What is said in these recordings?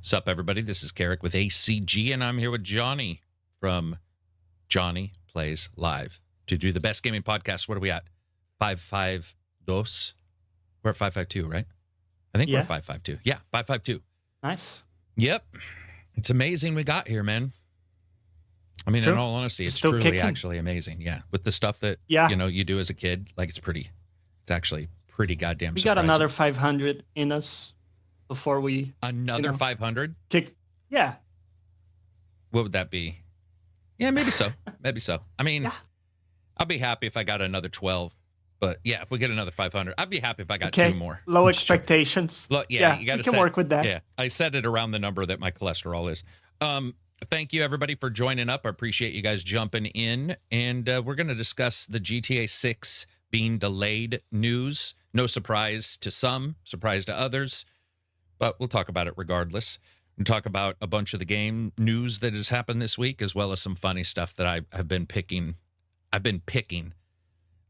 Sup, everybody? This is Carrick with ACG, and I'm here with Johnny from Johnny Plays Live to do the best gaming podcast. What are we at? 552? We're at 552, right? I think we're 552. Yeah, 552. Nice. Yep. It's amazing we got here, man. I mean, in all honesty, it's truly kicking. Actually amazing. Yeah. With the stuff that, you do as a kid, like it's actually pretty goddamn surprising. We got another 500 in us before we... Another 500? Yeah. What would that be? Yeah, maybe so. Maybe so. I mean, I'll be happy if I got another 12. But yeah, if we get another 500, I'd be happy if I got 2 more. Low expectations. Look, you got to work with that. Yeah, I set it around the number that my cholesterol is. Thank you, everybody, for joining up. I appreciate you guys jumping in. And we're going to discuss the GTA 6 being delayed news. No surprise to some, surprise to others. But we'll talk about it regardless. We'll talk about a bunch of the game news that has happened this week, as well as some funny stuff that I have been picking. I've been picking,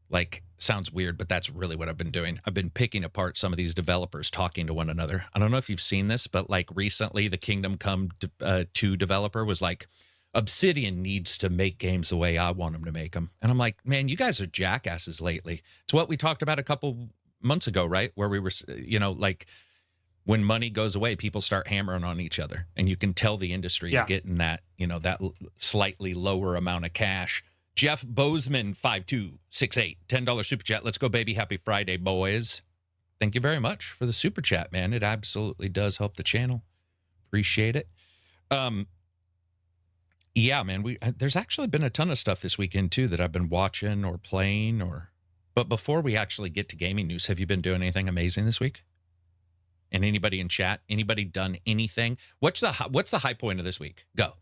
like, sounds weird, but that's really what I've been doing. I've been picking apart some of these developers talking to one another. I don't know if you've seen this, but like recently the Kingdom Come 2 developer was like, Obsidian needs to make games the way I want them to make them. And I'm like, man, you guys are jackasses lately. It's what we talked about a couple months ago, right? Where we were, like when money goes away, people start hammering on each other. And you can tell the industry is getting that, that slightly lower amount of cash. Jeff Bozeman, 5268, $10 super chat. Let's go, baby. Happy Friday, boys. Thank you very much for the super chat, man. It absolutely does help the channel. Appreciate it. Yeah, man. There's actually been a ton of stuff this weekend too that I've been watching or playing. But before we actually get to gaming news, have you been doing anything amazing this week? And anybody in chat? Anybody done anything? What's the high point of this week? Go.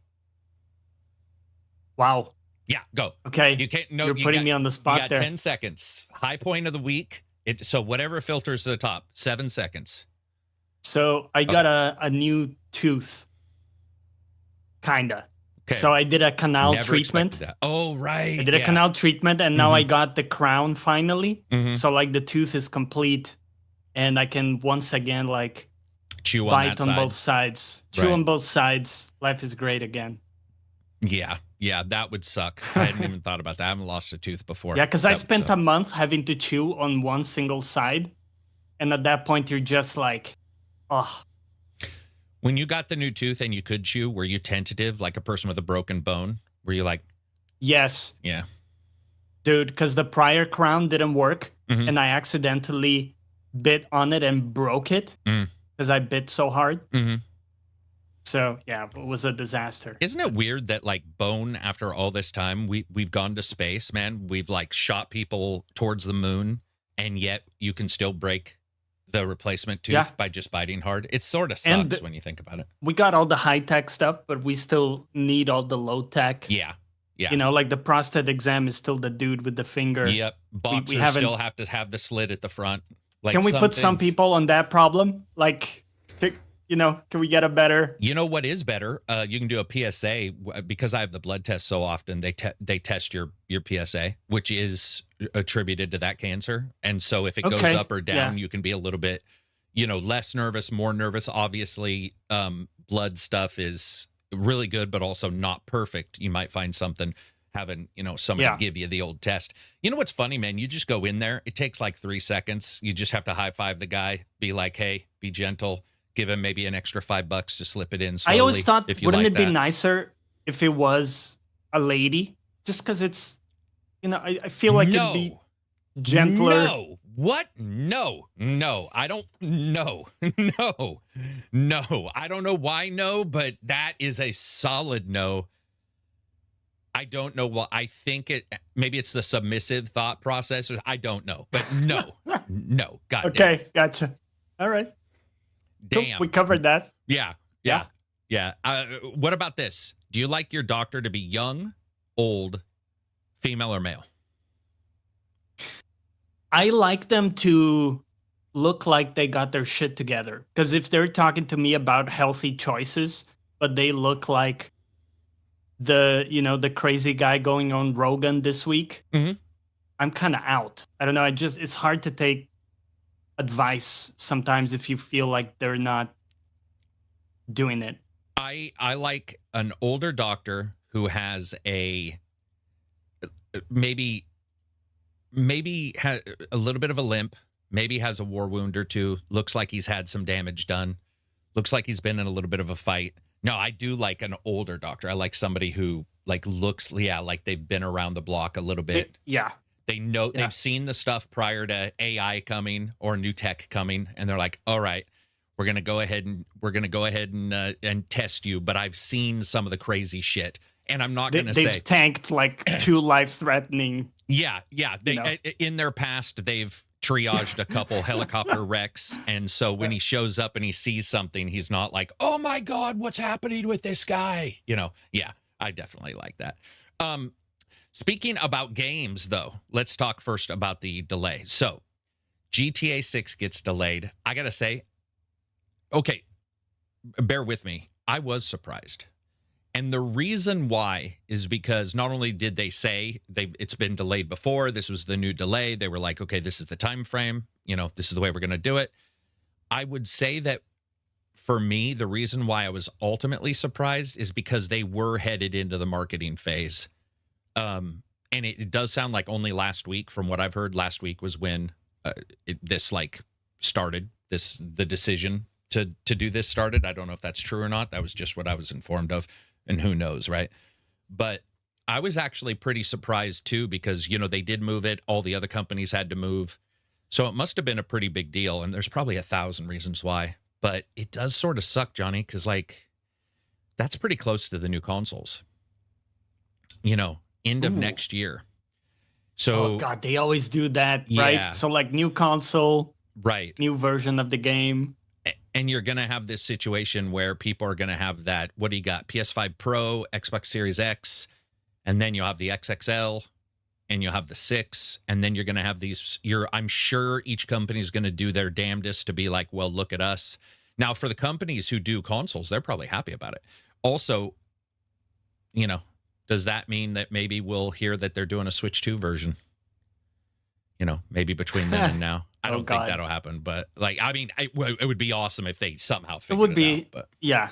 Wow. Yeah, go. Okay. You're putting me on the spot there. You got there. 10 seconds. High point of the week. So whatever filters to the top. 7 seconds. So I got a new tooth. Kinda. Okay. So I did a canal treatment. That. Oh, right. I did a canal treatment, and now I got the crown finally. So like the tooth is complete, and I can once again like chew bite on both sides. Chew on both sides. Life is great again. Yeah, that would suck. I hadn't even thought about that. I haven't lost a tooth before. Yeah, because I spent a month having to chew on one single side. And at that point, you're just like, oh. When you got the new tooth and you could chew, were you tentative like a person with a broken bone? Were you like... Yes. Yeah. Dude, because the prior crown didn't work. And I accidentally bit on it and broke it. Because I bit so hard. So, yeah, it was a disaster. Isn't it weird that, like, bone, after all this time, we've gone to space, man? We've, like, shot people towards the moon, and yet you can still break the replacement tooth by just biting hard. It sort of sucks when you think about it. We got all the high-tech stuff, but we still need all the low-tech. Yeah. Like the prostate exam is still the dude with the finger. Yep. Boxers still have to have the slit at the front. Like, can we put some people on that problem? Like... can we get a better... You know what is better? You can do a PSA, because I have the blood test so often, they test your PSA, which is attributed to that cancer. And so if it goes up or down, you can be a little bit, less nervous, more nervous. Obviously, blood stuff is really good, but also not perfect. You might find something having, somebody give you the old test. You know what's funny, man? You just go in there. It takes like 3 seconds. You just have to high five the guy, be like, hey, be gentle. Give him maybe an extra $5 to slip it in slowly. I always thought, wouldn't it be nicer if it was a lady? Just because it's, I feel like it'd be gentler. No. What? No. I don't. No. I don't know why no, but that is a solid no. I don't know why. I think maybe it's the submissive thought process. I don't know, but no. God. Okay, gotcha. All right. Damn. We covered that. Yeah. What about this? Do you like your doctor to be young, old, female, or male? I like them to look like they got their shit together. Because if they're talking to me about healthy choices, but they look like the crazy guy going on Rogan this week, I'm kind of out. I don't know. It's hard to take advice sometimes if you feel like they're not doing it. I like an older doctor who has a maybe has a little bit of a limp, maybe has a war wound or two, looks like he's had some damage done, looks like he's been in a little bit of a fight. No, I do like an older doctor. I like somebody who like looks, yeah, like they've been around the block a little bit. Yeah. They know Yeah. they've seen the stuff prior to AI coming or new tech coming, and they're like, all right, we're gonna go ahead and test you, but I've seen some of the crazy shit. And I'm not gonna They've say tanked like 2 life-threatening. yeah. They know? in their past they've triaged a couple helicopter wrecks, and so when he shows up and he sees something, he's not like, "Oh my god, what's happening with this guy?" Yeah, I definitely like that. Speaking about games, though, let's talk first about the delay. So, GTA 6 gets delayed. I gotta say, okay, bear with me. I was surprised. And the reason why is because not only did they say it's been delayed before, this was the new delay. They were like, okay, this is the time frame. This is the way we're going to do it. I would say that for me, the reason why I was ultimately surprised is because they were headed into the marketing phase. And it does sound like only last week, from what I've heard, last week was when this like started. The decision to do this started. I don't know if that's true or not. That was just what I was informed of. And who knows, right? But I was actually pretty surprised too, because they did move it. All the other companies had to move, so it must have been a pretty big deal. And there's probably 1,000 reasons why, but it does sort of suck, Johnny, because like that's pretty close to the new consoles. End of next year. So, oh god, they always do that, yeah. right? So like new console, right, new version of the game. And you're going to have this situation where people are going to have that, what do you got? PS5 Pro, Xbox Series X, and then you'll have the XXL, and you'll have the 6, and then you're going to have these, I'm sure each company is going to do their damnedest to be like, well, look at us. Now, for the companies who do consoles, they're probably happy about it. Also, does that mean that maybe we'll hear that they're doing a Switch 2 version? Maybe between then and now. I don't think that'll happen, but like, I mean, it would be awesome if they somehow figured it out. But yeah,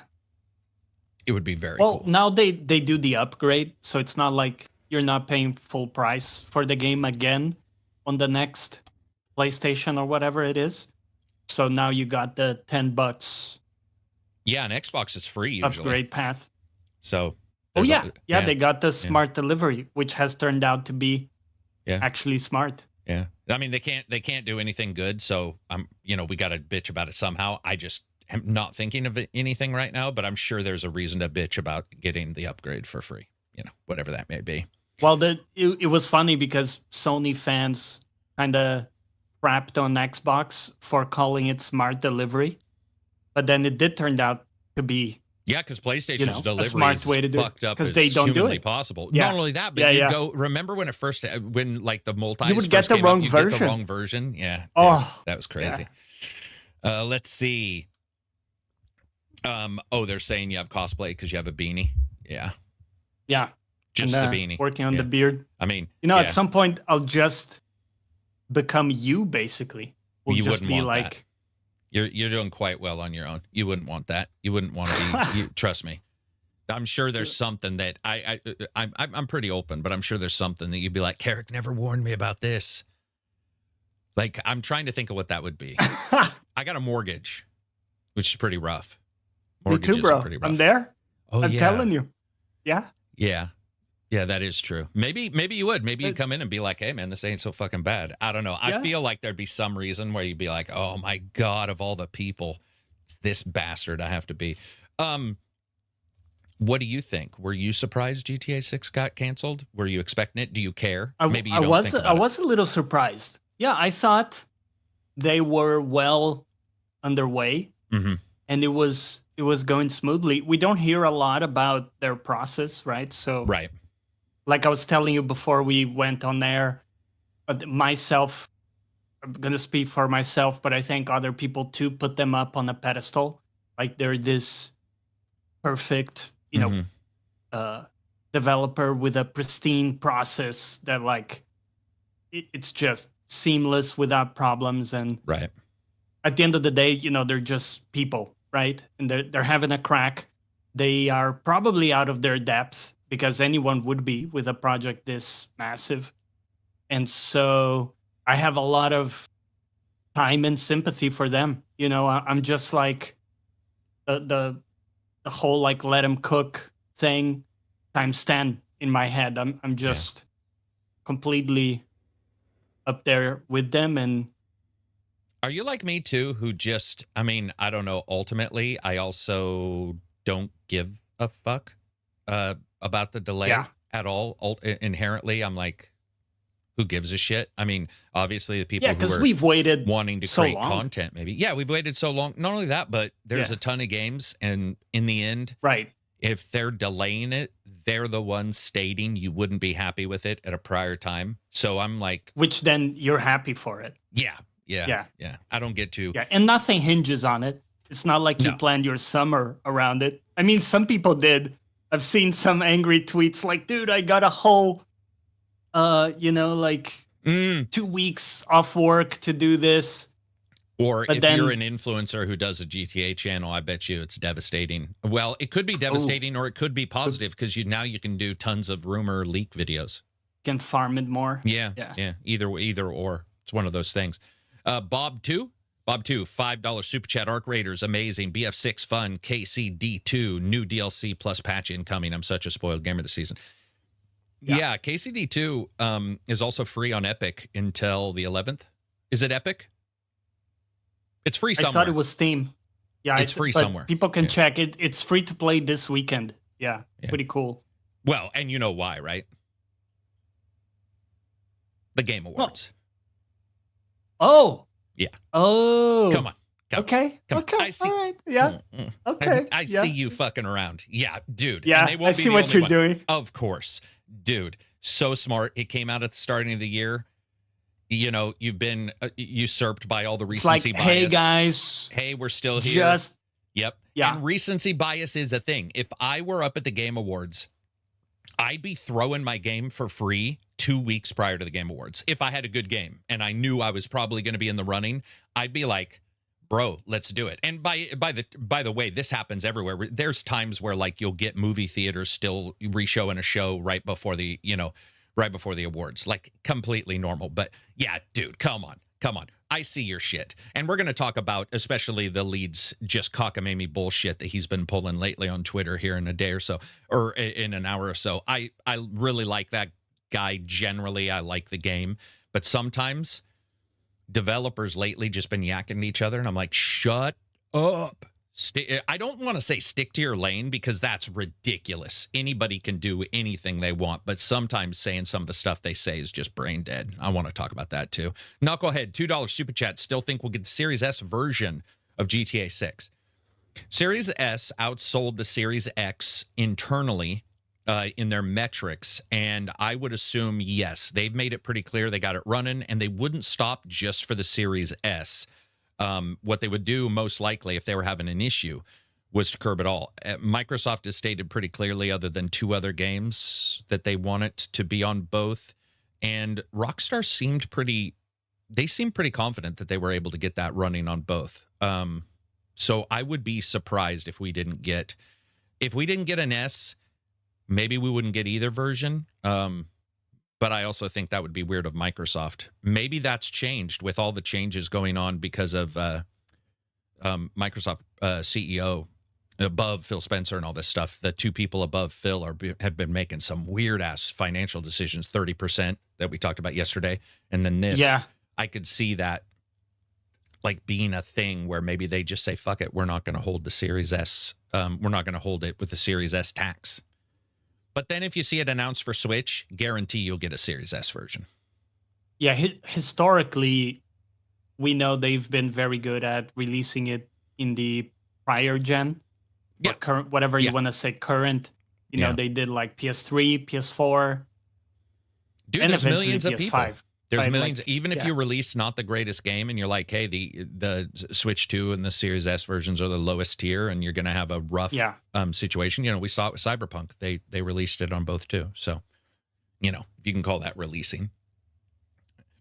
it would be very cool. Now they do the upgrade, so it's not like you're not paying full price for the game again on the next PlayStation or whatever it is. So now you got the $10. Yeah, and Xbox is free usually. Upgrade path. So. Yeah, they got the smart delivery, which has turned out to be actually smart. Yeah, I mean they can't do anything good, so we got to bitch about it somehow. I just am not thinking of anything right now, but I'm sure there's a reason to bitch about getting the upgrade for free. Whatever that may be. Well, it was funny because Sony fans kind of crapped on Xbox for calling it smart delivery, but then it did turn out to be. Yeah, because PlayStation's delivery smart way to do fucked up because they don't do it possible. Yeah. Not only that, but go. Remember when like the multi, you would get the wrong version. Get the wrong version. Yeah. Oh, that was crazy. Yeah. Let's see. They're saying you have cosplay because you have a beanie. Yeah. Yeah. Just the beanie. Working on the beard. I mean, at some point I'll just become you. Basically, you just wouldn't be want like. That. You're doing quite well on your own. You wouldn't want that. You wouldn't want to be. Trust me. I'm sure there's something that I'm pretty open, but I'm sure there's something that you'd be like, Carrick never warned me about this. Like, I'm trying to think of what that would be. I got a mortgage, which is pretty rough. Me too, bro. I'm there. Oh, I'm telling you. Yeah. Yeah. Yeah, that is true. Maybe you would. Maybe you'd come in and be like, hey, man, this ain't so fucking bad. I don't know. I feel like there'd be some reason where you'd be like, oh, my God, of all the people, it's this bastard I have to be. What do you think? Were you surprised GTA 6 got canceled? Were you expecting it? Do you care? Maybe you don't think about I was a little surprised. Yeah, I thought they were well underway, and it was going smoothly. We don't hear a lot about their process, right? So, right. Like I was telling you before we went on there, myself, I'm going to speak for myself, but I think other people too put them up on a pedestal. Like they're this perfect, developer with a pristine process that like, it's just seamless without problems. And right. At the end of the day, they're just people. right? And they're having a crack. They are probably out of their depth because anyone would be with a project this massive. And so I have a lot of time and sympathy for them. You know, I'm just like the whole like let them cook thing times 10 in my head. I'm just completely up there with them. And Are you like me too, who just, I mean, I don't know, ultimately, I also don't give a fuck about the delay yeah, at all. Inherently, I'm like, who gives a shit? I mean, obviously, the yeah, people who because are we've waited wanting to so create long. content, maybe. Yeah, we've waited so long. Not only that, but there's Yeah. a ton of games. And in the end, Right. if they're delaying it, they're the ones stating you wouldn't be happy with it at a prior time. So I'm like, Which then you're happy for it. yeah, yeah, Yeah. yeah. I don't get to. Yeah. And nothing hinges on it. It's not like you No. planned your summer around it. I mean, some people did. I've seen some angry tweets like, dude, I got a whole like 2 weeks off work to do this. Or But if then, you're an influencer who does a GTA channel, I bet you it's devastating. Well, it could be devastating or it could be positive because now you can do tons of rumor leak videos. can farm it more. Yeah, Yeah. yeah. Either or. It's one of those things. Bob 2, $5 super chat. Arc Raiders, amazing. BF6 fun. KCD2, new DLC plus patch incoming. I'm such a spoiled gamer this season. Yeah, KCD2 is also free on Epic until the 11th. Is it Epic? It's free somewhere. I thought it was Steam. Yeah, it's free but somewhere. People can check it. It's free to play this weekend. Yeah, pretty cool. Well, and you know why, right? The Game Awards. Oh. Yeah. Oh. Come on. Okay. Okay. I see. All right. Yeah. Okay. I see you fucking around. Yeah, dude. Yeah. And they won't I see what you're doing. Of course. Dude, so smart. It came out at the starting of the year. You know, you've been usurped by all the recency bias. Hey, guys. Hey, we're still here. Yep. Yeah. And recency bias is a thing. If I were up at the Game Awards, I'd be throwing my game for free 2 weeks prior to the Game Awards. If I had a good game and I knew I was probably going to be in the running, I'd be like, bro, let's do it. And by the way, this happens everywhere. There's times where like you'll get movie theaters still reshowing a show right before the awards, like completely normal. But yeah, dude, come on. I see your shit. And we're going to talk about especially the lead's just cockamamie bullshit that he's been pulling lately on Twitter here in a day or so, or in an hour or so. I really like that guy. Generally, I like the game, but sometimes developers lately just been yakking at each other, and I'm like, shut up. I don't want to say stick to your lane because that's ridiculous. Anybody can do anything they want, but sometimes saying some of the stuff they say is just brain dead. I want to talk about that too. Knucklehead, $2 super chat. Still think we'll get the Series S version of GTA 6. Series S outsold the Series X internally in their metrics, and I would assume, yes, they've made it pretty clear they got it running, and they wouldn't stop just for the Series S. What they would do most likely if they were having an issue was to curb it all. Microsoft has stated pretty clearly, other than 2 other games, that they want it to be on both. And Rockstar seemed pretty confident that they were able to get that running on both. So I would be surprised if we didn't get an S. Maybe we wouldn't get either version. But I also think that would be weird of Microsoft. Maybe that's changed with all the changes going on because of Microsoft CEO above Phil Spencer and all this stuff. The 2 people above Phil have been making some weird ass financial decisions. 30% that we talked about yesterday, and then this. Yeah, I could see that like being a thing where maybe they just say, "Fuck it, we're not going to hold the Series S. We're not going to hold it with the Series S tax." But then if you see it announced for Switch, guarantee you'll get a Series S version. Yeah, historically, we know they've been very good at releasing it in the prior gen. Yeah. Current, whatever you want to say, current. You know, they did like PS3, PS4. Dude, and there's millions PS5. of people. There's millions. Like, even if you release not the greatest game and you're like, hey, the Switch 2 and the Series S versions are the lowest tier and you're going to have a rough situation. You know, we saw it with Cyberpunk. They released it on both too. So, you know, if you can call that releasing.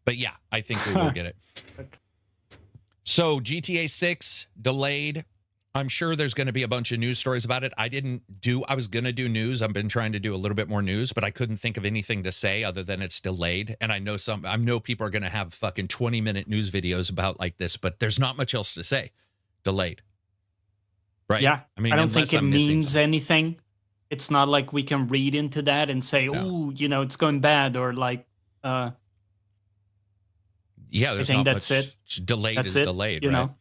But yeah, I think we will get it. So GTA 6 delayed. I'm sure there's going to be a bunch of news stories about it. I was going to do news. I've been trying to do a little bit more news, but I couldn't think of anything to say other than it's delayed. And I know people are going to have fucking 20-minute news videos about like this, but there's not much else to say. Delayed. Right? Yeah. I mean, I don't think it means something. anything. It's not like we can read into that and say, No. "Ooh, it's going bad," or like yeah, I there's think not that's much. it. Delayed That's is it, delayed, you right? know.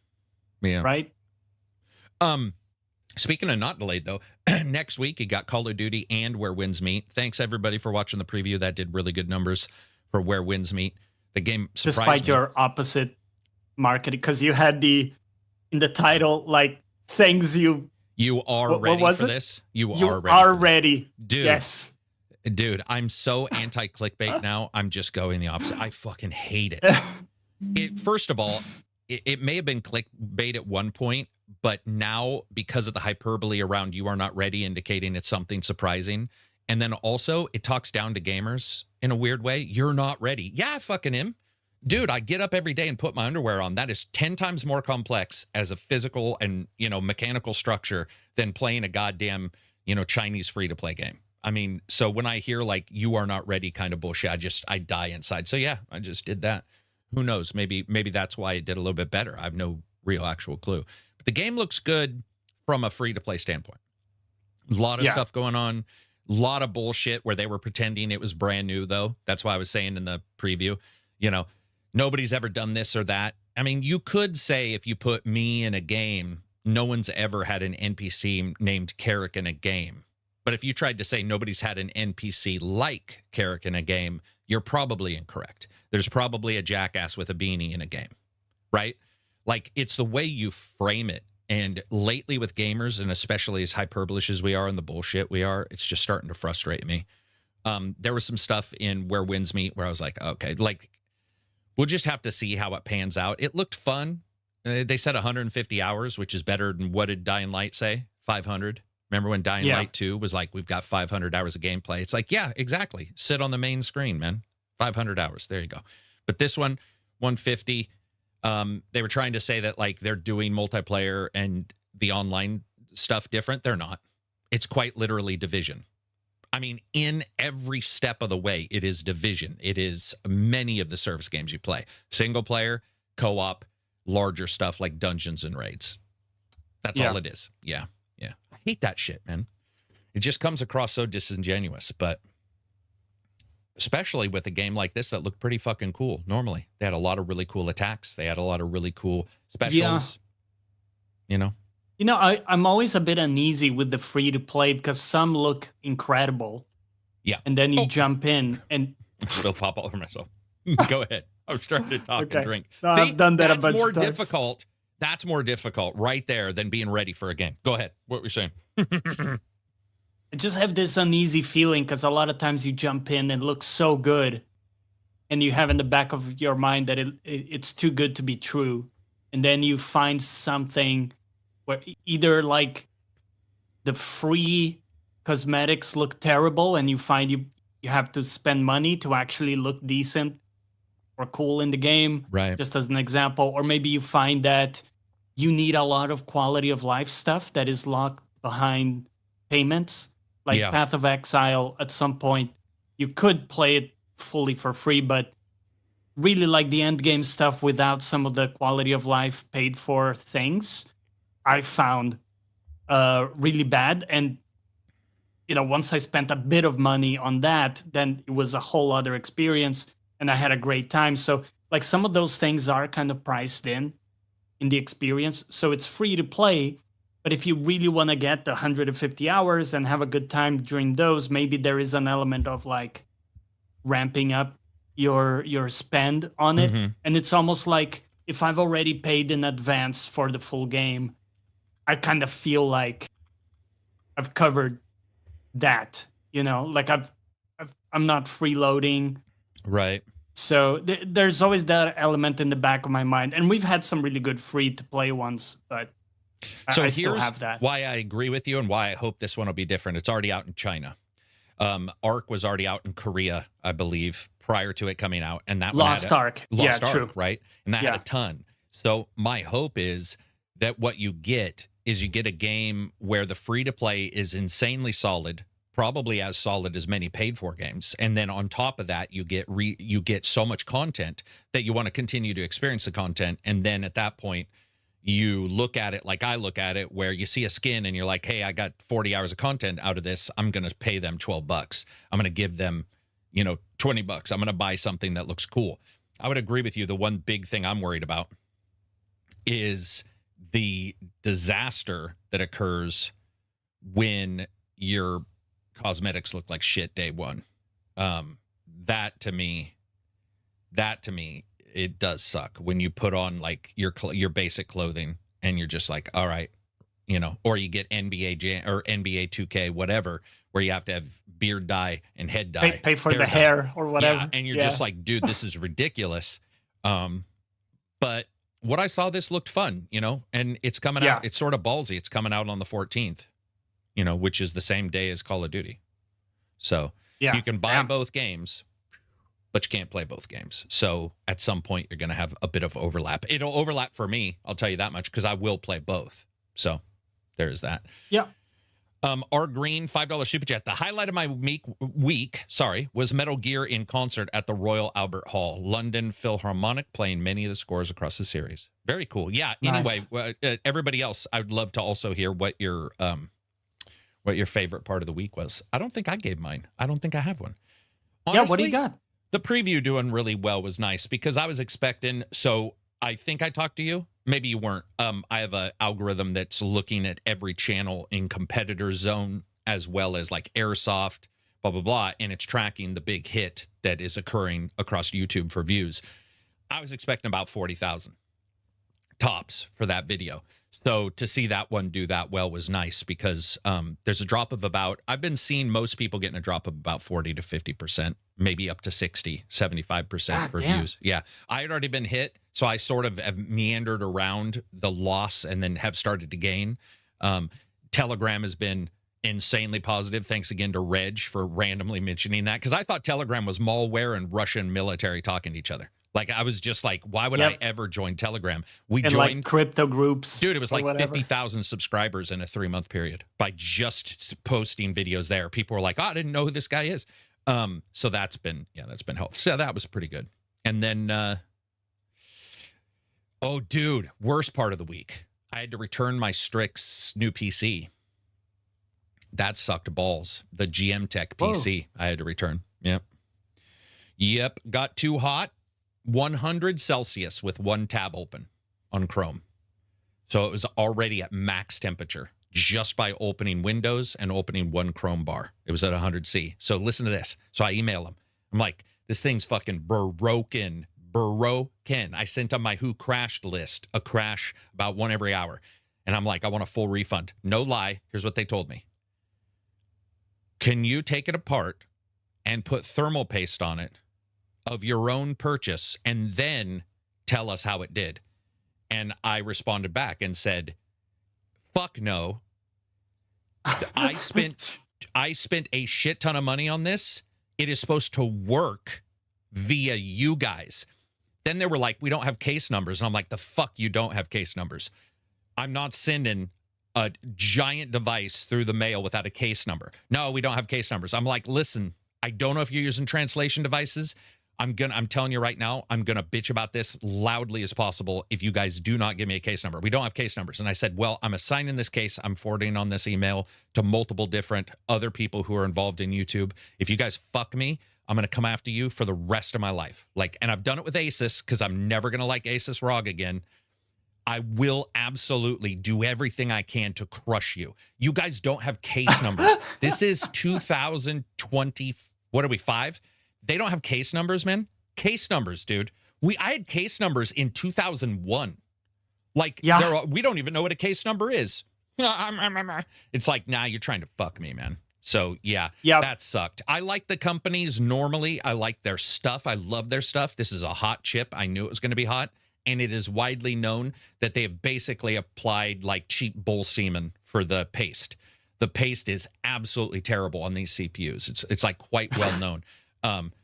Yeah. Right? Speaking of not delayed though, next week you got Call of Duty and Where Winds Meet. Thanks everybody for watching the preview. That did really good numbers for Where Winds Meet. The game surprised Despite me. your opposite marketing, because you had in the title like things You are what ready was for it? this? You You are ready. are for this. ready. Dude. Yes. Dude, I'm so anti-clickbait now. I'm just going the opposite. I fucking hate it. First of all, it may have been clickbait at one point, but now because of the hyperbole around "you are not ready" indicating it's something surprising, and then also it talks down to gamers in a weird way. You're not ready. Yeah, I fucking am. Dude, I get up every day and put my underwear on. That is 10 times more complex as a physical and, mechanical structure than playing a goddamn, Chinese free-to-play game. I mean, so when I hear like "you are not ready" kind of bullshit, I die inside. So yeah, I just did that. Who knows? Maybe that's why it did a little bit better. I have no real actual clue. But the game looks good from a free-to-play standpoint. A lot of stuff going on. A lot of bullshit where they were pretending it was brand new, though. That's why I was saying in the preview, nobody's ever done this or that. I mean, you could say if you put me in a game, no one's ever had an NPC named Carrick in a game. But if you tried to say nobody's had an NPC like Carrick in a game, you're probably incorrect. There's probably a jackass with a beanie in a game, right? Like, it's the way you frame it. And lately with gamers, and especially as hyperbolish as we are and the bullshit we are, it's just starting to frustrate me. There was some stuff in Where Winds Meet where I was like, okay, like, we'll just have to see how it pans out. It looked fun. They said 150 hours, which is better than what did Dying Light say? 500. Remember when Dying Light 2 was like, we've got 500 hours of gameplay? It's like, yeah, exactly. Sit on the main screen, man. 500 hours. There you go. But this one, 150. They were trying to say that like they're doing multiplayer and the online stuff different. They're not. It's quite literally Division. I mean, in every step of the way, it is Division. It is many of the service games you play. Single player, co-op, larger stuff like dungeons and raids. That's all it is. Yeah. Yeah. I hate that shit, man. It just comes across so disingenuous, but especially with a game like this that looked pretty fucking cool. Normally, they had a lot of really cool attacks. They had a lot of really cool specials. I'm always a bit uneasy with the free to play because some look incredible. Yeah. And then you jump in and I will pop all over myself. Go ahead. I was trying to talk and drink. No, See, I've done that a that's bunch more of times. difficult. That's more difficult right there than being ready for a game. Go ahead. What were you saying? I just have this uneasy feeling because a lot of times you jump in and it looks so good, and you have in the back of your mind that it's too good to be true, and then you find something where either like the free cosmetics look terrible, and you find you have to spend money to actually look decent or cool in the game, right? Just as an example, or maybe you find that you need a lot of quality of life stuff that is locked behind payments. Like Path of Exile, at some point, you could play it fully for free, but really like the end game stuff without some of the quality of life paid for things, I found really bad. And, once I spent a bit of money on that, then it was a whole other experience and I had a great time. So like some of those things are kind of priced in the experience. So it's free to play. But if you really want to get the 150 hours and have a good time during those, maybe there is an element of like ramping up your spend on it. Mm-hmm. And it's almost like if I've already paid in advance for the full game, I kind of feel like I've covered that, like I'm not freeloading. Right. So there's always that element in the back of my mind. And we've had some really good free to play ones, but so I still have that. Why I agree with you and why I hope this one will be different. It's already out in China. Ark was already out in Korea, I believe, prior to it coming out, and that Lost Ark, Ark, true, right? And that had a ton. So my hope is that what you get is you get a game where the free to play is insanely solid, probably as solid as many paid for games, and then on top of that, you get so much content that you want to continue to experience the content, and then at that point, you look at it like I look at it, where you see a skin and you're like, hey, I got 40 hours of content out of this. I'm going to pay them $12. I'm going to give them, $20. I'm going to buy something that looks cool. I would agree with you. The one big thing I'm worried about is the disaster that occurs when your cosmetics look like shit day one. That to me, it does suck when you put on like your basic clothing and you're just like, all right, or you get NBA Jam or NBA 2K, whatever, where you have to have beard dye and head dye, pay for the hair or whatever. Yeah, and you're just like, dude, this is ridiculous. But what I saw, this looked fun, and it's coming out. It's sort of ballsy. It's coming out on the 14th, which is the same day as Call of Duty. So you can buy both games, but you can't play both games. So at some point, you're going to have a bit of overlap. It'll overlap for me, I'll tell you that much, because I will play both. So there's that. Yeah. R Green, $5 super chat. The highlight of my week, was Metal Gear in concert at the Royal Albert Hall, London Philharmonic, playing many of the scores across the series. Very cool. Yeah. Nice. Anyway, everybody else, I'd love to also hear what your favorite part of the week was. I don't think I gave mine. I don't think I have one. Honestly, what do you got? The preview doing really well was nice because I was expecting. So I think I talked to you. Maybe you weren't. I have an algorithm that's looking at every channel in competitor zone as well as like Airsoft, blah, blah, blah. And it's tracking the big hit that is occurring across YouTube for views. I was expecting about 40,000 tops for that video. So to see that one do that well was nice because there's a drop of I've been seeing most people getting a drop of about 40 to 50%, maybe up to 60, 75% for views. Yeah. I had already been hit. So I sort of have meandered around the loss and then have started to gain. Telegram has been insanely positive. Thanks again to Reg for randomly mentioning that. Because I thought Telegram was malware and Russian military talking to each other. Like, I was just like, why would I ever join Telegram? We joined like crypto groups. Dude, it was like 50,000 subscribers in a 3-month period by just posting videos there. People were like, oh, I didn't know who this guy is. So that's been helpful. So that was pretty good. And then, oh, dude, worst part of the week. I had to return my Strix new PC. That sucked balls. The GM Tech PC I had to return. Yep. Got too hot. 100 Celsius with one tab open on Chrome. So it was already at max temperature just by opening Windows and opening one Chrome bar. It was at 100C. So listen to this. So I email him. I'm like, this thing's fucking broken. I sent on my who crashed list a crash about one every hour. And I'm like, I want a full refund. No lie. Here's what they told me. Can you take it apart and put thermal paste on it of your own purchase and then tell us how it did? And I responded back and said, fuck no. I spent a shit ton of money on this. It is supposed to work via you guys. Then they were like, we don't have case numbers. And I'm like, the fuck you don't have case numbers. I'm not sending a giant device through the mail without a case number. No, we don't have case numbers. I'm like, listen, I don't know if you're using translation devices. I'm telling you right now, I'm going to bitch about this loudly as possible if you guys do not give me a case number. We don't have case numbers. And I said, well, I'm assigning this case. I'm forwarding on this email to multiple different other people who are involved in YouTube. If you guys fuck me, I'm going to come after you for the rest of my life. And I've done it with Asus because I'm never going to like Asus ROG again. I will absolutely do everything I can to crush you. You guys don't have case numbers. This is 2020. What are we, 5? They don't have case numbers, man. Case numbers, dude. I had case numbers in 2001. We don't even know what a case number is. It's like, nah, you're trying to fuck me, man. So, yeah, that sucked. I like the companies normally. I like their stuff. I love their stuff. This is a hot chip. I knew it was going to be hot. And it is widely known that they have basically applied like cheap bull semen for the paste. The paste is absolutely terrible on these CPUs. It's like quite well known.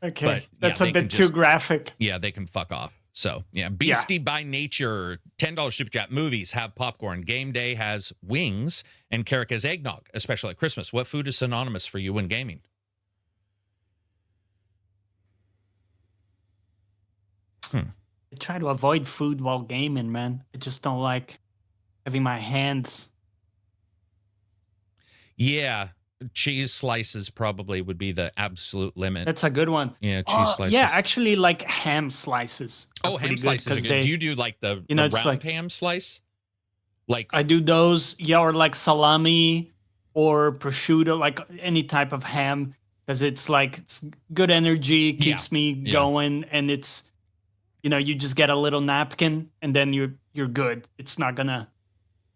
Okay, that's a bit too graphic. Yeah, they can fuck off. So, yeah, Yeah. Beastie by Nature, $10 super chat. Movies have popcorn. Game day has wings, and Carrick has eggnog, especially at Christmas. What food is synonymous for you when gaming? I try to avoid food while gaming, man. I just don't like having my hands. Yeah, cheese slices probably would be the absolute limit. That's a good one. Yeah, cheese slices. Yeah, actually, like ham slices. Oh, ham slices are good. Do you do like the it's round like, ham slice? Like I do those, yeah, or like salami or prosciutto, like any type of ham, because it's like it's good energy, keeps me going, and it's, you know, you just get a little napkin and then you're good. It's not gonna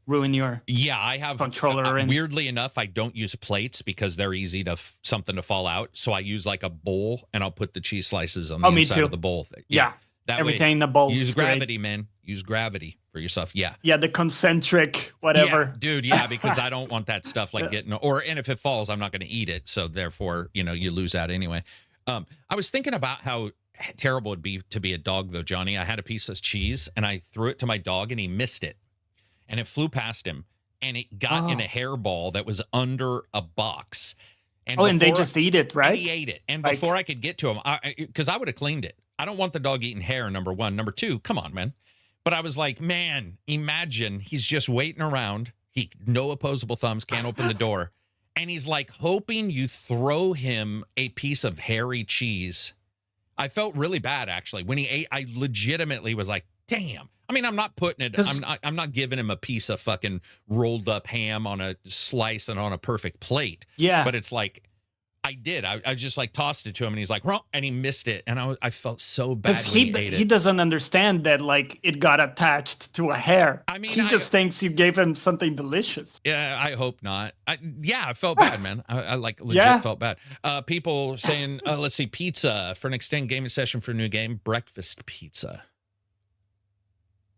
ruin your I have controller. Weirdly enough, I don't use plates because they're easy to something to fall out. So I use like a bowl, and I'll put the cheese slices on the inside of the bowl. Yeah. That everything way, in the bowl. Use gravity, man. Use gravity for yourself. Yeah. Yeah, the concentric whatever. Yeah, dude, yeah, because I don't want that stuff like getting and if it falls, I'm not going to eat it. So therefore, you know, you lose out anyway. I was thinking about how terrible it'd be to be a dog though, Johnny. I had a piece of cheese and I threw it to my dog and he missed it. And it flew past him and it got in a hairball that was under a box. And they just eat it, right? And he ate it. And before I could get to him, because I would have cleaned it. I don't want the dog eating hair, number one. Number two, come on, man. But I was like, man, imagine he's just waiting around. No opposable thumbs, can't open the door. And he's like hoping you throw him a piece of hairy cheese. I felt really bad, actually. When he ate, I legitimately was like, damn. I mean, I'm not putting it, I'm not giving him a piece of fucking rolled up ham on a slice and on a perfect plate. Yeah. But it's like, I did. I just like tossed it to him and he's like, "Ruh," and he missed it. And I felt so bad when he ate it. He doesn't understand that like it got attached to a hair. I mean, he just thinks you gave him something delicious. Yeah, I hope not. I felt bad, man. I like legit felt bad. People saying, let's see, pizza for an extended gaming session for a new game, breakfast pizza.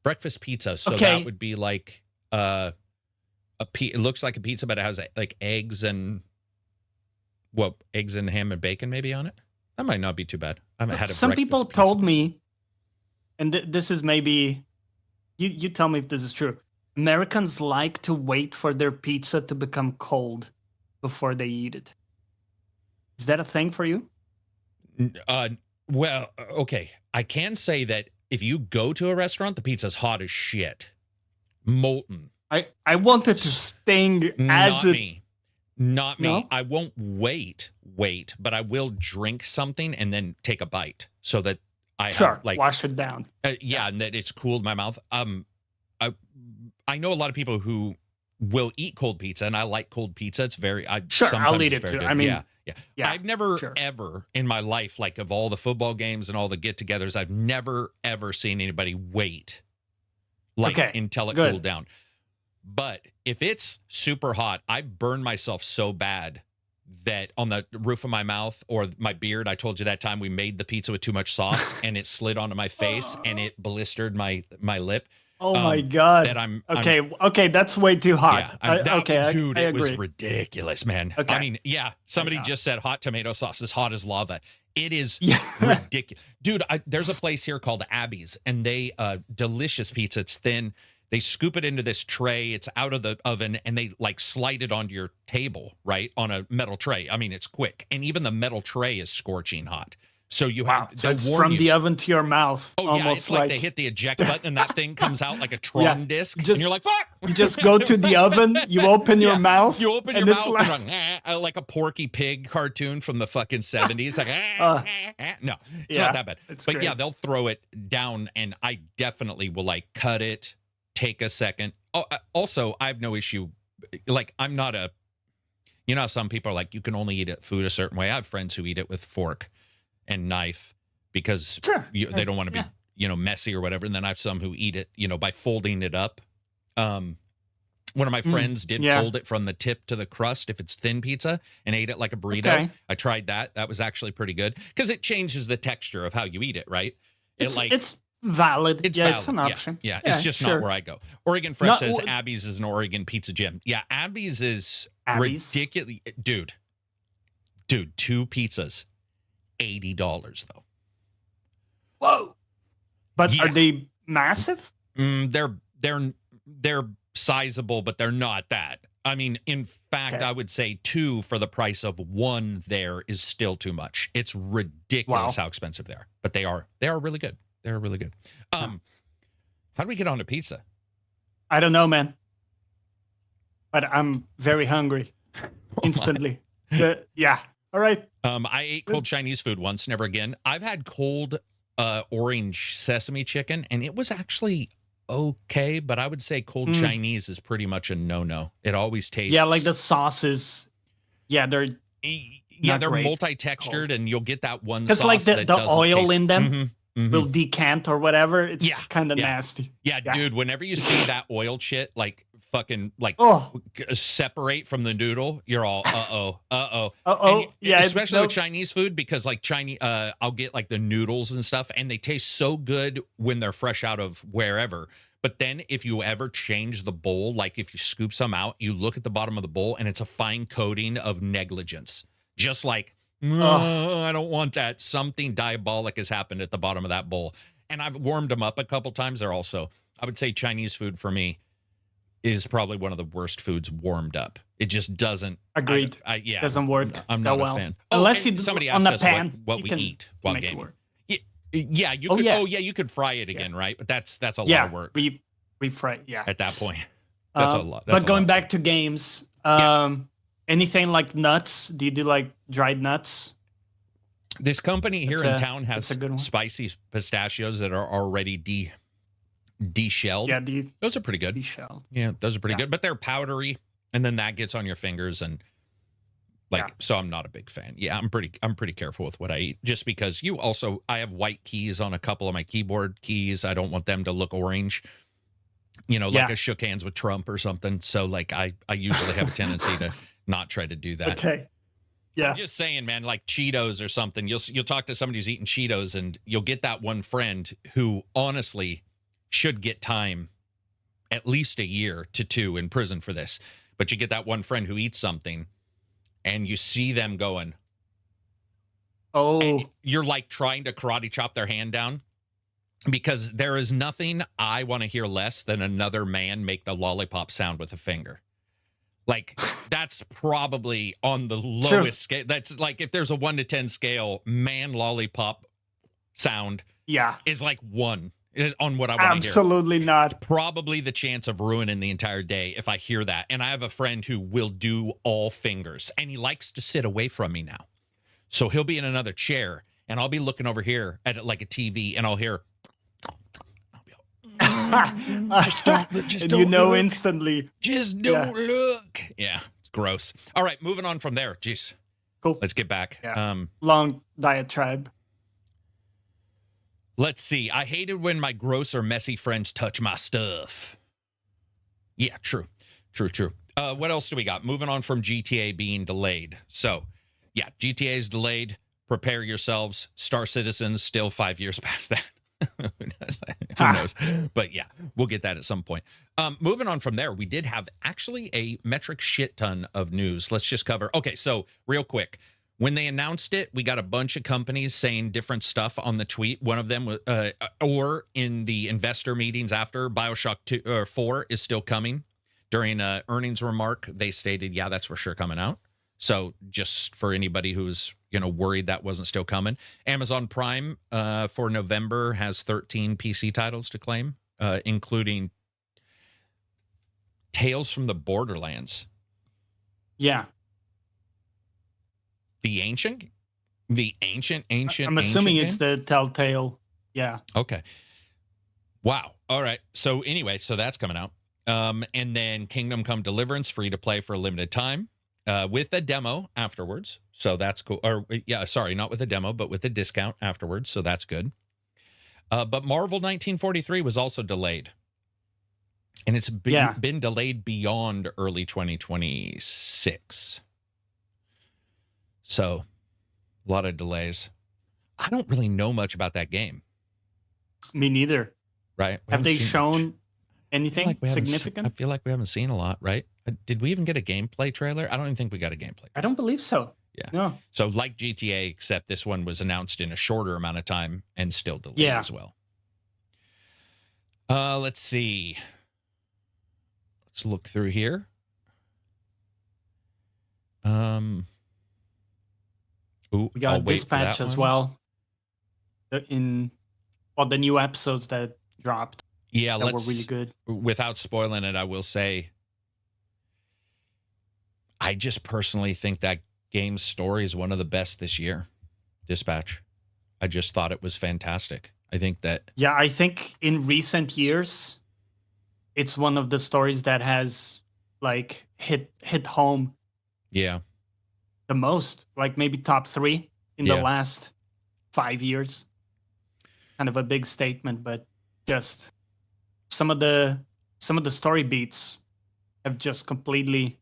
Breakfast pizza. So that would be like it looks like a pizza, but it has like eggs and ham and bacon maybe on it. That might not be too bad. I haven't had a Some people told me, and this is maybe, you tell me if this is true. Americans like to wait for their pizza to become cold before they eat it. Is that a thing for you? Well, okay. I can say that if you go to a restaurant, the pizza's hot as shit. Molten. I want it to sting as it... Not me. No? I won't wait, but I will drink something and then take a bite so that I have, like, wash it down. And that it's cooled my mouth. I know a lot of people who will eat cold pizza, and I like cold pizza. It's very I'll eat it too. Good. I mean, yeah. I've never ever in my life, like of all the football games and all the get-togethers, I've never ever seen anybody wait until it cooled down. But if it's super hot, I burn myself so bad that on the roof of my mouth or my beard, I told you that time we made the pizza with too much sauce and it slid onto my face and it blistered my lip. Oh my God. That I'm okay, that's way too hot. Yeah, dude, it was ridiculous, man. Okay. I mean, somebody just said hot tomato sauce is hot as lava. It is ridiculous. Dude, there's a place here called Abby's and they delicious pizza. It's thin. They scoop it into this tray. It's out of the oven, and they like slide it onto your table, right, on a metal tray. I mean, it's quick, and even the metal tray is scorching hot. So you have it's from the oven to your mouth. Oh yeah, it's like they hit the eject button, and that thing comes out like a Tron disc, and you're like, "Fuck!" You just go to the oven, you open your mouth, you open your mouth, like a Porky Pig cartoon from the fucking 70s. Like, no, it's not that bad. But great. Yeah, they'll throw it down, and I definitely will like cut it. Take a second. Oh, also, I have no issue. Like, I'm not some people are like, you can only eat food a certain way. I have friends who eat it with fork and knife because they don't want to be, messy or whatever. And then I have some who eat it, by folding it up. One of my friends did fold it from the tip to the crust if it's thin pizza and ate it like a burrito. Okay. I tried that. That was actually pretty good because it changes the texture of how you eat it, right? It's valid. It's an option. Yeah, it's just not where I go. Oregon Fresh says Abby's is an Oregon pizza gym. Yeah, Abby's is ridiculous. Dude, 2 pizzas, $80 though. Whoa. But Yeah. are they massive? They're sizable, but they're not that. I mean, in fact, Okay. I would say 2 for the price of 1 there is still too much. It's ridiculous Wow. how expensive they are, but they are really good. They're really good. How do we get on to pizza? I don't know, man. But I'm very hungry instantly. Yeah. All right. I ate cold Chinese food once, never again. I've had cold orange sesame chicken, and it was actually okay, but I would say cold Chinese is pretty much a no-no. It always tastes... Yeah, like the sauces. Yeah, they're great multi-textured, and you'll get that one because sauce like that the doesn't oil taste... in them will decant or whatever. It's kind of nasty. Yeah, dude, whenever you see that oil shit like fucking like separate from the noodle, you're all especially with Chinese food, because like Chinese I'll get like the noodles and stuff, and they taste so good when they're fresh out of wherever. But then if you ever change the bowl, like if you scoop some out, you look at the bottom of the bowl and it's a fine coating of negligence. Just like, I don't want that. Something diabolic has happened at the bottom of that bowl. And I've warmed them up a couple times. They're also, I would say Chinese food for me is probably one of the worst foods warmed up. It just doesn't. Agreed. Doesn't work. I'm not a fan. Unless you somebody on asked the us pan, what we eat while gaming. Yeah, you could. You could fry it again, right? But that's a lot of work. Refry. Yeah. At that point, that's a lot. But going back to games, anything like nuts? Do you do like dried nuts? This company here in town has spicy pistachios that are already de-shelled. Yeah, those are pretty good. De-shelled. Yeah, those are pretty good, but they're powdery, and then that gets on your fingers, and so I'm not a big fan. Yeah, I'm pretty careful with what I eat, just because I have white keys on a couple of my keyboard keys. I don't want them to look orange. Like I shook hands with Trump or something. So like I usually have a tendency to not try to do that. Okay. Yeah. I'm just saying, man, like Cheetos or something. You'll talk to somebody who's eating Cheetos, and you'll get that one friend who honestly should get time at least a year to 2 in prison for this. But you get that one friend who eats something, and you see them going, and you're like trying to karate chop their hand down, because there is nothing I want to hear less than another man make the lollipop sound with a finger. Like, that's probably on the lowest scale. That's like, if there's a 1 to 10 scale, man lollipop sound is like 1 on what I want to hear. Absolutely not. Probably the chance of ruining the entire day if I hear that. And I have a friend who will do all fingers, and he likes to sit away from me now. So he'll be in another chair, and I'll be looking over here at like a TV, and I'll hear... Instantly. Just don't look. Yeah, it's gross. All right, moving on from there. Jeez. Cool. Let's get back. Yeah. Long diatribe. Let's see. I hated when my gross or messy friends touch my stuff. Yeah, true. What else do we got? Moving on from GTA being delayed. So, yeah, GTA is delayed. Prepare yourselves. Star Citizen's still 5 years past that. Who knows? But yeah, we'll get that at some point. Moving on from there, we did have actually a metric shit ton of news. Let's just cover. Okay, so real quick. When they announced it, we got a bunch of companies saying different stuff on the tweet. One of them was, or in the investor meetings after, BioShock 4 is still coming. During an earnings remark, they stated, yeah, that's for sure coming out. So just for anybody who's worried that wasn't still coming, Amazon Prime for November has 13 PC titles to claim, including Tales from the Borderlands. Yeah. The ancient. I'm assuming it's the Telltale. Yeah. Okay. Wow. All right. So anyway, so that's coming out. And then Kingdom Come Deliverance, free to play for a limited time. With a demo afterwards. So that's cool. Or yeah, sorry, not with a demo, but with a discount afterwards. So that's good. But Marvel 1943 was also delayed. And it's been delayed beyond early 2026. So a lot of delays. I don't really know much about that game. Me neither. Right? Have they shown anything significant? I feel like we haven't seen a lot, right? Did we even get a gameplay trailer? I don't even think we got a gameplay. I don't believe so. Yeah. No. So like GTA, except this one was announced in a shorter amount of time and still delayed as well. Let's see. Let's look through here. Ooh, We I'll got wait for Dispatch that as one. well. The new episodes that dropped Yeah, that were really let's, good. without spoiling it, I will say I just personally think that game's story is one of the best this year. Dispatch. I just thought it was fantastic. I think that, Yeah, I think in recent years, it's one of the stories that has like hit home yeah, the most, like maybe top 3 in the yeah. last 5 years. Kind of a big statement, but just some of the story beats have just completely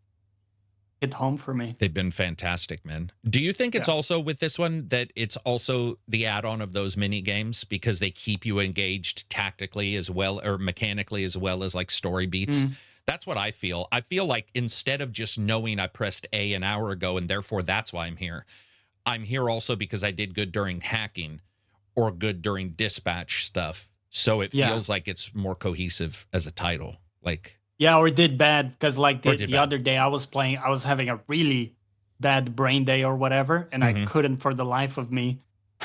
hit home for me. They've been fantastic, man. Do you think it's Yeah. also with this one that it's also the add-on of those mini games because they keep you engaged tactically as well or mechanically as well as like story beats? Mm. That's what I feel. I feel like instead of just knowing I pressed A an hour ago and therefore that's why I'm here also because I did good during hacking or good during dispatch stuff. So it Yeah. feels like it's more cohesive as a title. Like, Yeah, or did bad because like or the, did the bad. other day I was playing, I was having a really bad brain day or whatever, and I Mm-hmm. couldn't for the life of me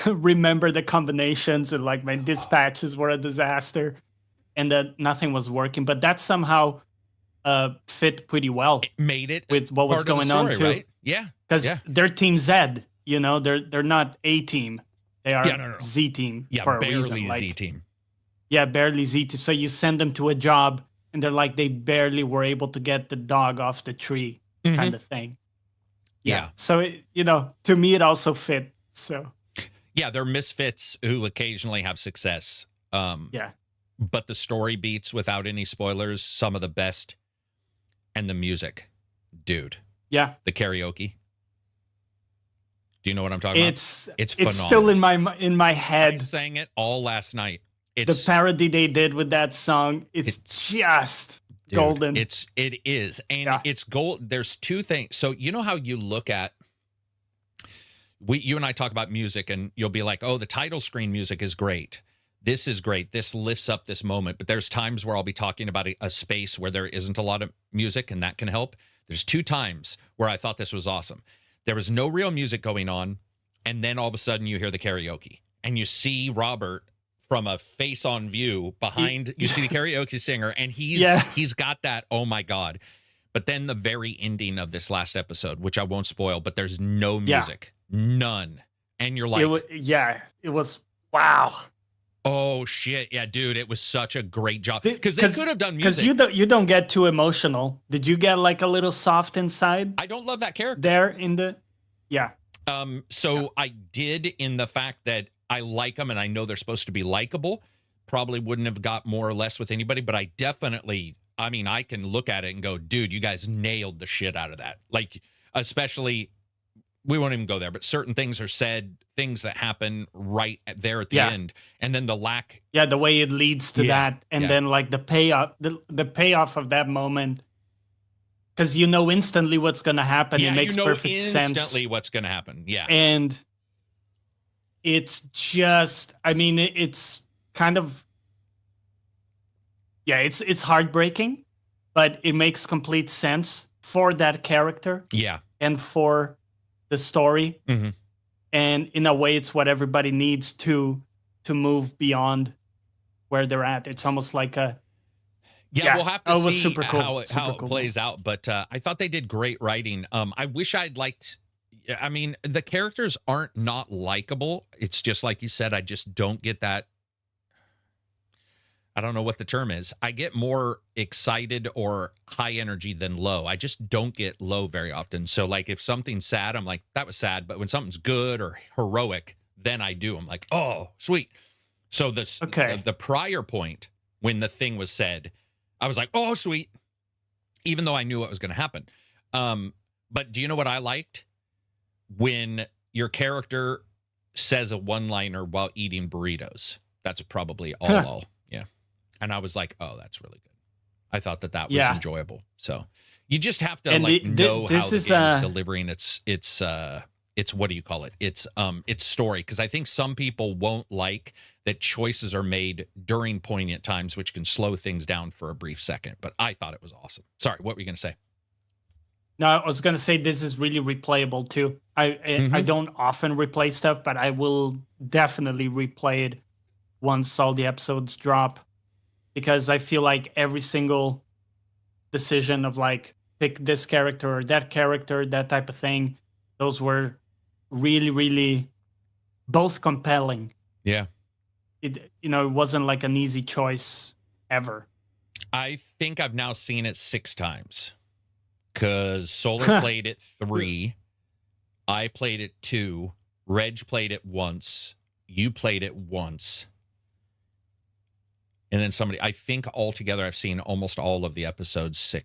remember the combinations, and like my dispatches were a disaster, and that nothing was working. But that somehow fit pretty well Made it with what was part of the going on story, too, right? Yeah. Yeah. because they're Team Z. You know, they're not A team; they Yeah, are no, no, no. Z team Yeah, for a reason. barely Z Like, team. yeah, barely Z team. So you send them to a job, and they're like they barely were able to get the dog off the tree, Mm-hmm. kind of thing. Yeah. Yeah. So to me, it also fit. So Yeah, they're misfits who occasionally have success. yeah, But the story beats without any spoilers, some of the best. And the music, dude. yeah. The karaoke. Do you know what I'm talking about? It's It's it's still phenomenal. in my I head. sang it all last night. The parody they did with that song, it's just dude, golden. it is. And Yeah. it's gold. There's two things. So you know how you look at you and I talk about music and you'll be like, oh, the title screen music is great. This is great. This lifts up this moment. But there's times where I'll be talking about a space where there isn't a lot of music and that can help. There's 2 times where I thought this was awesome. There was no real music going on. And then all of a sudden you hear the karaoke and you see Robert from a face on view behind, you see the karaoke singer and he's got that, oh my God. But then the very ending of this last episode, which I won't spoil, but there's no music, none. And you're like, it was wow. oh shit, yeah, dude, it was such a great job because they could have done music. Because you don't get too emotional. Did you get like a little soft inside? I don't love that character there in the So I did in the fact that I like them and I know they're supposed to be likable. Probably wouldn't have got more or less with anybody, but I definitely, I mean, I can look at it and go, dude, you guys nailed the shit out of that. Like, especially, we won't even go there, but certain things are said, things that happen right there at the end. And then the lack. Yeah, the way it leads to that. And then like the payoff, the payoff of that moment. Because you know instantly what's going to happen. Yeah, it makes perfect sense. Instantly what's going to happen. Yeah. And it's just, I mean, it's kind of, it's heartbreaking, but it makes complete sense for that character. Yeah. And for the story. Mm-hmm. And in a way, it's what everybody needs to move beyond where they're at. It's almost like a, we'll have to see super cool. how it plays out. But I thought they did great writing. I wish I'd liked. I mean, the characters aren't not likable. It's just like you said. I just don't get that. I don't know what the term is. I get more excited or high energy than low. I just don't get low very often. So, like, if something's sad, I'm like, that was sad. But when something's good or heroic, then I do. I'm like, oh, sweet. So the prior point when the thing was said, I was like, oh, sweet, even though I knew what was going to happen. But do you know what I liked? When your character says a one-liner while eating burritos. That's probably all. Yeah. And I was like, oh, that's really good. I thought that was enjoyable. So you just have to know how the game is delivering its what do you call it? It's story, because I think some people won't like that choices are made during poignant times, which can slow things down for a brief second. But I thought it was awesome. Sorry, what were you going to say? No, I was gonna say this is really replayable too. I don't often replay stuff, but I will definitely replay it once all the episodes drop, because I feel like every single decision of like pick this character or that character, that type of thing, those were really, really both compelling. Yeah. It it wasn't like an easy choice ever. I think I've now seen it 6 times, because Solar played it 3. I played it 2. Reg played it once. You played it once. And then somebody, I think altogether I've seen almost all of the episodes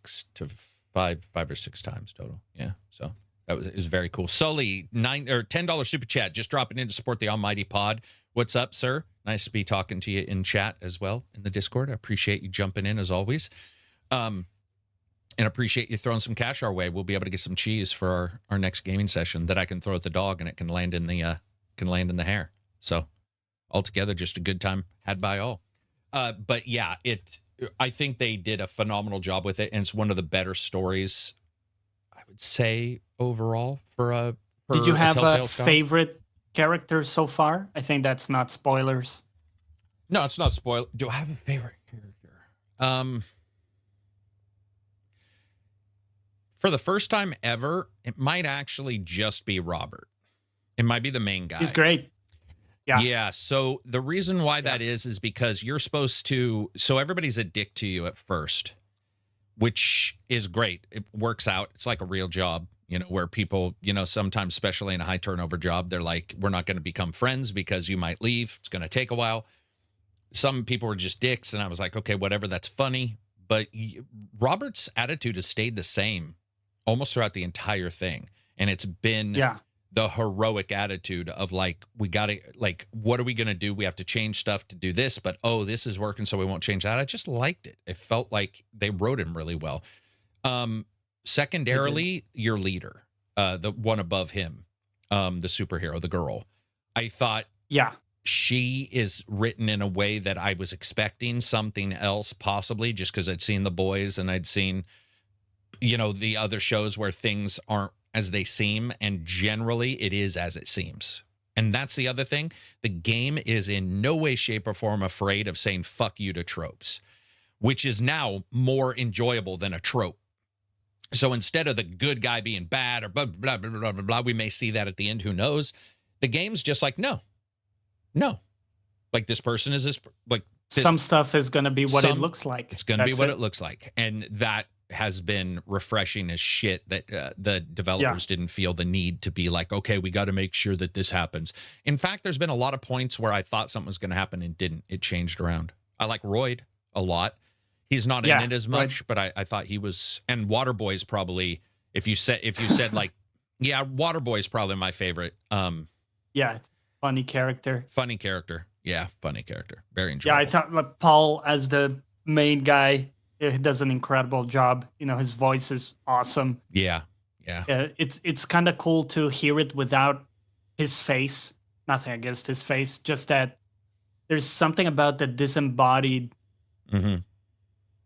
5 or 6 times total. Yeah. So it was very cool. Sully, $10 super chat, just dropping in to support the almighty pod. What's up, sir? Nice to be talking to you in chat as well in the Discord. I appreciate you jumping in as always. And appreciate you throwing some cash our way. We'll be able to get some cheese for our next gaming session that I can throw at the dog and it can land in the hair. So altogether, just a good time had by all. But yeah, I think they did a phenomenal job with it, and it's one of the better stories, I would say, overall for Did you have a style. favorite character so far? I think that's not spoilers. No, it's not spoiler. Do I have a favorite character? For the first time ever, it might actually just be Robert. It might be the main guy. He's great. Yeah. Yeah. So the reason why that is because you're supposed to. So everybody's a dick to you at first, which is great. It works out. It's like a real job, where people, sometimes, especially in a high turnover job, they're like, we're not going to become friends because you might leave. It's going to take a while. Some people were just dicks. And I was like, okay, whatever. That's funny. But Robert's attitude has stayed the same almost throughout the entire thing. And it's been the heroic attitude of like, we got to, like, what are we going to do? We have to change stuff to do this, but this is working, so we won't change that. I just liked it. It felt like they wrote him really well. Secondarily, your leader, the one above him, the superhero, the girl, I thought she is written in a way that I was expecting something else, possibly just because I'd seen The Boys and I'd seen, the other shows where things aren't as they seem, and generally it is as it seems. And that's the other thing. The game is in no way, shape, or form afraid of saying fuck you to tropes, which is now more enjoyable than a trope. So instead of the good guy being bad or blah, blah, blah, blah, blah, blah, we may see that at the end, who knows? The game's just like, no. Like, this person is this, like, some stuff is going to be what it looks like. It's going to be what it looks like. And that has been refreshing as shit, that the developers didn't feel the need to be like, okay, we got to make sure that this happens. In fact, there's been a lot of points where I thought something was going to happen and didn't. It changed around. I like Royd a lot. He's not in it as much, but I thought he was. And Waterboy's probably, if you said like, Waterboy's probably my favorite. Funny character. Yeah, funny character. Very enjoyable. Yeah, I thought like Paul as the main guy, he does an incredible job. His voice is awesome. Yeah. It's kind of cool to hear it without his face. Nothing against his face, just that there's something about the disembodied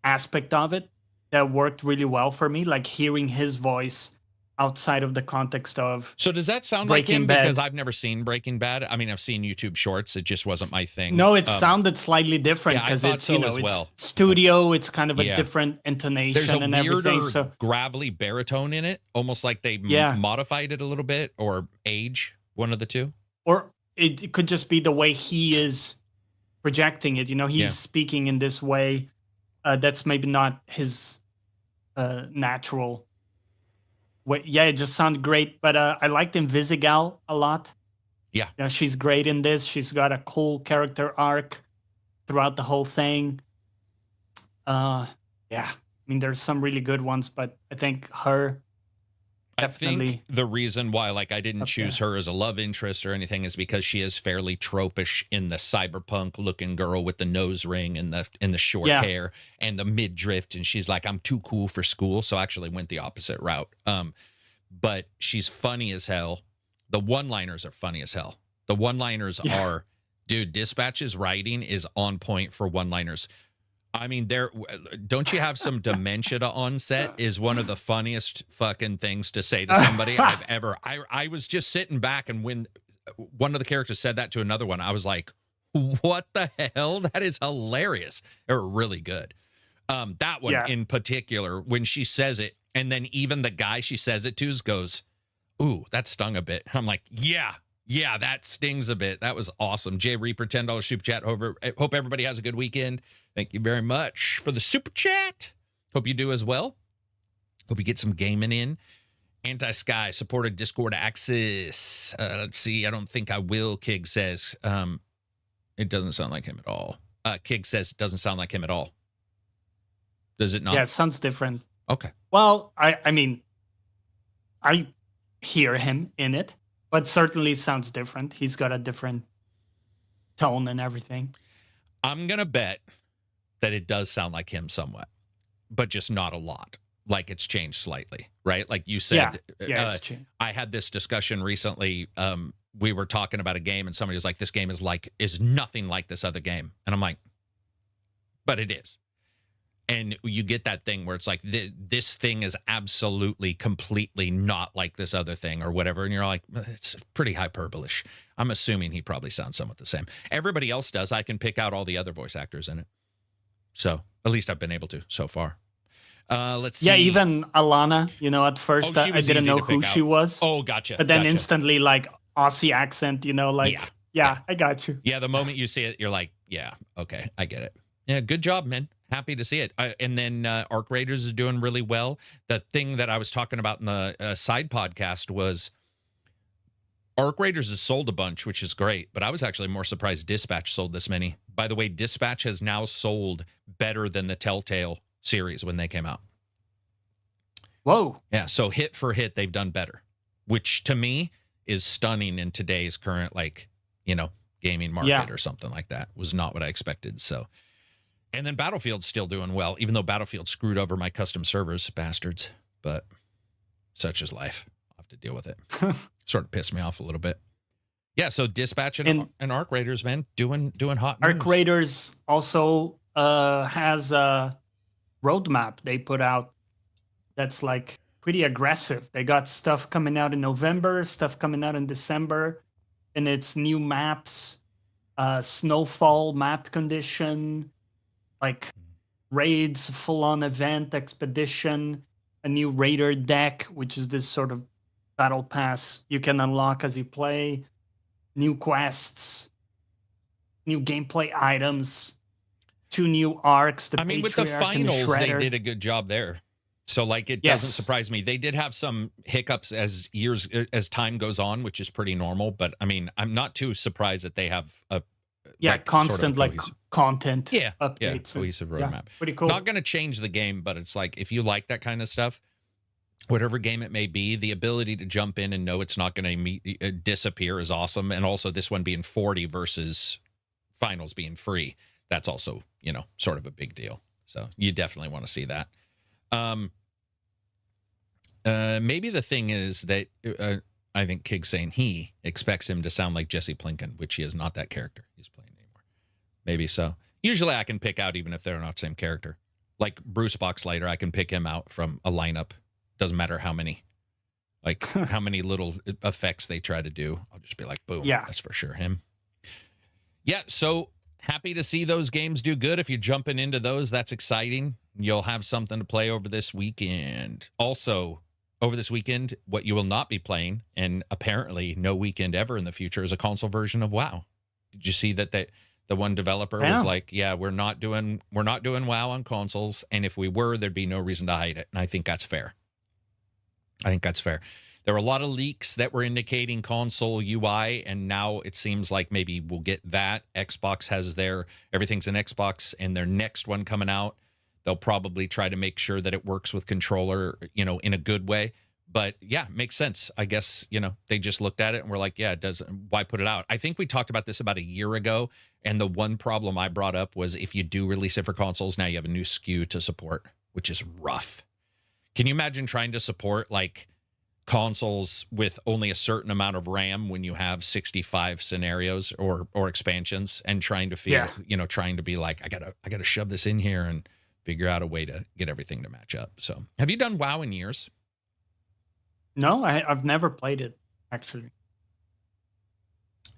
aspect of it that worked really well for me. Like hearing his voice outside of the context of. So does that sound like him? Because I've never seen Breaking Bad. I mean, I've seen YouTube shorts. It just wasn't my thing. No, it sounded slightly different because it's it's studio. It's kind of a different intonation and everything. There's a weirder gravelly baritone in it, almost like they modified it a little bit, or age, one of the two. Or it could just be the way he is projecting it. He's speaking in this way that's maybe not his natural. It just sounded great, but I liked Invisigal a lot. Yeah. She's great in this. She's got a cool character arc throughout the whole thing. I mean, there's some really good ones, but I think her definitely. I think the reason why, like, I didn't choose her as a love interest or anything is because she is fairly tropish in the cyberpunk-looking girl with the nose ring and the short hair and the midriff, and she's like, I'm too cool for school, so I actually went the opposite route. But she's funny as hell. The one-liners are funny as hell. The one-liners are, dude, Dispatch's writing is on point for one-liners. I mean, don't you have some dementia to onset is one of the funniest fucking things to say to somebody I've ever. I was just sitting back, and when one of the characters said that to another one, I was like, what the hell? That is hilarious. They were really good. That one in particular, when she says it, and then even the guy she says it to goes, ooh, that stung a bit. I'm like, yeah, that stings a bit. That was awesome. Jay Reaper, $10 super chat. Hope everybody has a good weekend. Thank you very much for the super chat. Hope you do as well. Hope you get some gaming in. Anti-Sky supported Discord access. Let's see. I don't think I will, Kig says. It doesn't sound like him at all. Kig says it doesn't sound like him at all. Does it not? Yeah, it sounds different. Okay. Well, I mean, I hear him in it, but certainly it sounds different. He's got a different tone and everything. I'm going to bet that it does sound like him somewhat, but just not a lot. Like it's changed slightly, right? Like you said, it's changed. I had this discussion recently. We were talking about a game and somebody was like, this game is nothing like this other game. And I'm like, but it is. And you get that thing where it's like, this thing is absolutely, completely not like this other thing or whatever. And you're like, it's pretty hyperbolish. I'm assuming he probably sounds somewhat the same. Everybody else does. I can pick out all the other voice actors in it. So at least I've been able to so far. Let's see. Yeah, even Alana, at first I didn't know who she was. Oh, gotcha. But then instantly, like, Aussie accent, yeah, I got you. Yeah, the moment you see it, you're like, yeah, okay, I get it. Yeah, good job, man. Happy to see it. And then Arc Raiders is doing really well. The thing that I was talking about in the side podcast was Arc Raiders has sold a bunch, which is great, but I was actually more surprised Dispatch sold this many. By the way, Dispatch has now sold better than the Telltale series when they came out. Whoa. Yeah, so hit for hit, they've done better, which to me is stunning in today's current, gaming market or something like that. Was not what I expected, so... And then Battlefield's still doing well, even though Battlefield screwed over my custom servers, bastards. But such is life. I'll have to deal with it. Sort of pissed me off a little bit. Yeah, so Dispatch and Arc Raiders, man, doing hot news. Arc Raiders also has a roadmap they put out that's like pretty aggressive. They got stuff coming out in November, stuff coming out in December, and it's new maps, snowfall map condition, like raids, full-on event, expedition, a new raider deck, which is this sort of battle pass you can unlock as you play, new quests, new gameplay items, 2 new arcs. With the finals, they did a good job there. So, it doesn't surprise me. They did have some hiccups as time goes on, which is pretty normal. But, I'm not too surprised that they have a constant sort of content updates. Yeah, cohesive roadmap. Yeah, pretty cool. Not going to change the game, but it's like if you like that kind of stuff, whatever game it may be, the ability to jump in and know it's not going to disappear is awesome. And also this one being 40 versus finals being free, that's also, sort of a big deal. So you definitely want to see that. Maybe the thing is that I think Kig's saying he expects him to sound like Jesse Plinken, which he is not that character he's playing anymore. Maybe so. Usually I can pick out even if they're not the same character. Like Bruce Boxleiter, I can pick him out from a lineup. Doesn't matter how many. How many little effects they try to do. I'll just be like, boom, that's for sure him. Yeah, so happy to see those games do good. If you're jumping into those, that's exciting. You'll have something to play over this weekend. Also, over this weekend, what you will not be playing, and apparently no weekend ever in the future, is a console version of WoW. Did you see that the one developer was like, yeah, we're not doing WoW on consoles, and if we were, there'd be no reason to hide it. And I think that's fair. There were a lot of leaks that were indicating console UI, and now it seems like maybe we'll get that. Xbox has everything's an Xbox, and their next one coming out, they'll probably try to make sure that it works with controller, in a good way. But yeah, makes sense. I guess, they just looked at it and were like, yeah, it doesn't, why put it out? I think we talked about this about a year ago. And the one problem I brought up was if you do release it for consoles, now you have a new SKU to support, which is rough. Can you imagine trying to support consoles with only a certain amount of RAM when you have 65 scenarios or expansions, and trying to feel, trying to be like, I gotta shove this in here and figure out a way to get everything to match up. So have you done WoW in years? No, I've never played it, actually.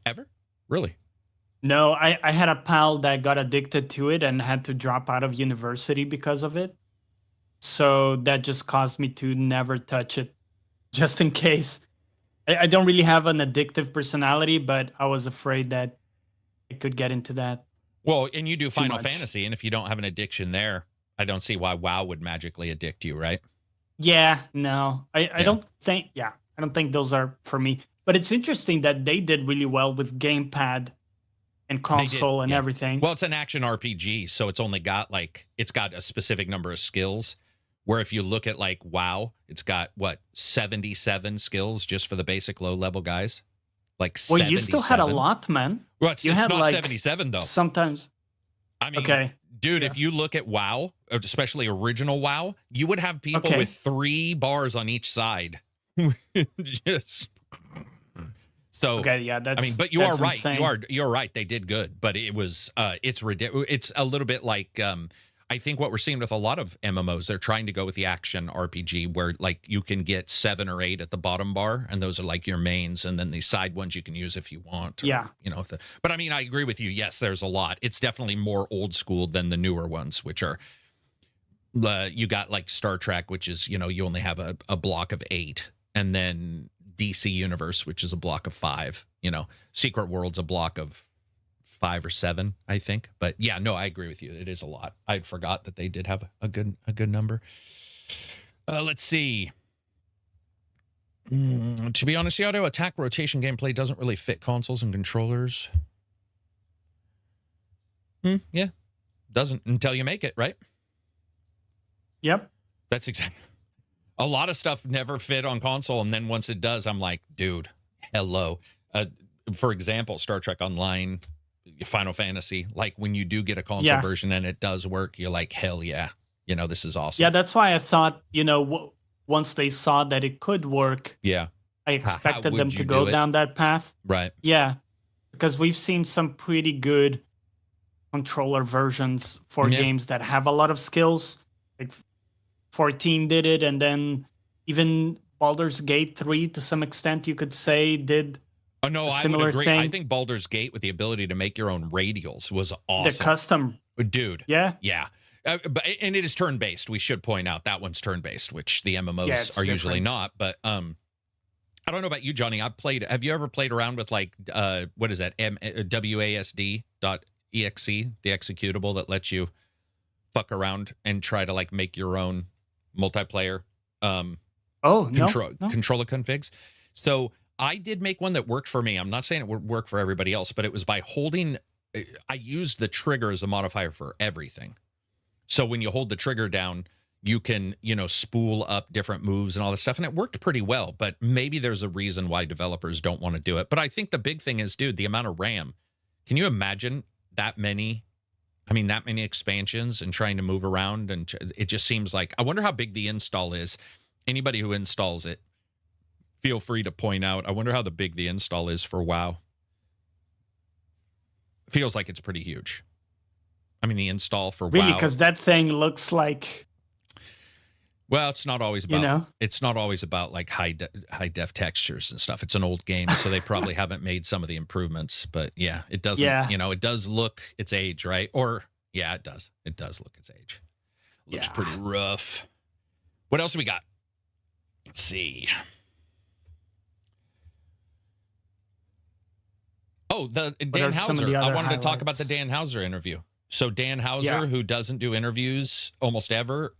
Ever? Really? No, I had a pal that got addicted to it and had to drop out of university because of it. So that just caused me to never touch it, just in case. I don't really have an addictive personality, but I was afraid that I could get into that. Well, and you do Too Final much. Fantasy, and if you don't have an addiction there, I don't see why WoW would magically addict you, right? Yeah, no, I Yeah. don't think. Yeah, I don't think those are for me. But it's interesting that they did really well with gamepad and console and yeah. everything. Well, it's an action RPG, so it's only got it's got a specific number of skills. Where if you look at like WoW, it's got what, 77 skills just for the basic low level guys. Like Well, 77. you still had a lot, man. Well, it's You had not like 77 though. sometimes. I mean, Okay. dude, Yeah. if you look at WoW, especially original WoW, you would have people Okay. with 3 bars on each side. Just so. Okay, yeah, that's. I mean, but you are that's right. insane. You're right. They did good, but it was it's ridiculous. It's a little bit like I think what we're seeing with a lot of MMOs, they're trying to go with the action RPG where like you can get 7 or 8 at the bottom bar, and those are like your mains, and then the side ones you can use if you want. Or, Yeah. But I mean, I agree with you. Yes, there's a lot. It's definitely more old school than the newer ones, which are you got like Star Trek, which is, you only have a block of 8, and then DC Universe, which is a block of 5. Secret World's a block of 5 or 7, I think. But yeah, no, I agree with you. It is a lot. I forgot that they did have a good number. Let's see. To be honest, the auto attack rotation gameplay doesn't really fit consoles and controllers. Yeah, doesn't until you make it, right? Yep. That's exactly. A lot of stuff never fit on console, and then once it does, I'm like, dude, hello. For example, Star Trek Online, Final Fantasy, like when you do get a console version and it does work, you're like, hell yeah, this is awesome. Yeah, that's why I thought, once they saw that it could work, yeah, I expected would them you to do go it? down that path. Right. Yeah, because we've seen some pretty good controller versions for games that have a lot of skills. Like 14 did it, and then even Baldur's Gate 3, to some extent, you could say, did Oh no, a I similar would agree. thing. I think Baldur's Gate with the ability to make your own radials was awesome. The custom, dude. yeah. And it is turn-based. We should point out that one's turn-based, which the MMOs are usually different. not. But I don't know about you, Johnny. Have you ever played around with like what is that? WASD.exe, the executable that lets you fuck around and try to like make your own multiplayer controller configs. So I did make one that worked for me. I'm not saying it would work for everybody else, but it was by holding. I used the trigger as a modifier for everything. So when you hold the trigger down, you can, spool up different moves and all this stuff. And it worked pretty well, but maybe there's a reason why developers don't want to do it. But I think the big thing is, dude, the amount of RAM. Can you imagine that many expansions and trying to move around? And it just seems like, I wonder how big the install is. Anybody who installs it, feel free to point out. I wonder how big the install is for WoW. Feels like it's pretty huge. I mean, the install for Really, WoW. because that thing looks like. Well, it's not always about. It's not always about like high def textures and stuff. It's an old game, so they probably haven't made some of the improvements. But yeah, it doesn't. Yeah. It does look its age, right? Or yeah, it does. It does look its age. Looks pretty rough. What else do we got? Let's see. Oh, the Dan Hauser. I wanted to talk about the Dan Hauser interview. So Dan Hauser, who doesn't do interviews almost ever,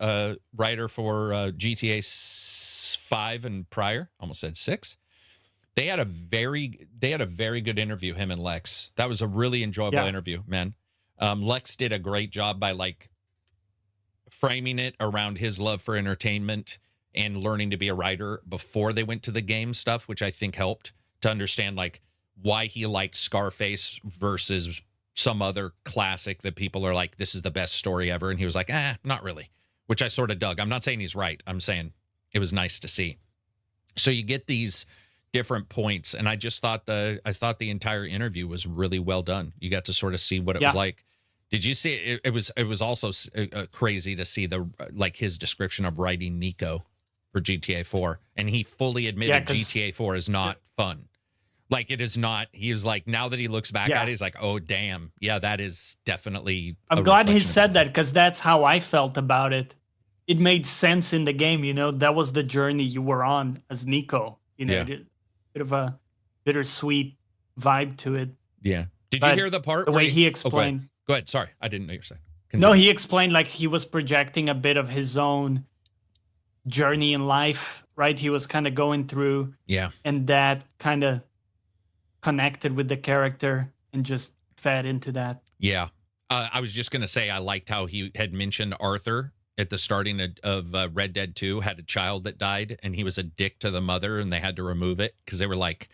writer for GTA 5 and prior, almost said 6. They had a very good interview, him and Lex. That was a really enjoyable interview, man. Lex did a great job by like framing it around his love for entertainment and learning to be a writer before they went to the game stuff, which I think helped to understand like why he liked Scarface versus some other classic that people are like, this is the best story ever. And he was like, not really, which I sort of dug. I'm not saying he's right. I'm saying it was nice to see. So you get these different points, and I just thought the entire interview was really well done. You got to sort of see what it was Yeah. like. Did you see it? It was also crazy to see the like his description of writing Nico for GTA 4, and he fully Yeah, admitted 'cause GTA 4 is not fun. Like it is not. He was like, now that he looks back at yeah. it, he's like, oh damn, yeah, that is definitely I'm a glad he reflection of said reality. that because that's how I felt about it. It made sense in the game, you know. That was the journey you were on as Nico. You know, Yeah, bit of a bittersweet vibe to it. yeah. Did you hear But the part the where way he? he Oh, go ahead. explained, Go ahead. Sorry, I didn't know you were saying. no, Continue. he explained like he was projecting a bit of his own journey in life, right? He was kind of going through, Yeah. and that kind of connected with the character and just fed into that. Yeah. I was just going to say, I liked how he had mentioned Arthur at the starting of Red Dead 2 had a child that died, and he was a dick to the mother, and they had to remove it because they were like,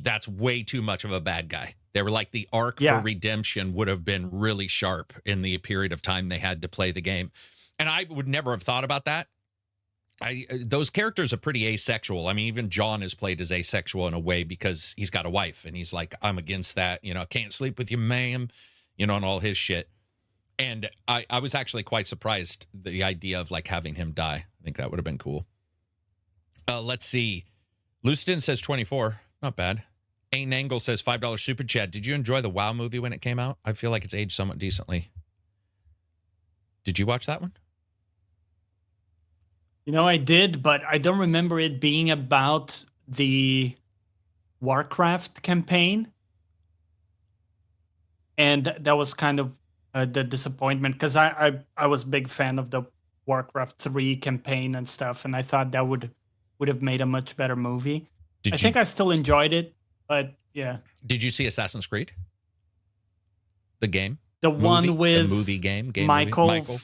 that's way too much of a bad guy. They were like, the arc for Yeah, redemption would have been really sharp in the period of time they had to play the game. And I would never have thought about that. Those characters are pretty asexual. I mean, even John is played as asexual in a way because he's got a wife, and he's like, I'm against that. You know, can't sleep with you, ma'am. You know, and all his shit. And I was actually quite surprised the idea of like having him die. I think that would have been cool. Let's see. Leuston says 24. Not bad. Ain Angle says $5 super chat. Did you enjoy the WoW movie when it came out? I feel like it's aged somewhat decently. Did you watch that one? you know, I did, but I don't remember it being about the Warcraft campaign, and that was kind of the disappointment because I was a big fan of the Warcraft 3 campaign and stuff, and I thought that would have made a much better movie. I Did you think I still enjoyed it, but yeah, did you see Assassin's Creed? The game? the Movie? one The with movie game movie? Michael Fassbender?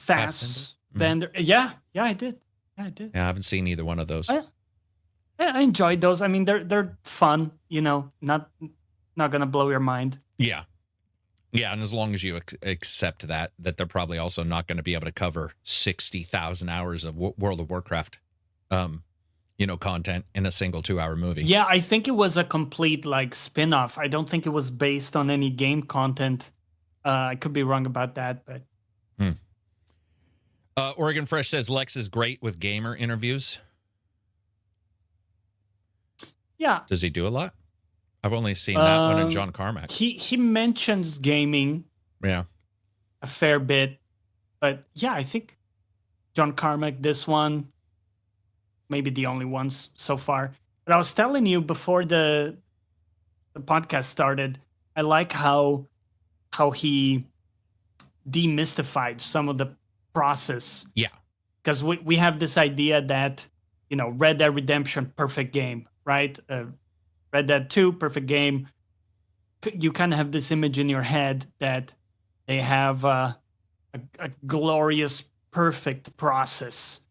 Fassbender. Yeah, I did. Yeah, I did. Yeah, I haven't seen either one of those. I enjoyed those. I mean, they're fun. You know, not gonna blow your mind. Yeah. Yeah, and as long as you accept that they're probably also not going to be able to cover 60,000 hours of World of Warcraft, content in a single 2-hour movie. Yeah, I think it was a complete like spin-off. I don't think it was based on any game content. I could be wrong about that, but Oregon Fresh says Lex is great with gamer interviews. yeah, Does he do a lot? I've only seen that one in John Carmack. he mentions gaming Yeah. a fair bit, but yeah, I think John Carmack, this one, maybe the only ones so far. But I was telling you before the podcast started, I like how he demystified some of the process. Yeah. Because we have this idea that, you know, Red Dead Redemption, perfect game, right? Red Dead 2, perfect game. You kind of have this image in your head that they have a glorious, perfect process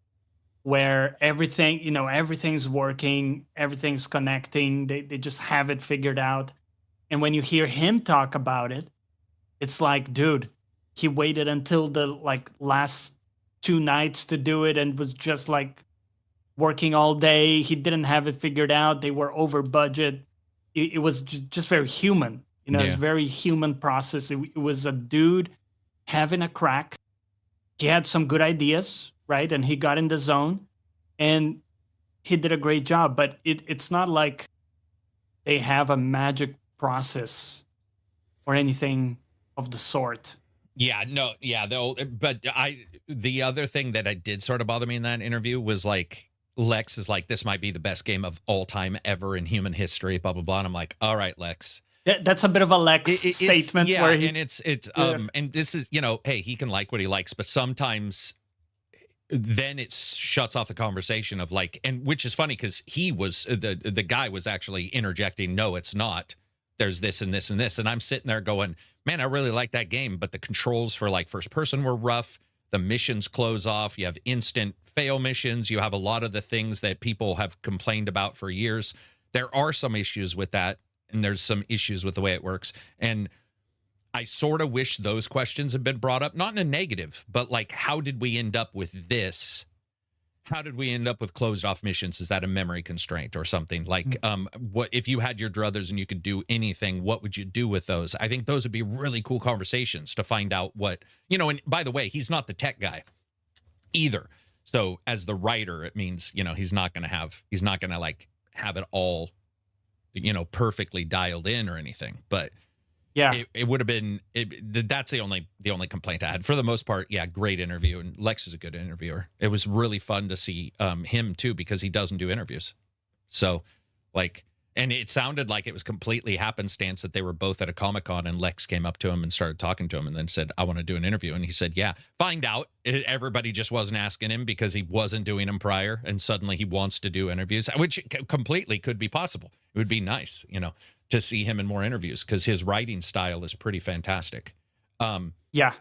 where everything, you know, everything's working, everything's connecting. They just have it figured out. And when you hear him talk about it, it's like, dude, he waited until the like last 2 nights to do it and was just like working all day. He didn't have it figured out. They were over budget. It was just very human. You know, it's a very human process. It was a dude having a crack. He had some good ideas, right? And he got in the zone and he did a great job. But it's not like they have a magic process or anything of the sort. Yeah, no, yeah, the other thing that I did sort of bother me in that interview was like Lex is like, this might be the best game of all time ever in human history, blah blah blah. And I'm like, all right, Lex. That's a bit of a Lex statement. Yeah, where he, and it's and this is, you know, hey, he can like what he likes, but sometimes then it shuts off the conversation of like, and which is funny because he was the guy was actually interjecting, no, it's not. There's this and this and this, and I'm sitting there going, man, I really like that game, but the controls for like first person were rough. The missions close off. You have instant fail missions. You have a lot of the things that people have complained about for years. There are some issues with that, and there's some issues with the way it works. And I sort of wish those questions had been brought up, not in a negative, but like, how did we end up with this? how did we end up with closed off missions? Is that a memory constraint or something? Like, what if you had your druthers and you could do anything, what would you do with those? I think those would be really cool conversations to find out what, and by the way, he's not the tech guy either. So as the writer, it means, he's not going to like have it all, perfectly dialed in or anything. But yeah, it would have been, that's the only complaint I had. For the most part, yeah, great interview. And Lex is a good interviewer. It was really fun to see him too, because he doesn't do interviews. So like, and it sounded like it was completely happenstance that they were both at a Comic-Con and Lex came up to him and started talking to him and then said, I want to do an interview. And he said, yeah, find out. Everybody just wasn't asking him because he wasn't doing them prior. And suddenly he wants to do interviews, which completely could be possible. It would be nice, to see him in more interviews because his writing style is pretty fantastic. Yeah.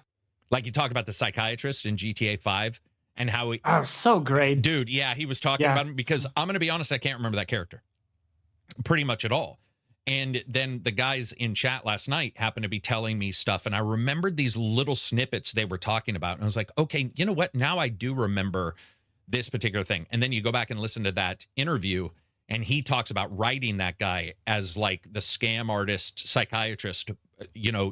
Like you talk about the psychiatrist in GTA 5 and how he... Oh, so great. Dude, yeah, he was talking about him because I'm going to be honest, I can't remember that character pretty much at all. And then the guys in chat last night happened to be telling me stuff, and I remembered these little snippets they were talking about. And I was like, okay, you know what? Now I do remember this particular thing. And then you go back and listen to that interview, and he talks about writing that guy as like the scam artist psychiatrist,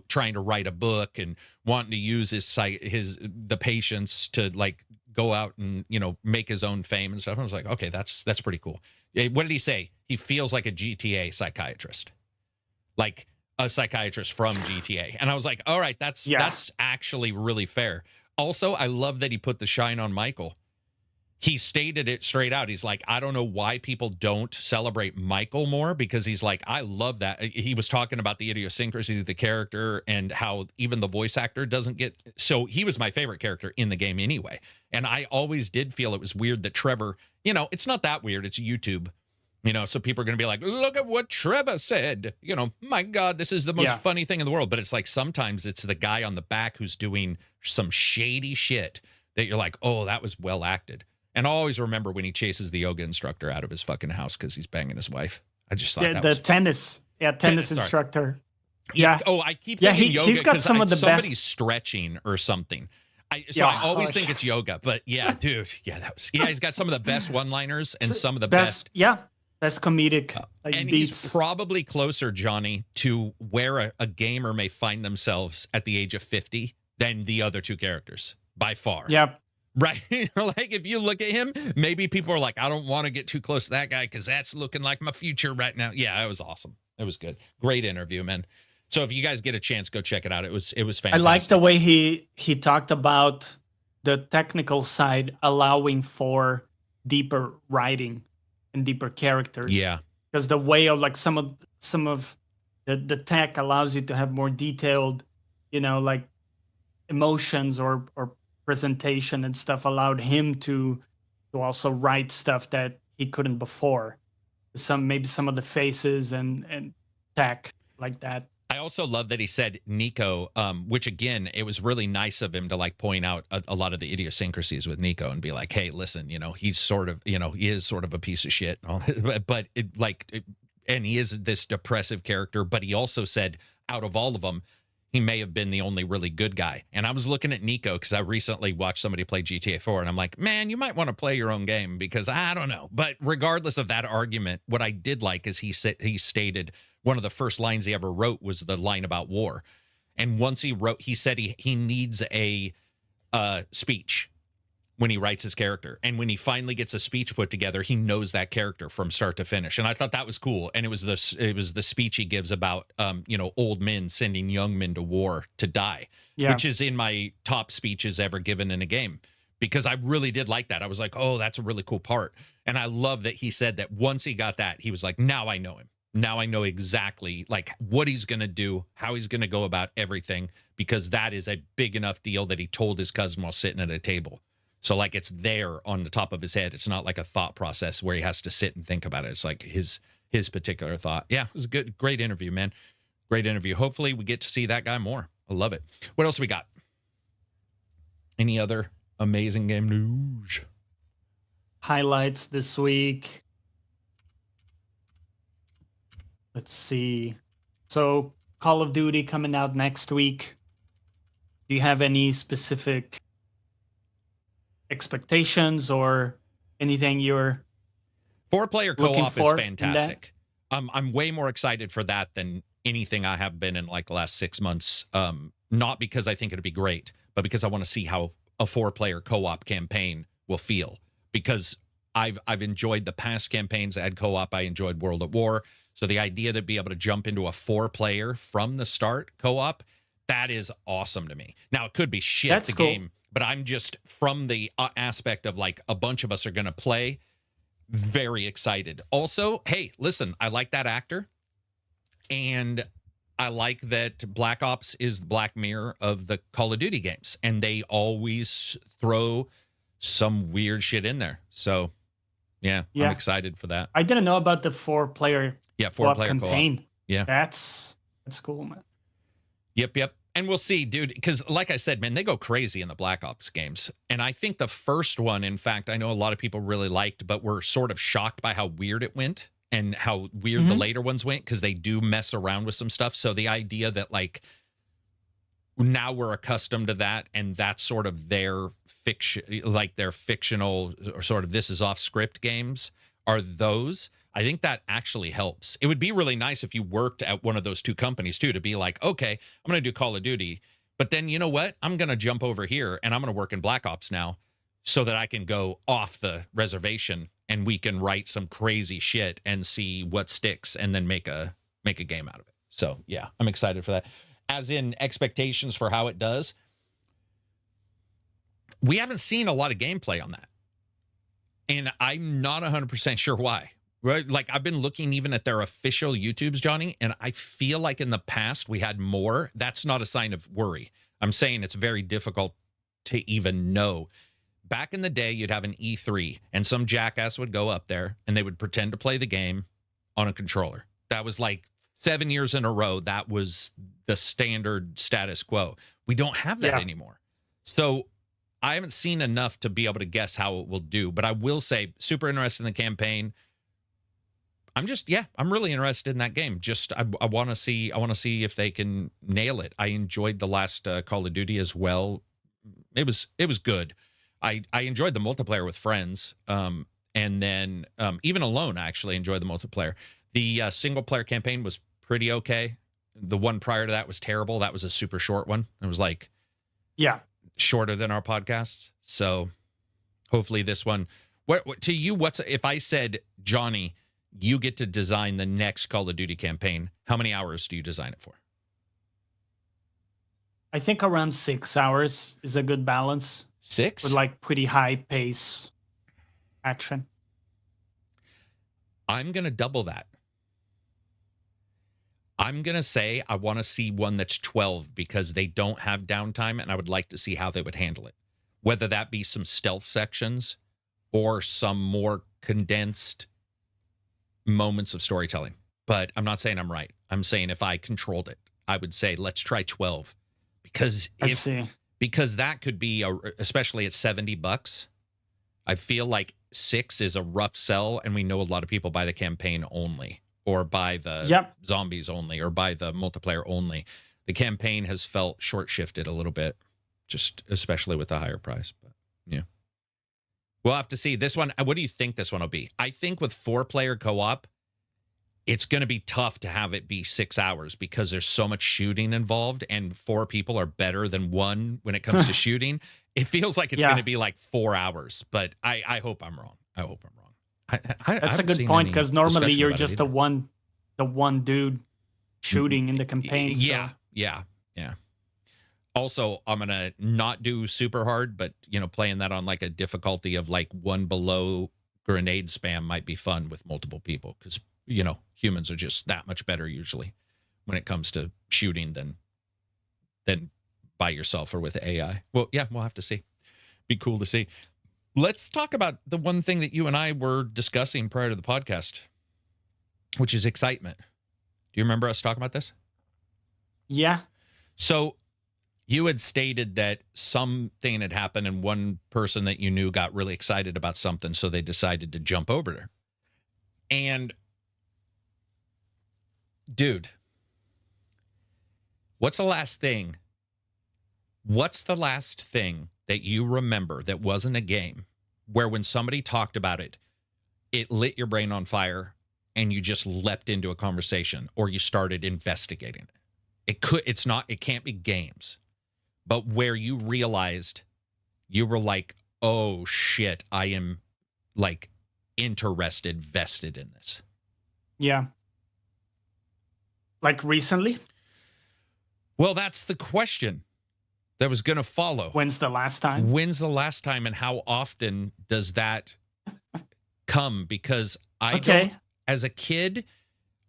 trying to write a book and wanting to use the patients to like go out and, make his own fame and stuff. I was like, okay, that's pretty cool. What did he say? He feels like a GTA psychiatrist, like a psychiatrist from GTA. And I was like, all right, that's actually really fair. Also, I love that he put the shine on Michael. He stated it straight out. He's like, I don't know why people don't celebrate Michael more, because he's like, I love that. He was talking about the idiosyncrasy of the character and how even the voice actor doesn't get. So he was my favorite character in the game anyway. And I always did feel it was weird that Trevor, it's not that weird. It's YouTube, so people are going to be like, look at what Trevor said. My God, this is the most funny thing in the world. But it's like sometimes it's the guy on the back who's doing some shady shit that you're like, oh, that was well acted. And I'll always remember when he chases the yoga instructor out of his fucking house because he's banging his wife. I just thought that the was... tennis instructor. Yeah. Oh, I keep thinking yoga. He's got some of the somebody's best... stretching or something. I always think it's yoga. But yeah, dude. Yeah, he's got some of the best one-liners and some of the best. Yeah, best comedic and beats. He's probably closer, Johnny, to where a gamer may find themselves at the age of 50 than the other two characters, by far. Yep. Right. Like if you look at him, maybe people are like, I don't want to get too close to that guy because that's looking like my future right now. Yeah, it was awesome. It was good. Great interview, man. So if you guys get a chance, go check it out. It was fantastic. I like the way he talked about the technical side allowing for deeper writing and deeper characters. Yeah. Because the way of like some of the tech allows you to have more detailed, like emotions or presentation and stuff, allowed him to also write stuff that he couldn't before. Maybe some of the faces and tech like that. I also love that he said Nico, which again, it was really nice of him to like point out a lot of the idiosyncrasies with Nico and be like, hey, listen, he's sort of, he is sort of a piece of shit, but and he is this depressive character, but he also said out of all of them, he may have been the only really good guy. And I was looking at Nico because I recently watched somebody play GTA 4 and I'm like, man, you might want to play your own game because I don't know. But regardless of that argument, what I did like is he stated one of the first lines he ever wrote was the line about war. And once he said he needs a speech when he writes his character. And when he finally gets a speech put together, he knows that character from start to finish. And I thought that was cool. And it was the speech he gives about, old men sending young men to war to die, which is in my top speeches ever given in a game, because I really did like that. I was like, oh, that's a really cool part. And I love that he said that once he got that, he was like, now I know him. Now I know exactly like what he's going to do, how he's going to go about everything, because that is a big enough deal that he told his cousin while sitting at a table. So like it's there on the top of his head. It's not like a thought process where he has to sit and think about it. It's like his particular thought. Yeah, it was a great interview, man. Great interview. Hopefully we get to see that guy more. I love it. What else we got? Any other amazing game news? Highlights this week. Let's see. So Call of Duty coming out next week. Do you have any specific expectations or Anything you're 4-player looking co-op is for in that? fantastic. I'm way more excited for that than anything I have been in like the last 6 months. Not because I think it'd be great, but because I want to see how a 4-player co-op campaign will feel. Because I've enjoyed the past campaigns that had co-op. I enjoyed World at War. So the idea to be able to jump into a 4-player from the start co-op, that is awesome to me. Now it could be shit That's the cool. game, but I'm just from the aspect of like a bunch of us are going to play, very excited. Also, hey, listen, I like that actor, and I like that Black Ops is the Black Mirror of the Call of Duty games, and they always throw some weird shit in there. So, yeah, I'm Yeah. excited for that. I didn't know about the 4-player Yeah, co-op 4-player co-op. campaign. Yeah. That's cool, man. Yep. And we'll see, dude, because like I said, man, they go crazy in the Black Ops games. And I think the first one, in fact, I know a lot of people really liked, but were sort of shocked by how weird it went and how weird the later ones went, because they do mess around with some stuff. So the idea that like now we're accustomed to that, and that's sort of their fiction, like their fictional or sort of this is off script games are those. I think that actually helps. It would be really nice if you worked at one of those two companies too, to be like, okay, I'm going to do Call of Duty, but then you know what? I'm going to jump over here and I'm going to work in Black Ops now, so that I can go off the reservation and we can write some crazy shit and see what sticks and then make a game out of it. So yeah, I'm excited for that. As in expectations for how it does, we haven't seen a lot of gameplay on that. And I'm not 100% sure why. Right? Like I've been looking even at their official YouTubes, Johnny, and I feel like in the past we had more. That's not a sign of worry. I'm saying it's very difficult to even know. Back in the day, you'd have an E3 and some jackass would go up there and they would pretend to play the game on a controller. That was like 7 years in a row. That was the standard status quo. We don't have that anymore. So I haven't seen enough to be able to guess how it will do, but I will say super interested in the campaign. I'm really interested in that game. Just I want to see if they can nail it. I enjoyed the last Call of Duty as well. It was good. I enjoyed the multiplayer with friends. And then even alone, I actually enjoyed the multiplayer. The single player campaign was pretty okay. The one prior to that was terrible. That was a super short one. It was like shorter than our podcast. So hopefully this one. What to you? What's if I said, Johnny, you get to design the next Call of Duty campaign? How many hours do you design it for? I think around 6 hours is a good balance. 6? With like pretty high pace action. I'm going to double that. I'm going to say I want to see one that's 12 because they don't have downtime, and I would like to see how they would handle it. Whether that be some stealth sections or some more condensed moments of storytelling. But I'm not saying I'm right. I'm saying if I controlled it, I would say let's try 12, because because that could be especially at $70. I feel like 6 is a rough sell, and we know a lot of people buy the campaign only, or buy the zombies only, or buy the multiplayer only. The campaign has felt short shifted a little bit, just especially with the higher price. But yeah. We'll have to see. This one, what do you think this one will be? I think with 4-player co-op, it's going to be tough to have it be 6 hours because there's so much shooting involved, and 4 people are better than 1 when it comes to shooting. It feels like it's going to be like 4 hours, but I hope I'm wrong. I hope I'm wrong. That's a good point, because normally you're just the one dude shooting in the campaign. Yeah. Also, I'm going to not do super hard, but, playing that on like a difficulty of like 1 below grenade spam might be fun with multiple people, because, humans are just that much better usually when it comes to shooting than by yourself or with AI. Well, yeah, we'll have to see. Be cool to see. Let's talk about the one thing that you and I were discussing prior to the podcast, which is excitement. Do you remember us talking about this? Yeah. So you had stated that something had happened and one person that you knew got really excited about something, so they decided to jump over there. And dude, what's the last thing that you remember that wasn't a game where when somebody talked about it, it lit your brain on fire and you just leapt into a conversation or you started investigating it. It can't be games, but where you realized you were like, oh shit, I am like interested, vested in this. Yeah. Like recently? Well, that's the question that was going to follow. When's the last time? When's the last time and how often does that come? Because I don't, as a kid,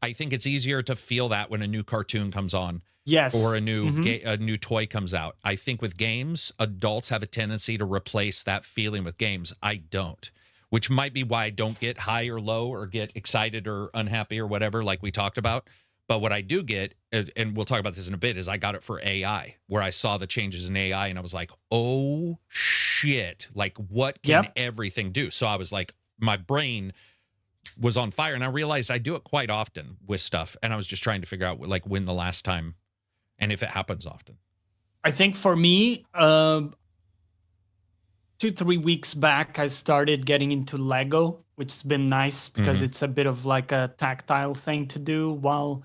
I think it's easier to feel that when a new cartoon comes on. Yes. Or a new toy comes out. I think with games, adults have a tendency to replace that feeling with games. I don't, which might be why I don't get high or low or get excited or unhappy or whatever, like we talked about. But what I do get, and we'll talk about this in a bit, is I got it for AI, where I saw the changes in AI and I was like, oh shit, like what can everything do? So I was like, my brain was on fire and I realized I do it quite often with stuff. And I was just trying to figure out like when the last time and if it happens often. I think for me, 2-3 weeks back, I started getting into Lego, which has been nice because it's a bit of like a tactile thing to do while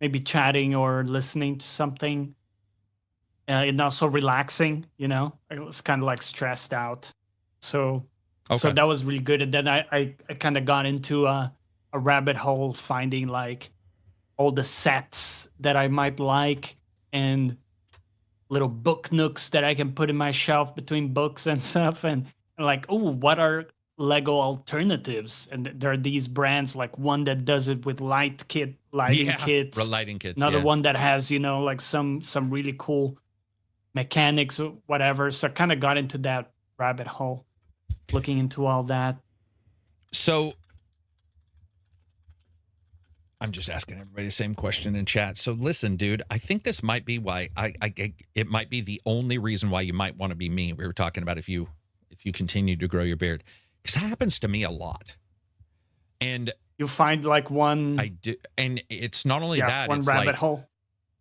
maybe chatting or listening to something. And also relaxing, you know, I was kind of like stressed out. So that was really good. And then I kind of got into a rabbit hole finding like all the sets that I might like and little book nooks that I can put in my shelf between books and stuff. And like, oh, what are Lego alternatives? And there are these brands, like one that does it with lighting kits. Lighting kits. Another one that has, you know, like some really cool mechanics or whatever. So I kind of got into that rabbit hole, looking into all that. So I'm just asking everybody the same question in chat. So listen, dude, I think this might be why it might be the only reason why you might want to be me. We were talking about if you continue to grow your beard, because that happens to me a lot. And you find like one. I do, and it's not only that one it's rabbit like, hole.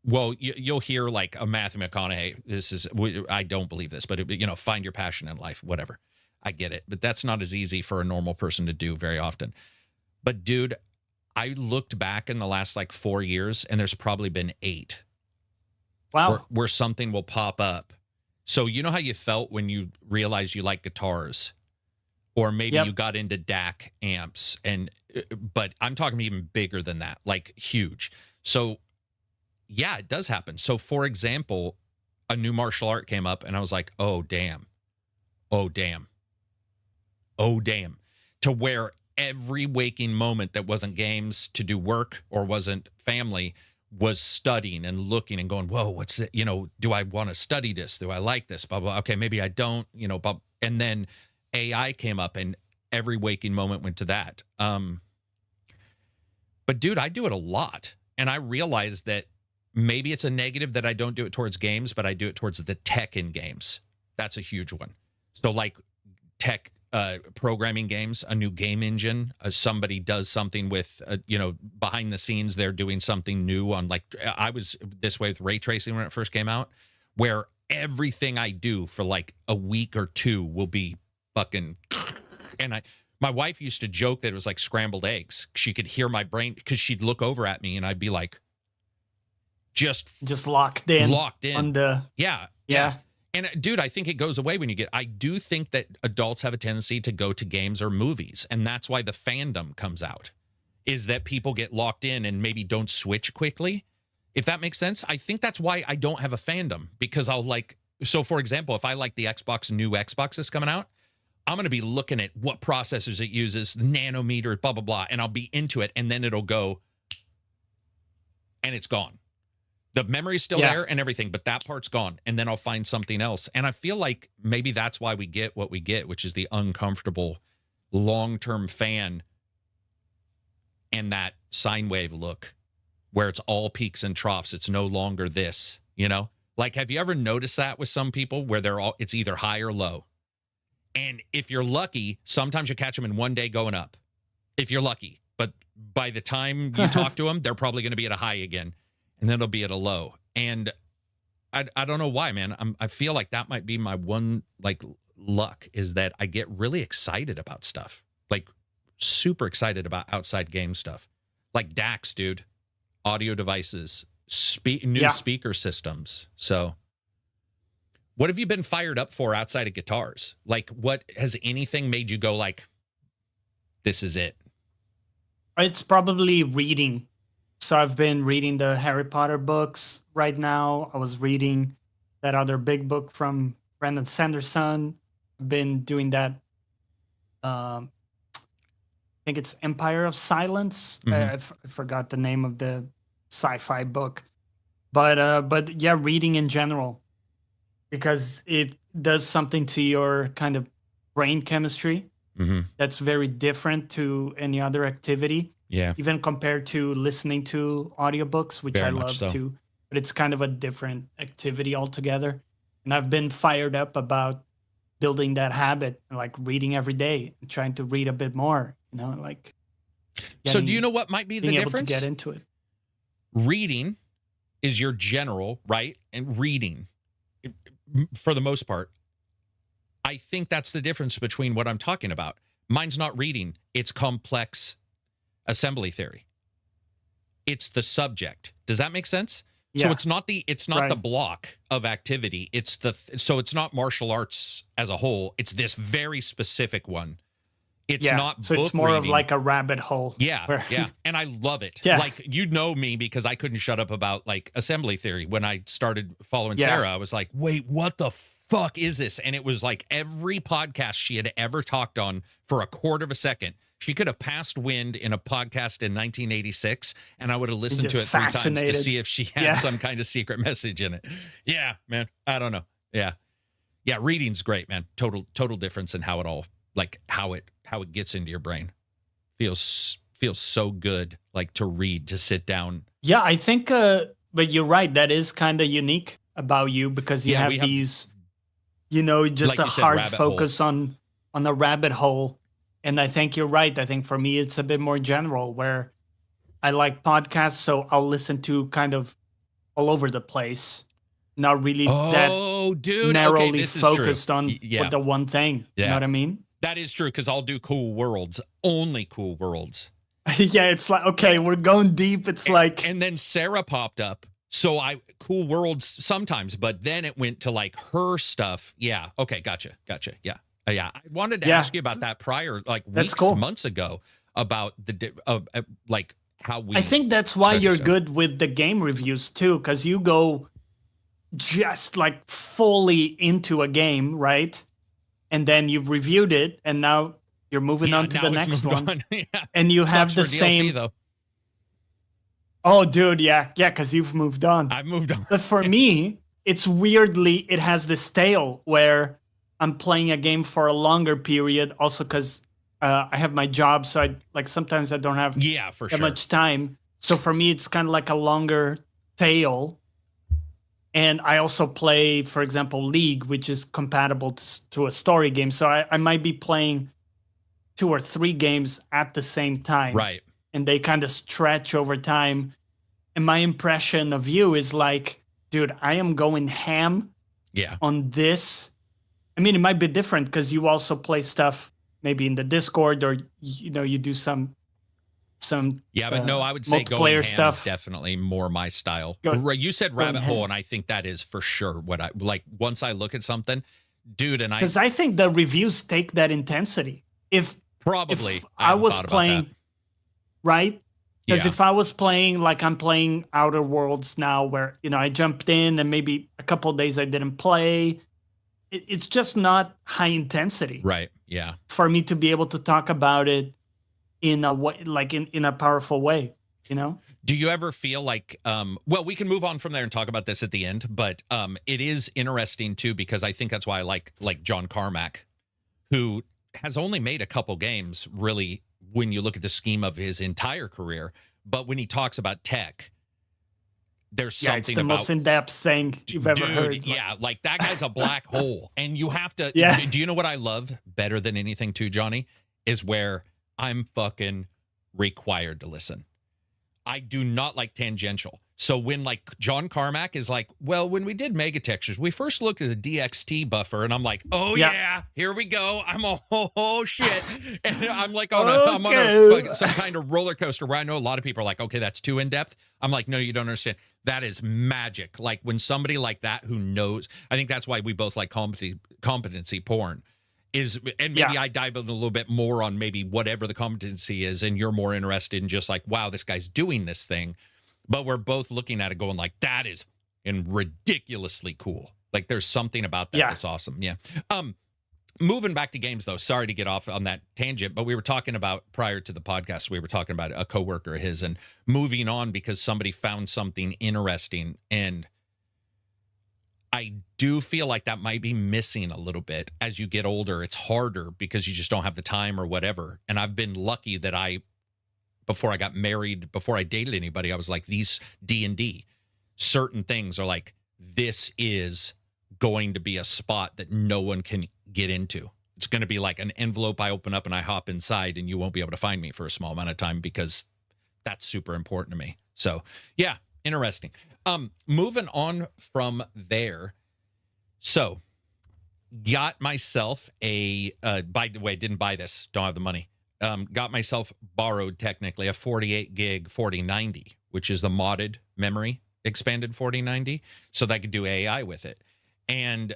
Well, you'll hear like a Matthew McConaughey. I don't believe this, but you know, find your passion in life, whatever. I get it, but that's not as easy for a normal person to do very often. But dude, I looked back in the last like 4 years and there's probably been 8. Wow. Where something will pop up. So you know how you felt when you realized you like guitars, or maybe you got into DAC amps, but I'm talking even bigger than that, like huge. So yeah, it does happen. So for example, a new martial art came up and I was like, oh damn, oh damn, oh damn, to where every waking moment that wasn't games to do work or wasn't family was studying and looking and going, whoa, what's it? You know, do I want to study this? Do I like this? Blah, blah. Okay, maybe I don't, you know, blah. And then AI came up and every waking moment went to that. But dude, I do it a lot. And I realize that maybe it's a negative that I don't do it towards games, but I do it towards the tech in games. That's a huge one. So like tech, programming games, a new game engine, somebody does something with, you know, behind the scenes, they're doing something new on, like, I was this way with ray tracing when it first came out, where everything I do for like a week or 2 will be fucking, and my wife used to joke that it was like scrambled eggs. She could hear my brain because she'd look over at me and I'd be like, just locked in on the, yeah. And dude, I think it goes away when I do think that adults have a tendency to go to games or movies. And that's why the fandom comes out, is that people get locked in and maybe don't switch quickly. If that makes sense. I think that's why I don't have a fandom, because I'll like, so for example, if I like the new Xbox that's coming out, I'm going to be looking at what processors it uses, nanometers, blah, blah, blah. And I'll be into it. And then it'll go and it's gone. The memory's still there and everything, but that part's gone. And then I'll find something else. And I feel like maybe that's why we get what we get, which is the uncomfortable long-term fan and that sine wave look where it's all peaks and troughs. It's no longer this, you know? Like, have you ever noticed that with some people where it's either high or low? And if you're lucky, sometimes you catch them in one day going up, if you're lucky. But by the time you talk to them, they're probably going to be at a high again. And then it'll be at a low. And I don't know why, man. I feel like that might be my one like luck is that I get really excited about stuff, like super excited about outside game stuff, like DACs, dude, audio devices, new speaker systems. So, what have you been fired up for outside of guitars? Like, what has anything made you go like, this is it? It's probably reading. So I've been reading the Harry Potter books right now. I was reading that other big book from Brandon Sanderson. I've been doing that. I think it's Empire of Silence. Mm-hmm. I forgot the name of the sci-fi book, but yeah, reading in general, because it does something to your kind of brain chemistry Mm-hmm. that's very different to any other activity. Yeah. Even compared to listening to audiobooks, which Very I much love so. too. But it's kind of a different activity altogether. And I've been fired up about building that habit, like reading every day and trying to read a bit more, like So do you know what might be the being able to difference? get into it. Reading is your general, right? And reading, for the most part, I think that's the difference between what I'm talking about. Mine's not reading, it's complex assembly theory. It's the subject. Does that make sense? Yeah. So it's not the Right. block of activity. So it's not martial arts as a whole. It's this very specific one. It's Yeah. not So book it's more reading. of like a rabbit hole. Yeah, where- yeah. And I love it. Yeah. Like, you know me because I couldn't shut up about like assembly theory. When I started following Yeah. Sarah, I was like, wait, what the fuck is this? And it was like every podcast she had ever talked on for a quarter of a second. She could have passed wind in a podcast in 1986, and I would have listened to it just 3 times to fascinated. see if she had Yeah. some kind of secret message in it. Yeah, man. I don't know. Yeah. Yeah, reading's great, man. Total difference in how it all, like how it gets into your brain. Feels so good, like, to read, to sit down. Yeah, I think but you're right, that is kind of unique about you, because you Yeah, have we have- these just Like a you said, hard rabbit focus on a rabbit hole. And I think you're right. I think for me it's a bit more general, where I like podcasts, so I'll listen to kind of all over the place, not really that Oh, dude. narrowly Okay, this is true. focused on Yeah, the one thing. You Yeah. know what I mean? that is true, because I'll do Cool Worlds, only Cool Worlds. Yeah, it's like, okay, we're going deep. It's like, And then Sarah popped up. So Cool Worlds sometimes, but then it went to like her stuff. Yeah. Okay. Gotcha. Yeah. Yeah. I wanted to Yeah. ask you about that prior, like That's weeks, cool. months ago, about like how we. I think that's why started you're stuff. good with the game reviews too, because you go just like fully into a game, right? And then you've reviewed it, and now you're moving on to now the it's next moved one. on. Yeah. And you have Sucks the for DLC, same. though. Oh, dude, yeah, because you've moved on. I've moved on. But for me, it has this tail where I'm playing a game for a longer period. Also, because I have my job, so sometimes I don't have Yeah, for that sure. much time. So for me, it's kind of like a longer tail. And I also play, for example, League, which is compatible to a story game. So I might be playing 2 or 3 games at the same time. Right. And they kind of stretch over time. And my impression of you is like, dude, I am going ham Yeah. on this. I mean, it might be different because you also play stuff maybe in the Discord, or you do some Yeah, but no, I would say going multiplayer ham stuff. is definitely more my style. Go- You said rabbit going hole, ham. and I think that is for sure what I like. Once I look at something, dude, and Because I think the reviews take that intensity. If probably I hadn't was thought about playing, that. right? Because Yeah. if I was playing like I'm playing Outer Worlds now, where I jumped in and maybe a couple of days I didn't play, it's just not high intensity Right. Yeah. for me to be able to talk about it in a way, like in a powerful way. Do you ever feel like, well, we can move on from there and talk about this at the end, but it is interesting too, because I think that's why I like John Carmack, who has only made a couple games really when you look at the scheme of his entire career. But when he talks about tech, there's Yeah, it's something the about most in-depth thing you've ever Dude, heard. yeah, like that guy's a black hole. And you have to, Yeah. do you know what I love better than anything too, Johnny? Is where I'm fucking required to listen. I do not like tangential. So when like John Carmack is like, well, when we did mega textures, we first looked at the DXT buffer, and I'm like, oh yeah, here we go. I'm a oh shit, and I'm like I'm on some kind of roller coaster where I know a lot of people are like, okay, that's too in depth. I'm like, no, you don't understand. That is magic. Like when somebody like that who knows, I think that's why we both like competency porn. And maybe I dive in a little bit more on maybe whatever the competency is, and you're more interested in just like, wow, this guy's doing this thing. But we're both looking at it going like, that is ridiculously cool. Like there's something about that that's awesome. Yeah. Moving back to games though, sorry to get off on that tangent, but we were talking about prior to the podcast, we were talking about a coworker of his and moving on because somebody found something interesting. And I do feel like that might be missing a little bit as you get older. It's harder because you just don't have the time or whatever. And I've been lucky that before I got married, before I dated anybody, I was like, these D&D, certain things are like, this is going to be a spot that no one can get into. It's going to be like an envelope I open up and I hop inside and you won't be able to find me for a small amount of time because that's super important to me. So yeah, interesting. Moving on from there. So got myself by the way, didn't buy this, don't have the money. Got myself borrowed technically a 48 gig 4090, which is the modded memory expanded 4090, so that I could do AI with it. And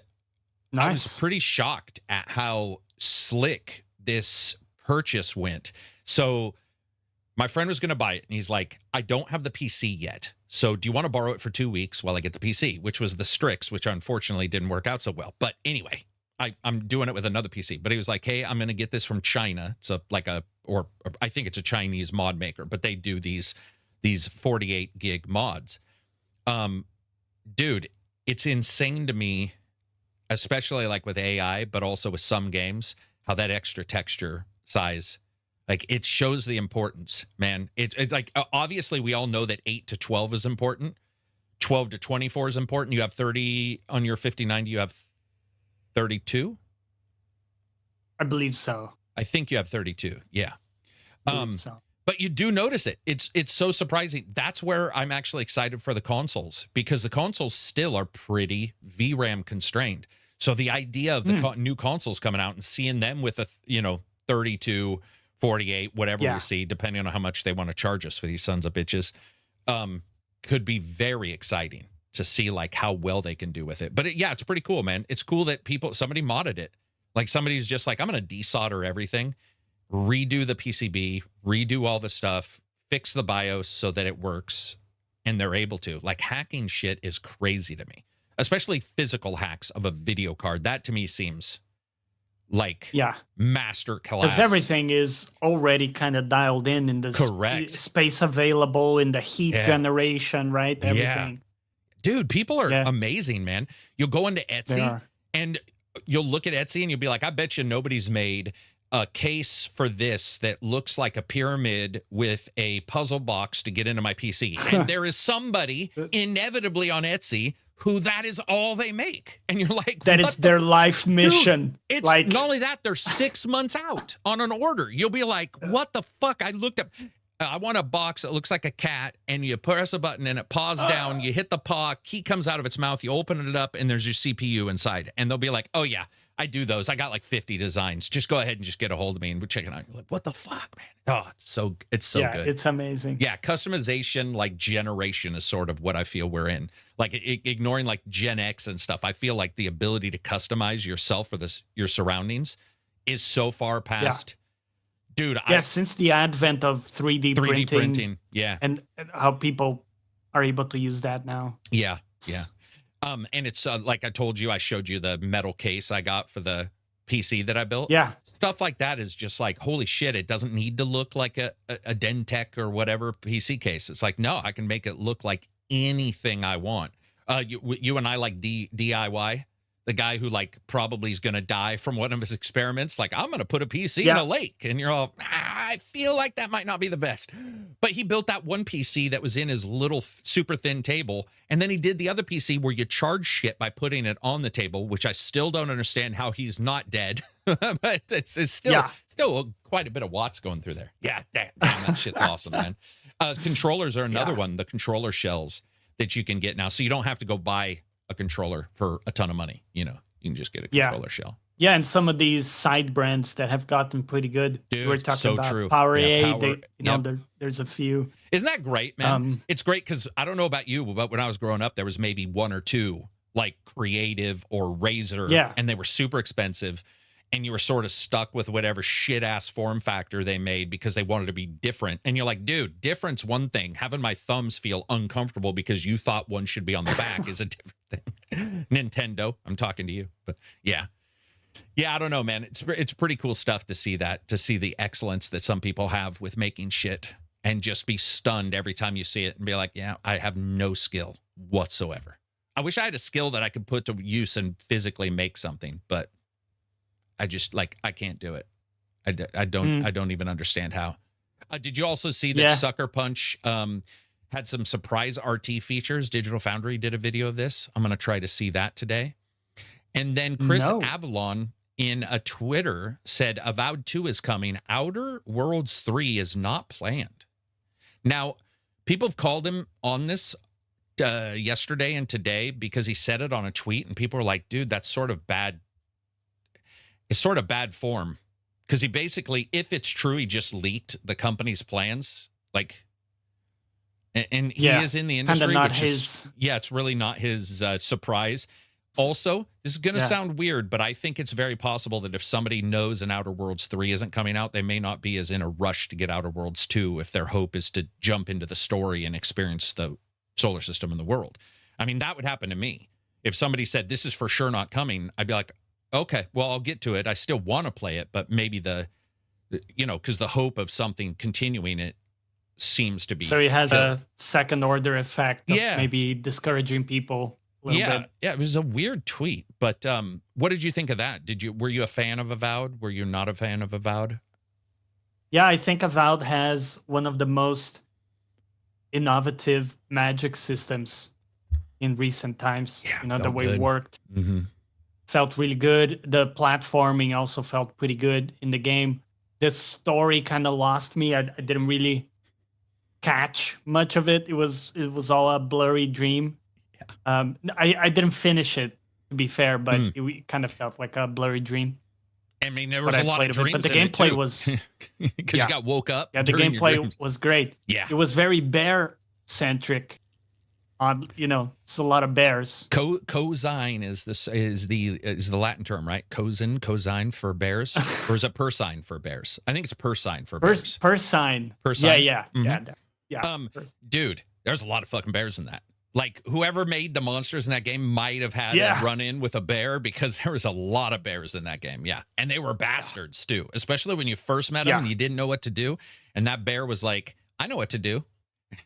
nice. I was pretty shocked at how slick this purchase went. So my friend was going to buy it, and he's like, I don't have the PC yet. So do you want to borrow it for 2 weeks while I get the PC, which was the Strix, which unfortunately didn't work out so well. But anyway, I'm doing it with another PC. But he was like, hey, I'm going to get this from China. It's or I think it's a Chinese mod maker, but they do these 48 gig mods. Dude, it's insane to me, especially like with AI, but also with some games, how that extra texture size, like it shows the importance, man. It's like, obviously we all know that 8 to 12 is important. 12 to 24 is important. You have 30 on your 5090, you have 32? I believe so. I think you have 32. Yeah. So. But you do notice it. It's so surprising. That's where I'm actually excited for the consoles, because the consoles still are pretty VRAM constrained. So the idea of the new consoles coming out and seeing them with 32, 48, whatever we see, depending on how much they want to charge us for these sons of bitches, could be very exciting to see like how well they can do with it. But it's pretty cool, man. It's cool that somebody modded it. Like somebody's just like, I'm going to desolder everything, redo the PCB, redo all the stuff, fix the BIOS so that it works, and they're able to. Like hacking shit is crazy to me, especially physical hacks of a video card. That to me seems like master class. Because everything is already kind of dialed in the space available, in the heat generation, right? Everything. Dude, people are amazing, man. You'll go into Etsy and you'll look at Etsy and you'll be like, I bet you nobody's made a case for this that looks like a pyramid with a puzzle box to get into my PC. And there is somebody inevitably on Etsy who that is all they make. And you're like, that is their life mission. Dude, it's like, not only that, they're 6 months out on an order. You'll be like, what the fuck? I looked up, I want a box that looks like a cat, and you press a button and it paws down, you hit the paw, key comes out of its mouth, you open it up, and there's your CPU inside. And they'll be like, oh yeah, I do those. I got like 50 designs. Just go ahead and just get a hold of me and we're checking out. You're like, what the fuck, man? Oh, it's so good. It's amazing. Yeah, customization, like generation is sort of what I feel we're in. Like ignoring like Gen X and stuff. I feel like the ability to customize yourself for your surroundings is so far past. Dude, since the advent of 3D printing, and how people are able to use that now. Yeah. And it's like I told you, I showed you the metal case I got for the PC that I built. Yeah. Stuff like that is just like, holy shit, it doesn't need to look like a Dentech or whatever PC case. It's like, no, I can make it look like anything I want. You and I like DIY. The guy who like probably is going to die from one of his experiments, like, I'm going to put a PC in a lake. And you're all, I feel like that might not be the best. But he built that one PC that was in his little super thin table. And then he did the other PC where you charge shit by putting it on the table, which I still don't understand how he's not dead. But it's still quite a bit of watts going through there. Yeah, damn, that shit's awesome, man. Controllers are another Yeah. one. The controller shells that you can get now, so you don't have to go buy a controller for a ton of money. You can just get a Yeah. controller shell. Yeah, and some of these side brands that have gotten pretty good. Dude, We're talking so about true. Powerade. Yeah, Power. There's a few. Isn't that great, man? It's great because I don't know about you, but when I was growing up, there was maybe one or two like Creative or Razor, and they were super expensive, and you were sort of stuck with whatever shit ass form factor they made because they wanted to be different. And you're like, dude, different's one thing. Having my thumbs feel uncomfortable because you thought one should be on the back is a different thing. Nintendo, I'm talking to you, but yeah. Yeah, I don't know, man. It's pretty cool stuff to see the excellence that some people have with making shit and just be stunned every time you see it and be like, yeah, I have no skill whatsoever. I wish I had a skill that I could put to use and physically make something, but I just I can't do it. I don't even understand how. Did you also see that Sucker Punch had some surprise RT features? Digital Foundry did a video of this. I'm going to try to see that today. And then Chris Avalon in a Twitter said Avowed 2 is coming. Outer Worlds 3 is not planned. Now, people have called him on this yesterday and today because he said it on a tweet, and people are like, dude, that's sort of bad. It's sort of bad form because he basically, if it's true, he just leaked the company's plans. And he is in the industry. Not his. It's really not his surprise. Also, this is going to sound weird, but I think it's very possible that if somebody knows an Outer Worlds 3 isn't coming out, they may not be as in a rush to get Outer Worlds 2 if their hope is to jump into the story and experience the solar system and the world. I mean, that would happen to me. If somebody said, this is for sure not coming, I'd be like, okay, well, I'll get to it. I still want to play it, but maybe because the hope of something continuing it seems to be. So he has a second order effect of maybe discouraging people. Yeah, it was a weird tweet, but what did you think of that? Were you a fan of Avowed? Were you not a fan of Avowed? Yeah, I think Avowed has one of the most innovative magic systems in recent times. Yeah, the way it worked felt really good. The platforming also felt pretty good in the game. The story kind of lost me. I didn't really catch much of it. It was all a blurry dream. I didn't finish it, to be fair, but it kind of felt like a blurry dream. I mean, there was a lot of dreams, but the gameplay was because you got woke up. Yeah, the gameplay was great. Yeah, it was very bear centric. On it's a lot of bears. Cosine is the Latin term, right? Cosine for bears, or is it persine for bears? I think it's a persine for bears. Persine. Yeah. Dude, there's a lot of fucking bears in that. Like, whoever made the monsters in that game might have had a run-in with a bear because there was a lot of bears in that game. Yeah, and they were bastards, too, especially when you first met them and you didn't know what to do. And that bear was like, I know what to do.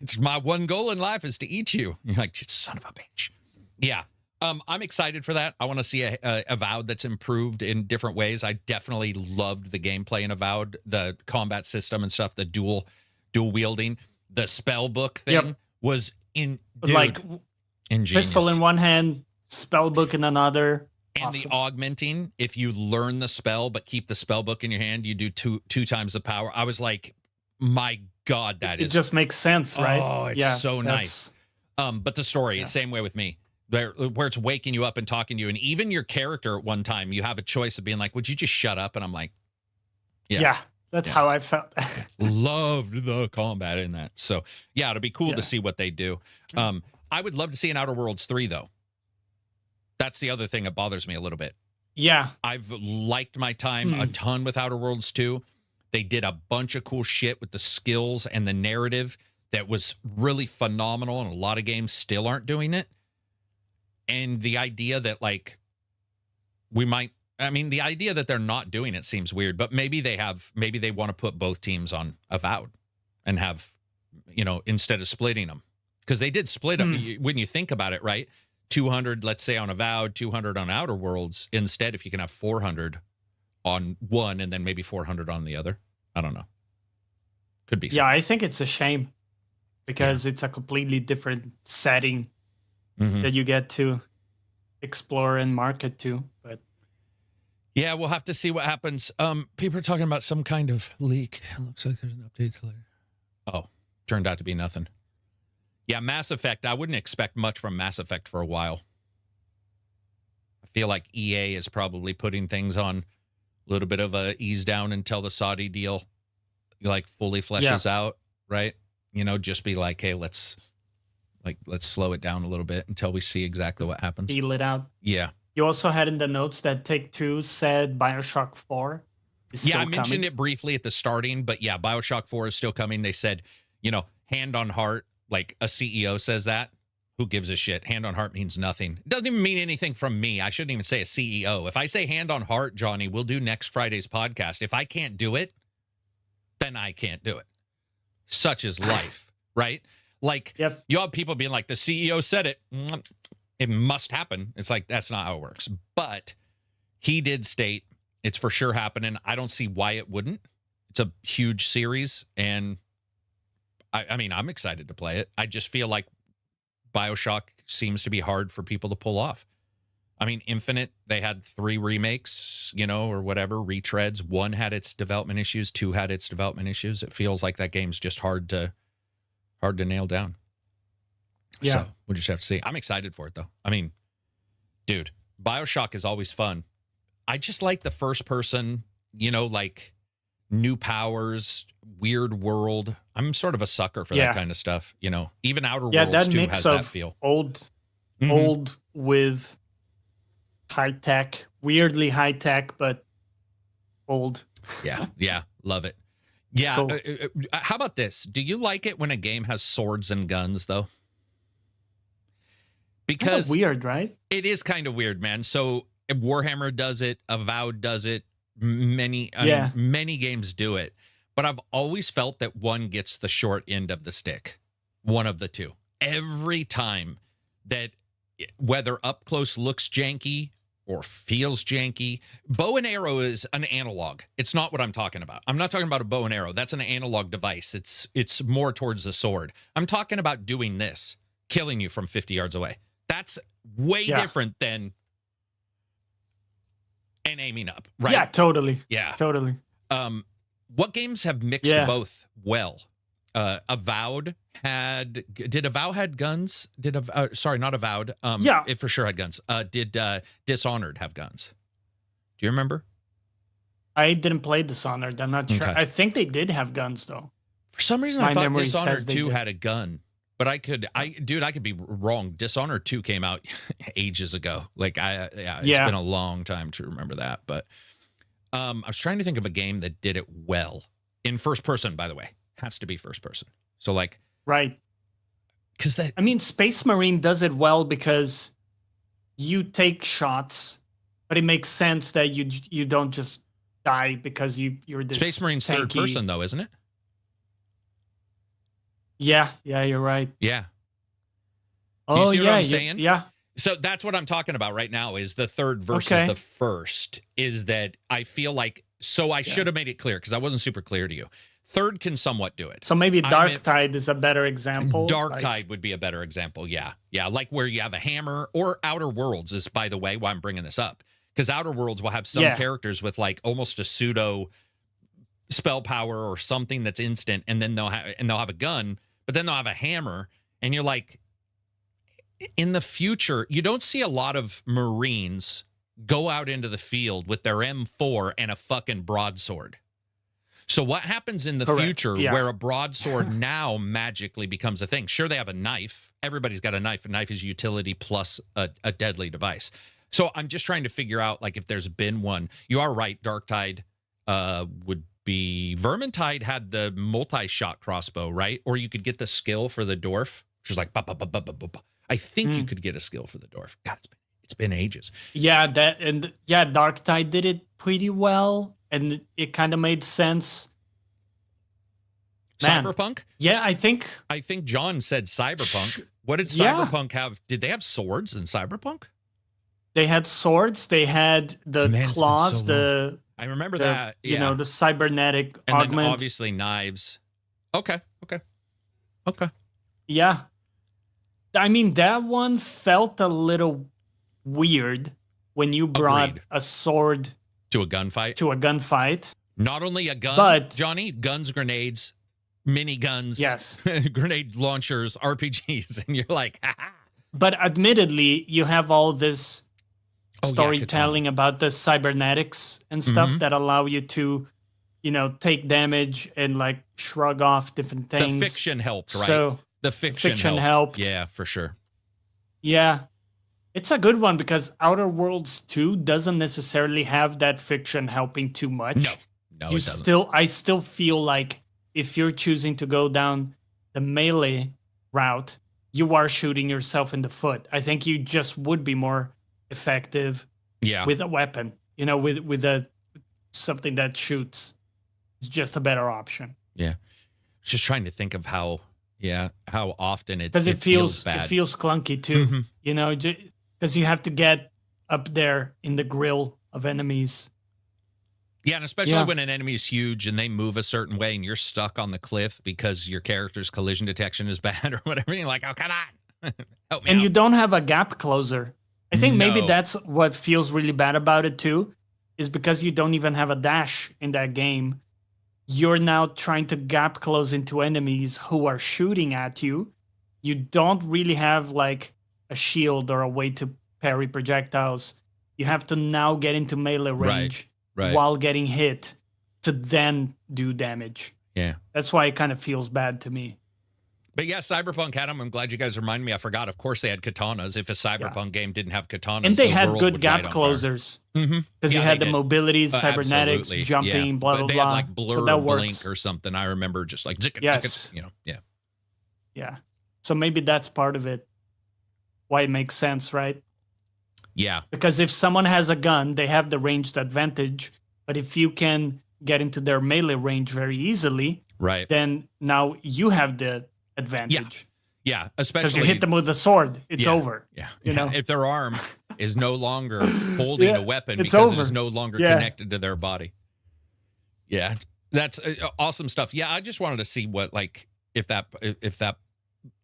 It's my one goal in life is to eat you. You're like, son of a bitch. Yeah, I'm excited for that. I want to see a Avowed that's improved in different ways. I definitely loved the gameplay in Avowed, the combat system and stuff, the dual wielding. The spell book thing was ingenious. Pistol in one hand, spell book in another. And the augmenting, if you learn the spell but keep the spell book in your hand, you do two times the power. I was like, my God, it just makes sense, right? Oh, it's so nice. But the story, same way with me. Where it's waking you up and talking to you, and even your character at one time, you have a choice of being like, would you just shut up? And I'm like, that's how I felt. Loved the combat in that. So yeah, it'll be cool to see what they do. I would love to see an Outer Worlds 3 though. That's the other thing that bothers me a little bit. Yeah. I've liked my time a ton with Outer Worlds 2. They did a bunch of cool shit with the skills and the narrative that was really phenomenal, and a lot of games still aren't doing it. And the idea that the idea that they're not doing it seems weird, but maybe they want to put both teams on Avowed and have, instead of splitting them. Because they did split them when you think about it, right? 200, let's say, on Avowed, 200 on Outer Worlds. Instead, if you can have 400 on one and then maybe 400 on the other. I don't know. Could be something. Yeah, I think it's a shame because it's a completely different setting that you get to explore and market to. But yeah, we'll have to see what happens. People are talking about some kind of leak. It looks like there's an update later. Oh, turned out to be nothing. Yeah, Mass Effect. I wouldn't expect much from Mass Effect for a while. I feel like EA is probably putting things on a little bit of a ease down until the Saudi deal like fully fleshes out, right? You know, just be like, hey, let's slow it down a little bit until we see exactly what happens. Feel it out. Yeah. You also had in the notes that Take-Two said BioShock 4 is still I mentioned coming. it briefly at the starting, but yeah, BioShock 4 is still coming. They said, you know, hand on heart, like a CEO says that. Who gives a shit? Hand on heart means nothing. It doesn't even mean anything from me. I shouldn't even say a CEO. If I say hand on heart, Johnny, we'll do next Friday's podcast. If I can't do it, then I can't do it. Such is life, right? Like, you have people being like, the CEO said it. It must happen. It's like, that's not how it works. But he did state it's for sure happening. I don't see why it wouldn't. It's a huge series. And I mean, I'm excited to play it. I just feel like BioShock seems to be hard for people to pull off. I mean, Infinite, they had 3 remakes, you know, or whatever, retreads. 1 had its development issues. 2 had its development issues. It feels like that game's just hard to nail down. Yeah. So we'll just have to see. I'm excited for it, though. I mean, dude, BioShock is always fun. I just like the first person, you know, like new powers, weird world. I'm sort of a sucker for that kind of stuff, you know. Even Outer Worlds that 2 mix has of that feel. Old with high tech, weirdly high tech, but old. Yeah, love it. Yeah. Cool. How about this? Do you like it when a game has swords and guns, though? Because weird, right? It is kind of weird, man. So Warhammer does it, Avowed does it, many games do it. But I've always felt that one gets the short end of the stick. One of the two. Every time that, whether up close looks janky or feels janky, bow and arrow is an analog. It's not what I'm talking about. I'm not talking about a bow and arrow. That's an analog device. It's more towards the sword. I'm talking about doing this, killing you from 50 yards away. That's way different than and aiming up, right? Yeah, totally. Yeah. Totally. What games have mixed both well? Avowed did Avowed had guns? Sorry, not Avowed. It for sure had guns. Did Dishonored have guns? Do you remember? I didn't play Dishonored. I'm not sure. I think they did have guns though. For some reason, I thought Dishonored 2 had a gun. But I could be wrong. Dishonored 2 came out ages ago. Like it's been a long time to remember that. But I was trying to think of a game that did it well in first person. By the way, has to be first person. So like because I mean, Space Marine does it well because you take shots, but it makes sense that you don't just die because you're this Space Marine's third person though, isn't it? Yeah, you're right. Yeah. Oh, you see what I'm saying? Yeah. So that's what I'm talking about right now is the third versus the first is that I feel like, so I should have made it clear because I wasn't super clear to you. Third can somewhat do it. So maybe Darktide is a better example. Darktide would be a better example. Yeah. Yeah. Like where you have a hammer, or Outer Worlds is, by the way, why I'm bringing this up. Because Outer Worlds will have some characters with like almost a pseudo spell power or something that's instant, and then they'll have a gun, but then they'll have a hammer, and you're like, in the future, you don't see a lot of Marines go out into the field with their M4 and a fucking broadsword. So what happens in the future where a broadsword now magically becomes a thing? Sure, they have a knife. Everybody's got a knife. A knife is utility plus a deadly device. So I'm just trying to figure out, like, if there's been one. You are right. Darktide would be... Vermintide had the multi-shot crossbow, right? Or you could get the skill for the dwarf, which is like... I think you could get a skill for the dwarf. God, it's been ages. Yeah, Darktide did it pretty well, and it kind of made sense. Man. Cyberpunk? Yeah, I think John said Cyberpunk. What did Cyberpunk have? Did they have swords in Cyberpunk? They had swords. They had the claws. I remember that. You know, the cybernetic and augment. Then obviously knives. Okay. Yeah. I mean, that one felt a little weird when you brought a sword to a gunfight. Not only a gun, but Johnny, guns, grenades, miniguns, Yes. grenade launchers, RPGs, and you're like, ha. But admittedly, you have all this Oh, yeah, storytelling about the cybernetics and stuff Mhm. that allow you to, take damage and like shrug off different The things. fiction helped, right? So The fiction helped. Yeah, for sure. Yeah. It's a good one because Outer Worlds 2 doesn't necessarily have that fiction helping too much. No, it doesn't. I still feel like if you're choosing to go down the melee route, you are shooting yourself in the foot. I think you just would be more effective with a weapon, with a something that shoots. It's just a better option. Yeah. Just trying to think of how often Because it feels bad. It feels clunky too, Mhm. because you have to get up there in the grill of enemies. Yeah, and especially when an enemy is huge and they move a certain way and you're stuck on the cliff because your character's collision detection is bad or whatever. You're like, oh, come on. Help me And out. you don't have a gap closer. I think maybe No. that's what feels really bad about it too, is because you don't even have a dash in that game. You're now trying to gap close into enemies who are shooting at you. You don't really have like a shield or a way to parry projectiles. You have to now get into melee range while getting hit to then do damage. Yeah. That's why it kind of feels bad to me. But yeah, Cyberpunk had them. I'm glad you guys reminded me. I forgot. Of course, they had katanas. If a Cyberpunk game didn't have katanas, and they the had world good would gap light on closers. Mhm. Because you had the mobility, cybernetics, absolutely. jumping, blah, But blah, they blah. had like blur So that or works. blink or something. I remember just like, Yes. Yeah. So maybe that's part of it. Why it makes sense, right? Yeah. Because if someone has a gun, they have the ranged advantage. But if you can get into their melee range very easily, then now you have the advantage. Yeah, especially because you hit them with a sword, it's over. Yeah, you know, if their arm is no longer holding a weapon it's because over. it is no longer connected to their body. Yeah, that's awesome stuff. Yeah, I just wanted to see what if that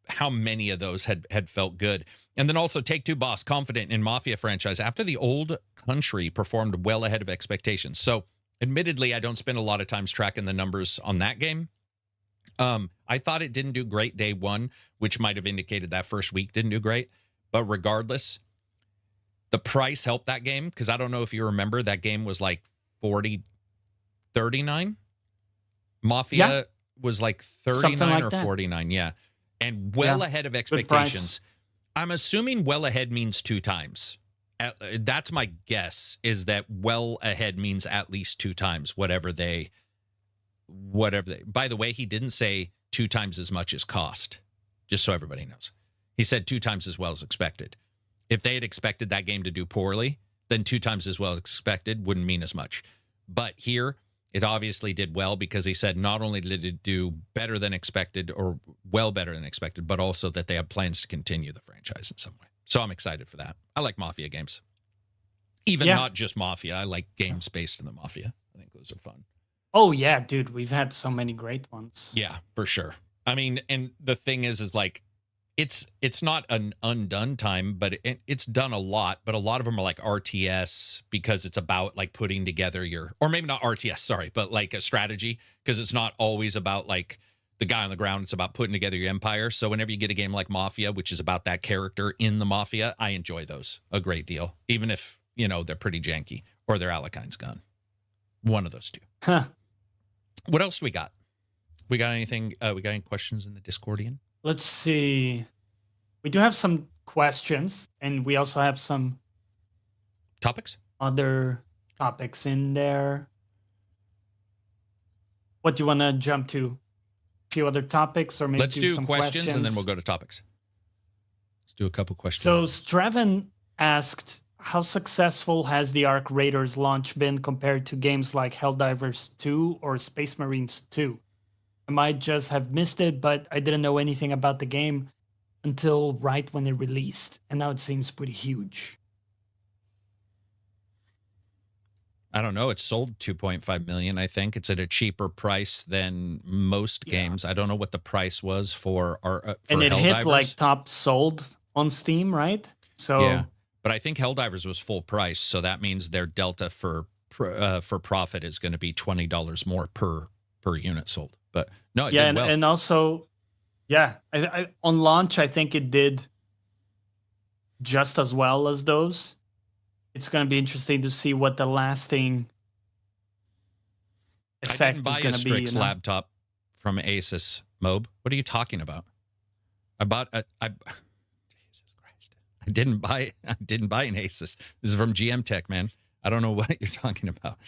how many of those had felt good. And then also Take-Two boss confident in Mafia franchise after the Old Country performed well ahead of expectations. So admittedly, I don't spend a lot of times tracking the numbers on that game. I thought it didn't do great day one, which might have indicated that first week didn't do great. But regardless, the price helped that game, because I don't know if you remember, that game was like $39. Mafia was like 39 or 49. Yeah. And well ahead of expectations. I'm assuming well ahead means 2 times. That's my guess, is that well ahead means at least 2 times, whatever they. By the way, he didn't say 2 times as much as cost, just so everybody knows. He said 2 times as well as expected. If they had expected that game to do poorly, then 2 times as well as expected wouldn't mean as much. But here, it obviously did well, because he said not only did it do better than expected, or well better than expected, but also that they have plans to continue the franchise in some way. So I'm excited for that. I like Mafia games. Even not just Mafia. I like games based in the Mafia. I think those are fun. Oh, yeah, dude. We've had so many great ones. Yeah, for sure. I mean, and the thing is like, it's not an undone time, but it's done a lot. But a lot of them are like RTS, because it's about like putting together or maybe not RTS, sorry, but like a strategy, because it's not always about like the guy on the ground. It's about putting together your empire. So whenever you get a game like Mafia, which is about that character in the Mafia, I enjoy those a great deal, even if, they're pretty janky or they're Alekine's gun. One of those two. Huh. What else do we got? We got anything? We got any questions in the Discordian? Let's see. We do have some questions, and we also have some topics. Other topics in there. What do you want to jump to? A few other topics, or maybe let's do some questions, and then we'll go to topics. Let's do a couple questions. So Straven asked, how successful has the Arc Raiders launch been compared to games like Helldivers 2 or Space Marines 2? I might just have missed it, but I didn't know anything about the game until right when it released, and now it seems pretty huge. I don't know. It sold 2.5 million, I think. It's at a cheaper price than most games. I don't know what the price was for and it Helldivers. Hit like top sold on Steam, right? So yeah. But I think Helldivers was full price, so that means their delta for profit is going to be $20 more per unit sold. But no, it Yeah, did well. and also, yeah, on launch, I think it did just as well as those. It's going to be interesting to see what the lasting I didn't effect buy is a going to be. Strix laptop from Asus, Mob. What are you talking about? I bought a. Jesus Christ! I didn't buy an Asus. This is from GM Tech, man. I don't know what you're talking about.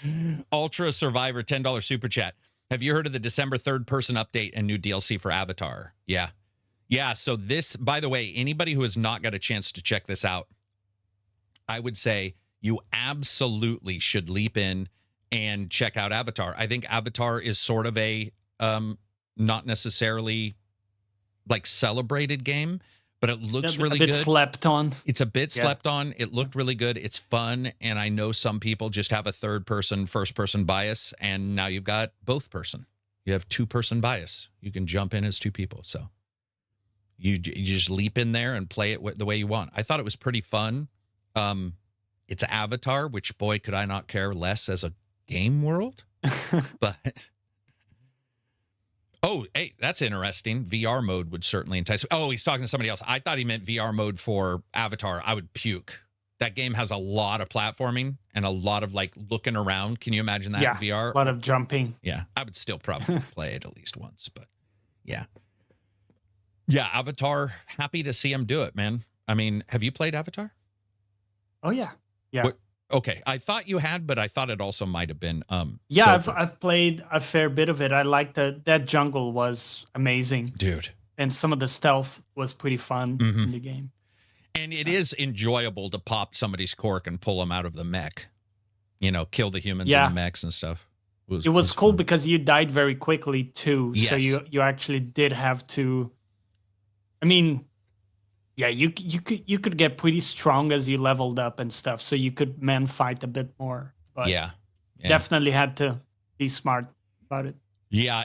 Ultra Survivor $10 super chat. Have you heard of the December 3rd person update and new DLC for Avatar? Yeah. Yeah, so this, by the way, anybody who has not got a chance to check this out, I would say you absolutely should leap in and check out Avatar. I think Avatar is sort of a not necessarily like celebrated game, but it looks really a bit good. Slept on. It's a bit slept on. It looked really good. It's fun, and I know some people just have a third person, first person bias, and now you've got both person. You have two person bias. You can jump in as two people. So you just leap in there and play it the way you want. I thought it was pretty fun. It's Avatar, which boy could I not care less as a game world. But oh, hey, that's interesting. VR mode would certainly entice. Oh, he's talking to somebody else. I thought he meant VR mode for Avatar. I would puke. That game has a lot of platforming and a lot of like looking around. Can you imagine that in VR? A lot of jumping. Yeah, I would still probably play it at least once, but yeah. Yeah, Avatar, happy to see him do it, man. I mean, have you played Avatar? Oh, yeah. Yeah. Okay, I thought you had, but I thought it also might have been. Yeah, I've played a fair bit of it. I liked that jungle was amazing, dude, and some of the stealth was pretty fun in the game. And it is enjoyable to pop somebody's cork and pull them out of the mech. You know, kill the humans in the mechs and stuff. It was cool fun. Because you died very quickly too. Yes. So you actually did have to. I mean, yeah, you could get pretty strong as you leveled up and stuff, so you could man fight a bit more. But yeah. Definitely had to be smart about it. Yeah,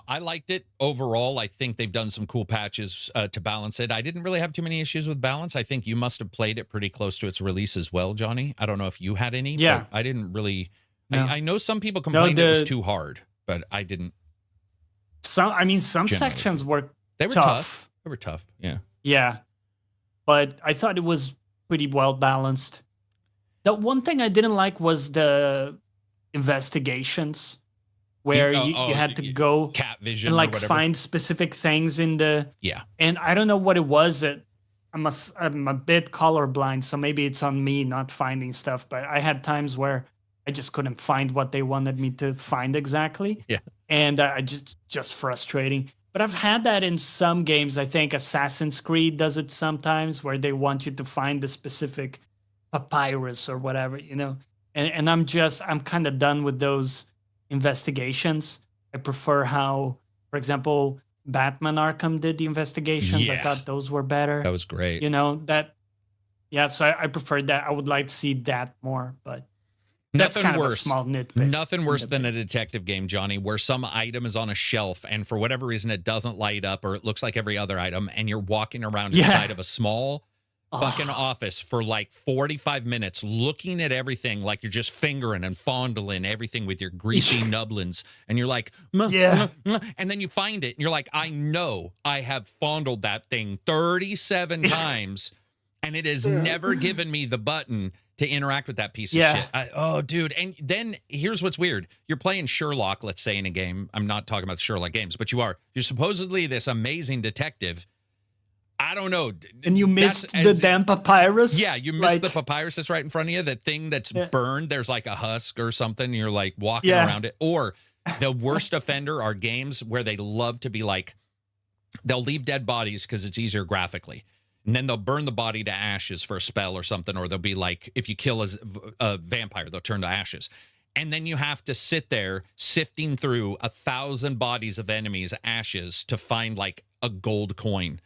I liked it overall. I think they've done some cool patches to balance it. I didn't really have too many issues with balance. I think you must have played it pretty close to its release as well, Johnny. I don't know if you had any. Yeah, but I didn't really. No. I know some people complained complained it was too hard, but I didn't. Some sections were tough. They were tough. Yeah. Yeah, but I thought it was pretty well balanced. The one thing I didn't like was the investigations, where you had to go cat vision and like find specific things in the and I don't know what it was. That I'm a bit colorblind, so maybe it's on me not finding stuff. But I had times where I just couldn't find what they wanted me to find exactly. Yeah, and I just frustrating. But I've had that in some games. I think Assassin's Creed does it sometimes, where they want you to find the specific papyrus or whatever, you know. And I'm kind of done with those investigations. I prefer how, for example, Batman Arkham did the investigations. Yeah. I thought those were better. That was great. You know, so I preferred that. I would like to see that more, but that's nothing kind worse. Of a small nitpick. Nothing worse than a detective game, Johnny, where some item is on a shelf and for whatever reason it doesn't light up or it looks like every other item and you're walking around inside of a small fucking office for like 45 minutes looking at everything like you're just fingering and fondling everything with your greasy nublins and you're like and then you find it and you're like, I know I have fondled that thing 37 times and it has never given me the button to interact with that piece of shit. Dude. And then here's what's weird. You're playing Sherlock, let's say, in a game. I'm not talking about the Sherlock games, but you're supposedly this amazing detective. I don't know. And you missed the damn papyrus? Yeah, you missed the papyrus that's right in front of you. That thing that's burned, there's like a husk or something. And you're like walking around it. Or the worst offender are games where they love to be like, they'll leave dead bodies because it's easier graphically. And then they'll burn the body to ashes for a spell or something. Or they'll be like, if you kill a vampire, they'll turn to ashes. And then you have to sit there sifting through 1,000 bodies of enemies' ashes to find like a gold coin.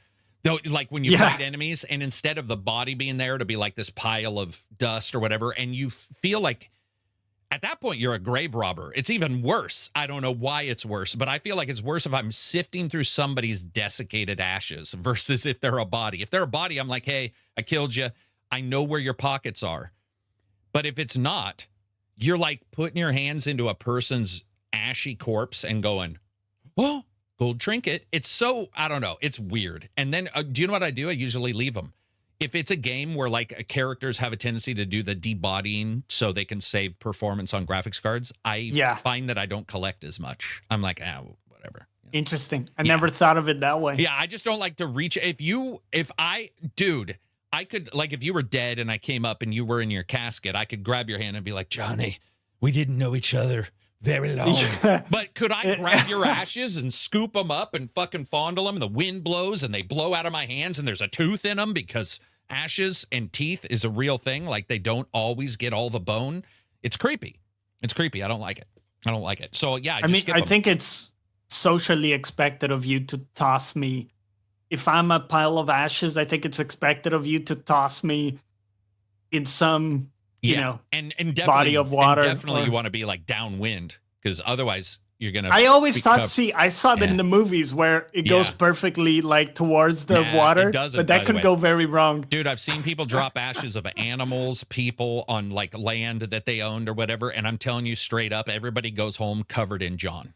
Though, like when you fight enemies, and instead of the body being there to be like this pile of dust or whatever, and you feel like at that point you're a grave robber. It's even worse. I don't know why it's worse, but I feel like it's worse if I'm sifting through somebody's desiccated ashes versus if they're a body. If they're a body, I'm like, hey, I killed you. I know where your pockets are. But if it's not, you're like putting your hands into a person's ashy corpse and going, Well, gold trinket. It's so, I don't know. It's weird. And then, do you know what I do? I usually leave them. If it's a game where like characters have a tendency to do the debodying so they can save performance on graphics cards, I find that I don't collect as much. I'm like, whatever. Interesting. I never thought of it that way. Yeah, I just don't like to reach. Dude, I could, like, if you were dead and I came up and you were in your casket, I could grab your hand and be like, Johnny, we didn't know each other very long. But could I grab your ashes and scoop them up and fucking fondle them? And the wind blows and they blow out of my hands and there's a tooth in them because ashes and teeth is a real thing. Like, they don't always get all the bone. It's creepy. It's creepy. I don't like it. So yeah, I think it's socially expected of you to toss me. If I'm a pile of ashes, I think it's expected of you to toss me in some, and definitely, body of water. And definitely, you want to be like downwind, because otherwise you're gonna. I always thought. I saw that in the movies where it goes perfectly like towards the water, it doesn't, but that could go very wrong. Dude, I've seen people drop ashes of animals, people on like land that they owned or whatever, and I'm telling you straight up, everybody goes home covered in John.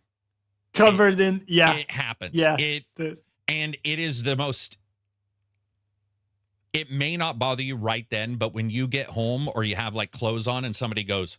It happens. Yeah. And it is the most, it may not bother you right then, but when you get home or you have like clothes on and somebody goes,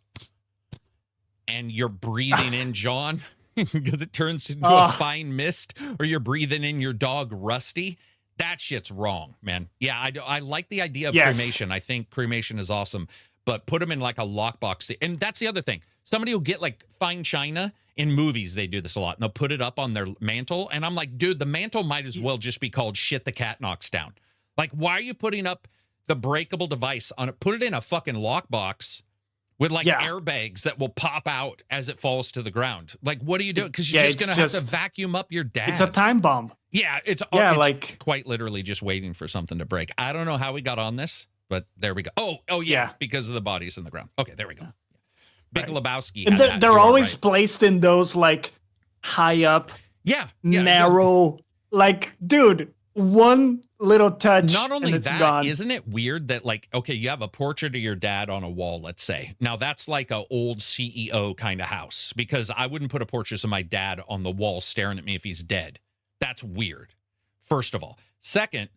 and you're breathing in John because it turns into a fine mist, or you're breathing in your dog Rusty, that shit's wrong, man. Yeah, I like the idea of cremation. I think cremation is awesome, but put them in like a lockbox. And that's the other thing. Somebody will get like fine china. In movies, they do this a lot, and they'll put it up on their mantle. And I'm like, dude, the mantle might as well just be called shit the cat knocks down. Like, why are you putting up the breakable device on it? Put it in a fucking lockbox with like airbags that will pop out as it falls to the ground. Like, what are you doing? Because you're just going to have to vacuum up your dad. It's a time bomb. Yeah, it's like quite literally just waiting for something to break. I don't know how we got on this, but there we go. Oh yeah, because of the bodies in the ground. Okay, there we go. Big Lebowski. And they're always placed in those like high up, narrow. Like, dude, one little touch. Not only and it's that, gone. Isn't it weird that like, okay, you have a portrait of your dad on a wall, let's say. Now that's like a old CEO kind of house, because I wouldn't put a portrait of my dad on the wall staring at me if he's dead. That's weird. First of all. Second,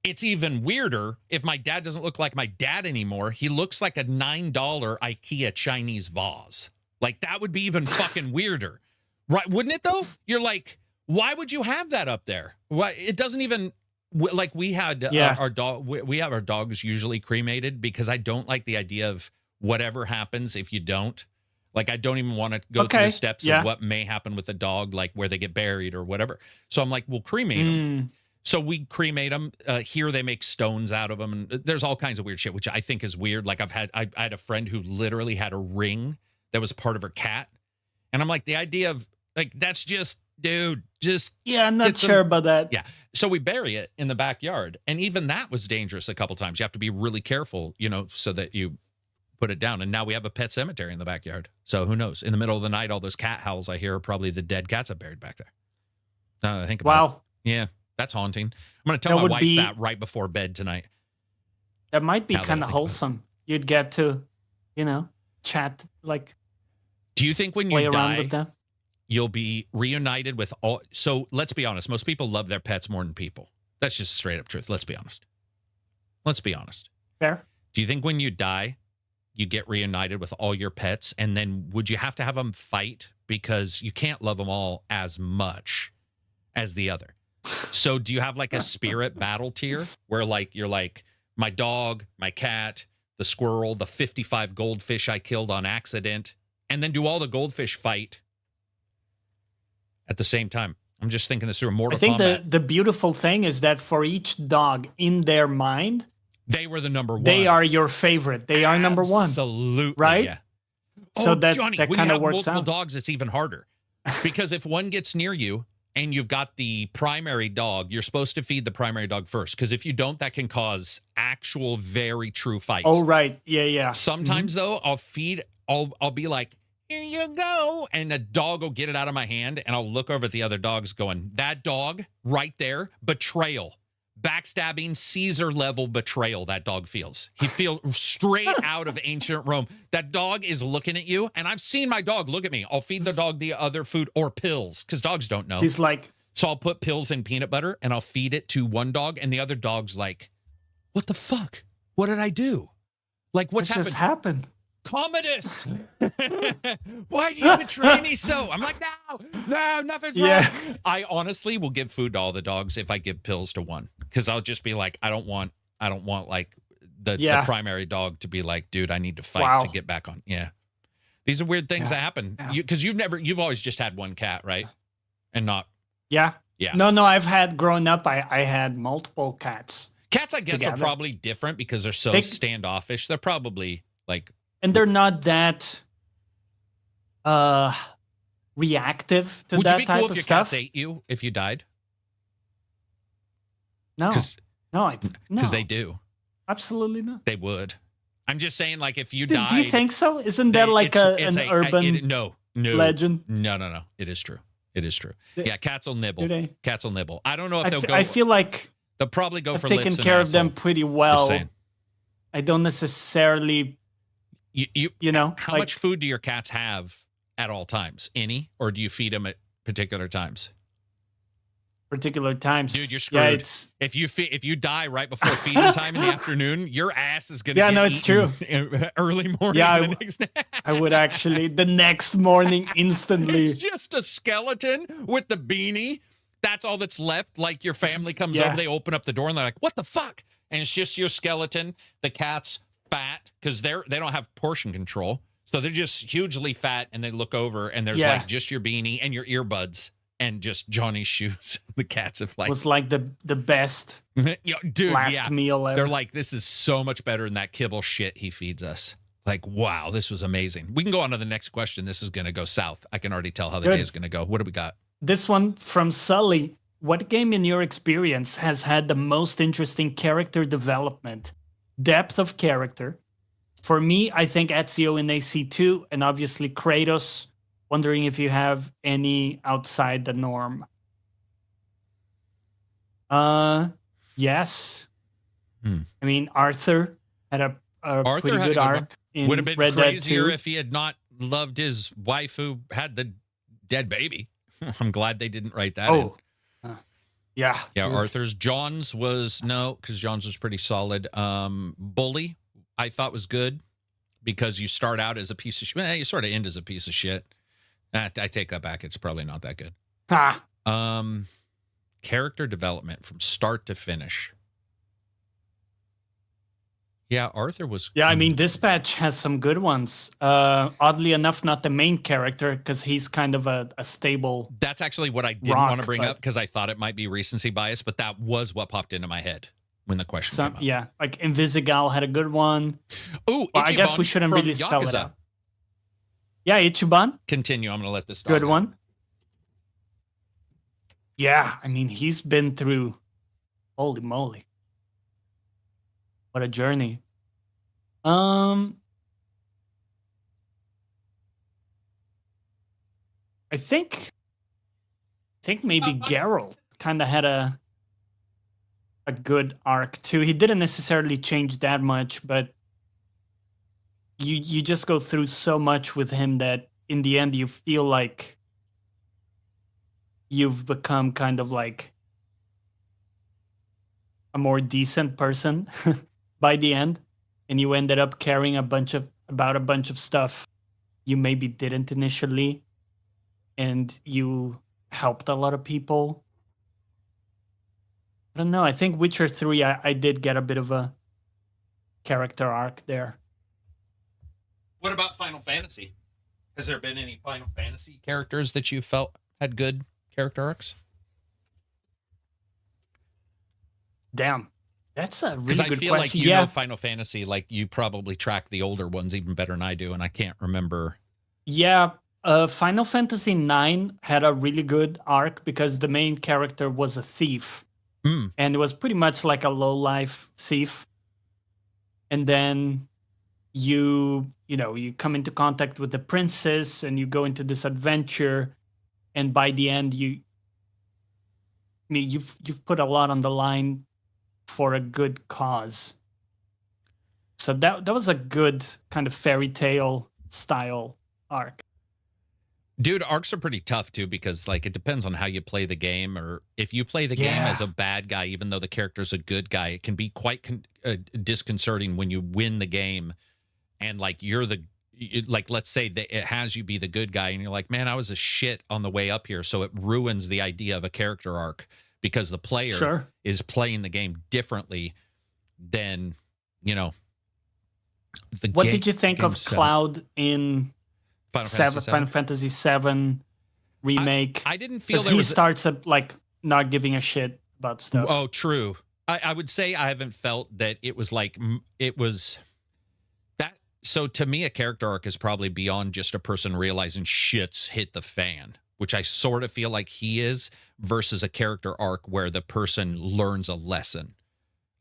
it's even weirder if my dad doesn't look like my dad anymore. He looks like a $9 IKEA Chinese vase. Like, that would be even fucking weirder. Right? Wouldn't it, though? You're like, why would you have that up there? Why? It doesn't even, like, we had our dog. We have our dogs usually cremated, because I don't like the idea of whatever happens if you don't. Like, I don't even want to go through the steps of what may happen with a dog, like where they get buried or whatever. So I'm like, we'll cremate them. So we cremate them. Here they make stones out of them, and there's all kinds of weird shit, which I think is weird. Like, I had a friend who literally had a ring that was part of her cat, and I'm like, the idea of like, that's just, dude, just I'm not sure about that. Yeah, so we bury it in the backyard, and even that was dangerous a couple times. You have to be really careful, so that you put it down. And now we have a pet cemetery in the backyard. So who knows? In the middle of the night, all those cat howls I hear are probably the dead cats I buried back there. Now that I think about it. Yeah. That's haunting. I'm going to tell my wife that right before bed tonight. That might be kind of wholesome. You'd get to, chat, like. Do you think when you die, you'll be reunited with all? So let's be honest. Most people love their pets more than people. That's just straight up truth. Let's be honest. Fair. Do you think when you die, you get reunited with all your pets? And then would you have to have them fight? Because you can't love them all as much as the other. So do you have like a spirit battle tier where like you're like, my dog, my cat, the squirrel, the 55 goldfish I killed on accident, and then do all the goldfish fight at the same time? I'm just thinking this through. Mortal Kombat. I think the beautiful thing is that for each dog in their mind, they were the number one. They are your favorite. They are number one. Absolutely. Right? Yeah. So that Johnny, that when kind you of have works multiple out. dogs, it's even harder. Because if one gets near you, and you've got the primary dog, you're supposed to feed the primary dog first. Because if you don't, that can cause actual very true fights. Oh, right. Yeah. Sometimes, though, I'll be like, here you go. And the dog will get it out of my hand. And I'll look over at the other dogs going, that dog right there, betrayal. backstabbing Caesar level betrayal that dog feels. He feels straight out of ancient Rome. That dog is looking at you, and I've seen my dog look at me. I'll feed the dog the other food or pills because dogs don't know. He's like, so I'll put pills in peanut butter and I'll feed it to one dog, and the other dog's like, "What the fuck? What did I do? Like, what's what happened?" just happened? Commodus, why do you betray me so? I'm like, no, nothing's wrong. I honestly will give food to all the dogs if I give pills to one, because I'll just be like, I don't want like the primary dog to be like, dude, I need to fight to get back on. Yeah, these are weird things that happen because you've always just had one cat, right? And not yeah. No, I've had growing up. I had multiple cats. Cats, I guess, are probably different because they're so standoffish. They're probably like. And they're not that reactive to that type of stuff. Would you be cool if your cats ate you if you died? No. Because they do. Absolutely not. They would. I'm just saying, like, if you died... Do you think so? Isn't that like an urban legend? No. It is true. It is true. Yeah, cats will nibble. Cats will nibble. I don't know if they'll go... I feel like... They'll probably go for lips and taken care of them pretty well. I don't necessarily... You know, how much food do your cats have at all times? Any, or do you feed them at particular times? Particular times, dude. You're screwed. Yeah, if you die right before feeding time in the afternoon, your ass is gonna. Yeah, no, it's true. Early morning. Yeah, I would actually the next morning instantly. It's just a skeleton with the beanie. That's all that's left. Like your family comes over, they open up the door and they're like, "What the fuck?" And it's just your skeleton. The cat's fat because they don't have portion control, so they're just hugely fat, and they look over and there's like just your beanie and your earbuds and just Johnny's shoes. The cats have like was like the best dude, last meal ever. They're like, this is so much better than that kibble shit he feeds us. Like, wow, this was amazing. We can go on to the next question. This is gonna go south. I can already tell how the day is gonna go. What do we got? This one from Sully. What game in your experience has had the most interesting character development? Depth of character. For me, I think Ezio in AC2, and obviously Kratos. Wondering if you have any outside the norm. Yes. I mean, Arthur had a pretty good arc in would have been Red crazier Dead 2. if he had not loved his wife who had the dead baby. I'm glad they didn't write that in. Yeah. Yeah, dude. Arthur's. John's was no, because John's was pretty solid. Bully, I thought was good because you start out as a piece of shit. You sort of end as a piece of shit. I take that back. It's probably not that good. Character development from start to finish. Yeah, Arthur was... Yeah, I mean, Dispatch has some good ones. Oddly enough, not the main character, because he's kind of a stable... That's actually what I didn't want to bring up, because I thought it might be recency bias, but that was what popped into my head when the question came up. Yeah, like Invisigal had a good one. Oh, well, I guess we shouldn't really spell it out. Yeah, Ichiban. Continue. I'm going to let this... Good one. Yeah, I mean, he's been through... Holy moly. What a journey. I think maybe Geralt kind of had a good arc too. He didn't necessarily change that much, but you just go through so much with him that in the end you feel like you've become kind of like a more decent person by the end, and you ended up caring about a bunch of stuff you maybe didn't initially, and you helped a lot of people. I don't know. I think Witcher 3, I did get a bit of a character arc there. What about Final Fantasy? Has there been any Final Fantasy characters that you felt had good character arcs? Damn. That's a really good question. Because I feel like you know Final Fantasy, like you probably track the older ones even better than I do, and I can't remember. Yeah, Final Fantasy 9 had a really good arc because the main character was a thief. And it was pretty much like a low-life thief. And then you come into contact with the princess and you go into this adventure, and by the end you've put a lot on the line for a good cause. So that was a good kind of fairy tale style arc. Dude, arcs are pretty tough too because like it depends on how you play the game, or if you play the game as Yeah. a bad guy, even though the character's a good guy, it can be quite disconcerting when you win the game and like you're like let's say that it has you be the good guy and you're like, man, I was a shit on the way up here, so it ruins the idea of a character arc because the player Sure. is playing the game differently than you know the What game. did you think of Cloud in Final Fantasy VII remake? I didn't feel because he starts up like not giving a shit about stuff. Oh, true. I would say I haven't felt that it was like it was that. So to me, a character arc is probably beyond just a person realizing shit's hit the fan, which I sort of feel like he is, versus a character arc where the person learns a lesson,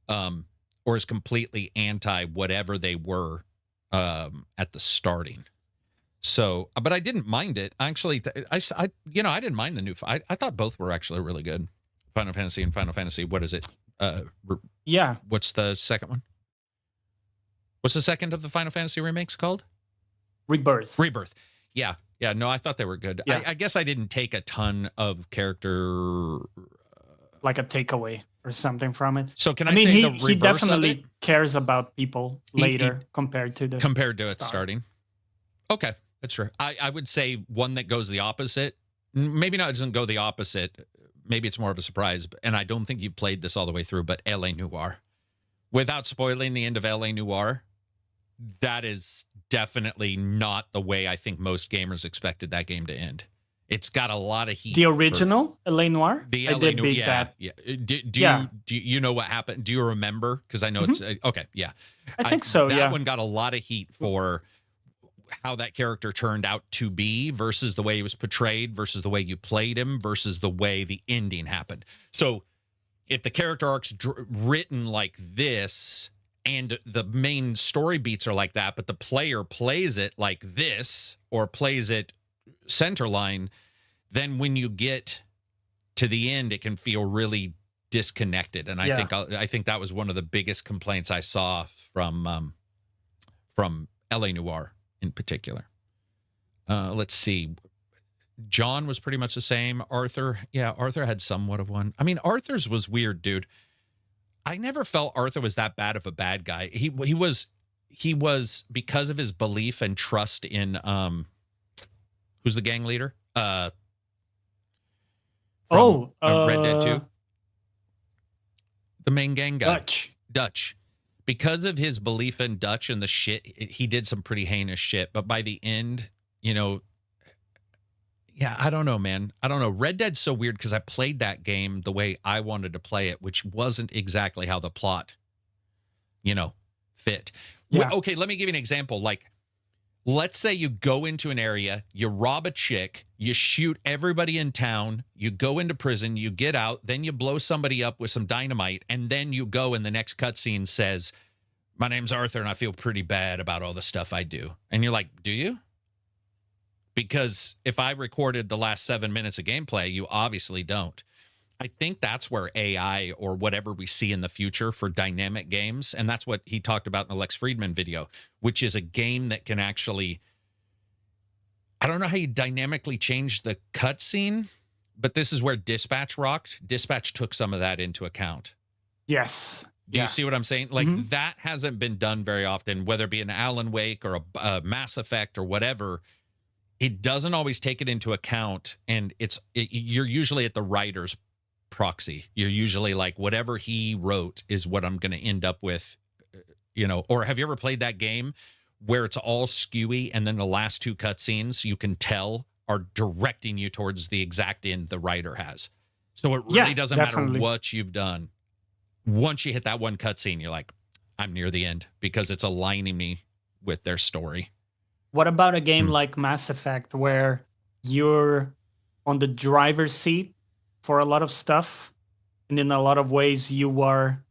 or is completely anti whatever they were at the starting. So, but I didn't mind it. Actually, I didn't mind the new. I thought both were actually really good. Final Fantasy and Final Fantasy. What is it? Yeah. What's the second one? What's the second of the Final Fantasy remakes called? Rebirth. Rebirth. Yeah. Yeah. No, I thought they were good. Yeah. I guess I didn't take a ton of character. Like a takeaway or something from it. So can I mean, say the he reverse definitely of it? cares about people later compared to it starting. Okay, that's true. I would say one that goes the opposite. Maybe not doesn't go the opposite. Maybe it's more of a surprise. And I don't think you've played this all the way through, but L.A. Noire. Without spoiling the end of L.A. Noire, that is definitely not the way I think most gamers expected that game to end. It's got a lot of heat. The original L.A. Noire? The I LA did Noire, beat yeah, that. Yeah. Do you know what happened? Do you remember? Because I know it's okay. Yeah, I think so. That yeah, one got a lot of heat for how that character turned out to be versus the way he was portrayed versus the way you played him versus the way the ending happened. So if the character arc's written like this and the main story beats are like that, but the player plays it like this or plays it centerline, then when you get to the end, it can feel really disconnected. And I think that was one of the biggest complaints I saw from L.A. Noire in particular. Let's see. John was pretty much the same. Arthur had somewhat of one. I mean, Arthur's was weird, dude. I never felt Arthur was that bad of a bad guy. He was because of his belief and trust in who's the gang leader? Red Dead 2. The main gang guy. Dutch. Because of his belief in Dutch and the shit, he did some pretty heinous shit. But by the end, yeah, I don't know, man. I don't know. Red Dead's so weird because I played that game the way I wanted to play it, which wasn't exactly how the plot, fit. Yeah. Okay, let me give you an example. Like, let's say you go into an area, you rob a chick, you shoot everybody in town, you go into prison, you get out, then you blow somebody up with some dynamite, and then you go and the next cutscene says, my name's Arthur and I feel pretty bad about all the stuff I do. And you're like, do you? Because if I recorded the last 7 minutes of gameplay, you obviously don't. I think that's where AI or whatever we see in the future for dynamic games, and that's what he talked about in the Lex Friedman video, which is a game that can actually, I don't know how you dynamically change the cutscene, but this is where Dispatch rocked. Dispatch took some of that into account. Yes. Do you see what I'm saying? Like that hasn't been done very often, whether it be an Alan Wake or a Mass Effect or whatever. It doesn't always take it into account, and you're usually at the writer's proxy. You're usually like, whatever he wrote is what I'm going to end up with, or have you ever played that game where it's all skewy and then the last two cutscenes you can tell are directing you towards the exact end the writer has? So it really doesn't matter what you've done. Once you hit that one cutscene, you're like, I'm near the end because it's aligning me with their story. What about a game like Mass Effect where you're on the driver's seat for a lot of stuff, and in a lot of ways you are